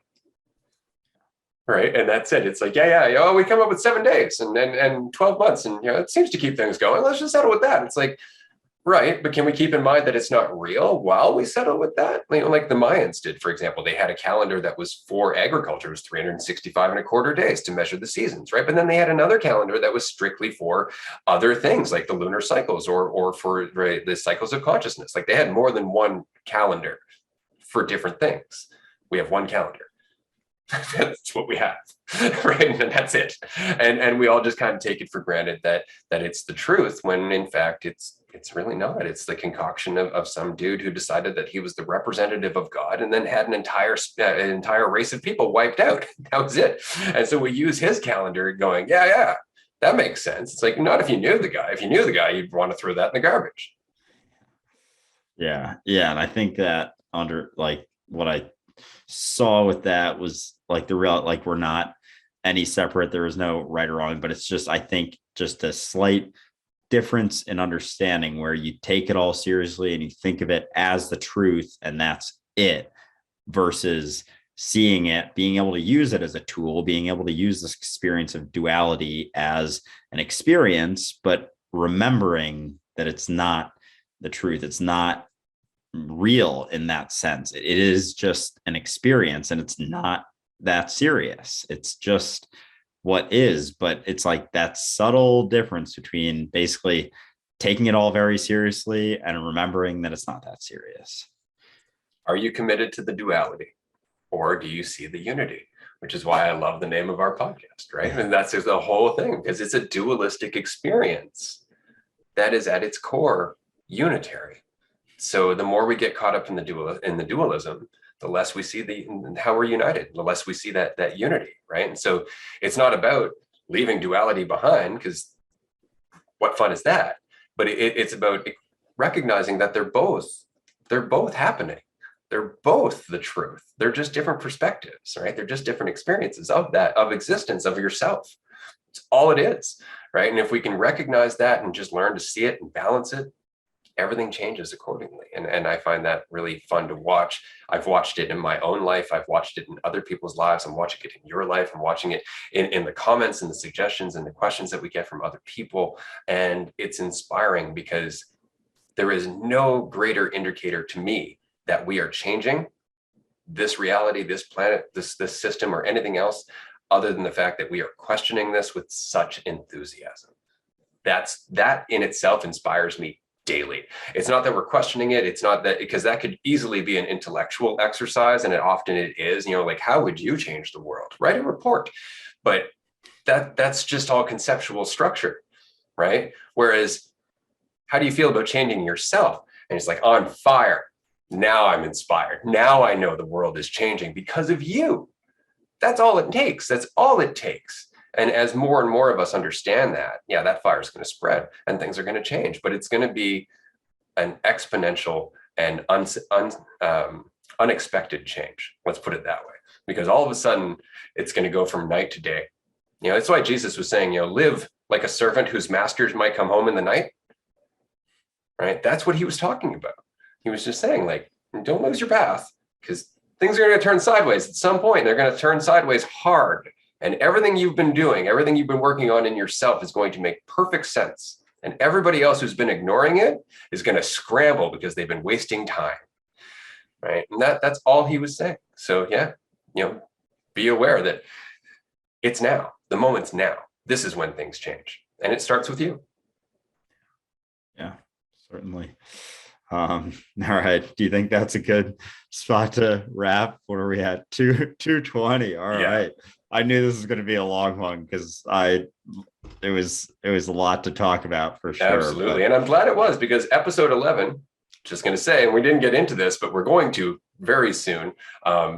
Right. And that's it. It's like, we come up with 7 days and 12 months, and it seems to keep things going. Let's just settle with that. It's like, right. But can we keep in mind that it's not real while we settle with that? Like the Mayans did, for example. They had a calendar that was for agriculture. It was 365 and a quarter days to measure the seasons, right? But then they had another calendar that was strictly for other things, like the lunar cycles or for the cycles of consciousness. Like, they had more than one calendar for different things. We have one calendar. That's what we have, right? And that's it. And we all just kind of take it for granted that it's the truth, when in fact it's really not. It's the concoction of some dude who decided that he was the representative of God, and then had an entire race of people wiped out. That was it. And so we use his calendar going, yeah, that makes sense. It's like, not if you knew the guy. If you knew the guy, you'd want to throw that in the garbage. Yeah. And I think that under, like, what I saw with that was, like, the real, like, we're not any separate. There is no right or wrong, but it's just, I think, just a slight difference in understanding, where you take it all seriously and you think of it as the truth, and that's it, versus seeing it, being able to use it as a tool, being able to use this experience of duality as an experience, but remembering that it's not the truth. It's not real in that sense. It is just an experience, and it's not that serious. It's just what is. But it's like that subtle difference between basically taking it all very seriously and remembering that it's not that serious. Are you committed to the duality, or do you see the unity? Which is why I love the name of our podcast, right? And that's the whole thing, because it's a dualistic experience that is at its core unitary. So the more we get caught up in the dualism, the less we see how we're united, the less we see that unity, right? And so it's not about leaving duality behind, because what fun is that? But it's about recognizing that they're both happening. They're both the truth. They're just different perspectives, right? They're just different experiences of existence, of yourself. It's all it is, right? And if we can recognize that and just learn to see it and balance it, everything changes accordingly. And I find that really fun to watch. I've watched it in my own life. I've watched it in other people's lives. I'm watching it in your life. I'm watching it in the comments and the suggestions and the questions that we get from other people. And it's inspiring, because there is no greater indicator to me that we are changing this reality, this planet, this system, or anything else, other than the fact that we are questioning this with such enthusiasm. That in itself inspires me daily. It's not that we're questioning it. It's not that, because that could easily be an intellectual exercise, and it is, like, how would you change the world? Write a report. But that's just all conceptual structure, right? Whereas, how do you feel about changing yourself? And it's like, on fire. Now I'm inspired. Now I know the world is changing because of you. That's all it takes. That's all it takes. And as more and more of us understand that, yeah, that fire is going to spread and things are going to change, but it's going to be an exponential and unexpected change. Let's put it that way, because all of a sudden it's going to go from night to day. That's why Jesus was saying, live like a servant whose masters might come home in the night, right? That's what he was talking about. He was just saying, like, don't lose your path, because things are going to turn sideways at some point. They're going to turn sideways hard. And everything you've been doing, everything you've been working on in yourself is going to make perfect sense. And everybody else who's been ignoring it is going to scramble because they've been wasting time, right? And that's all he was saying. So yeah, be aware that it's now. The moment's now. This is when things change. And it starts with you. Yeah, certainly. All right. Do you think that's a good spot to wrap? What are we at? 220. All right. I knew this was going to be a long one because it was a lot to talk about for sure. Absolutely. And I'm glad it was, because episode 11, just going to say, and we didn't get into this, but we're going to very soon.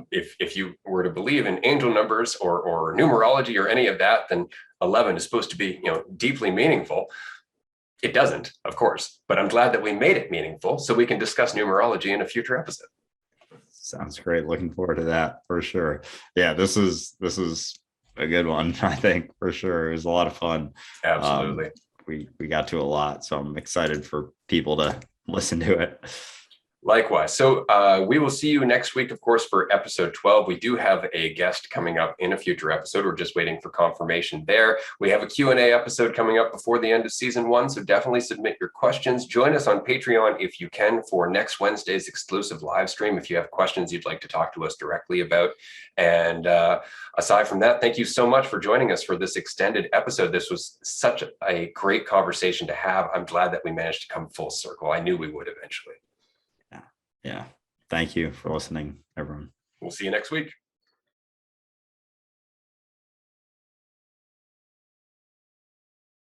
If you were to believe in angel numbers or numerology or any of that, then 11 is supposed to be, deeply meaningful. It doesn't, of course, but I'm glad that we made it meaningful so we can discuss numerology in a future episode. Sounds great. Looking forward to that for sure. Yeah, this is a good one, I think, for sure. It was a lot of fun. Absolutely. We got to a lot, so I'm excited for people to listen to it. Likewise. So we will see you next week, of course, for episode 12. We do have a guest coming up in a future episode. We're just waiting for confirmation there. We have a Q&A episode coming up before the end of season 1. So definitely submit your questions. Join us on Patreon if you can for next Wednesday's exclusive live stream if you have questions you'd like to talk to us directly about. And aside from that, thank you so much for joining us for this extended episode. This was such a great conversation to have. I'm glad that we managed to come full circle. I knew we would eventually. Yeah. Thank you for listening, everyone. We'll see you next week.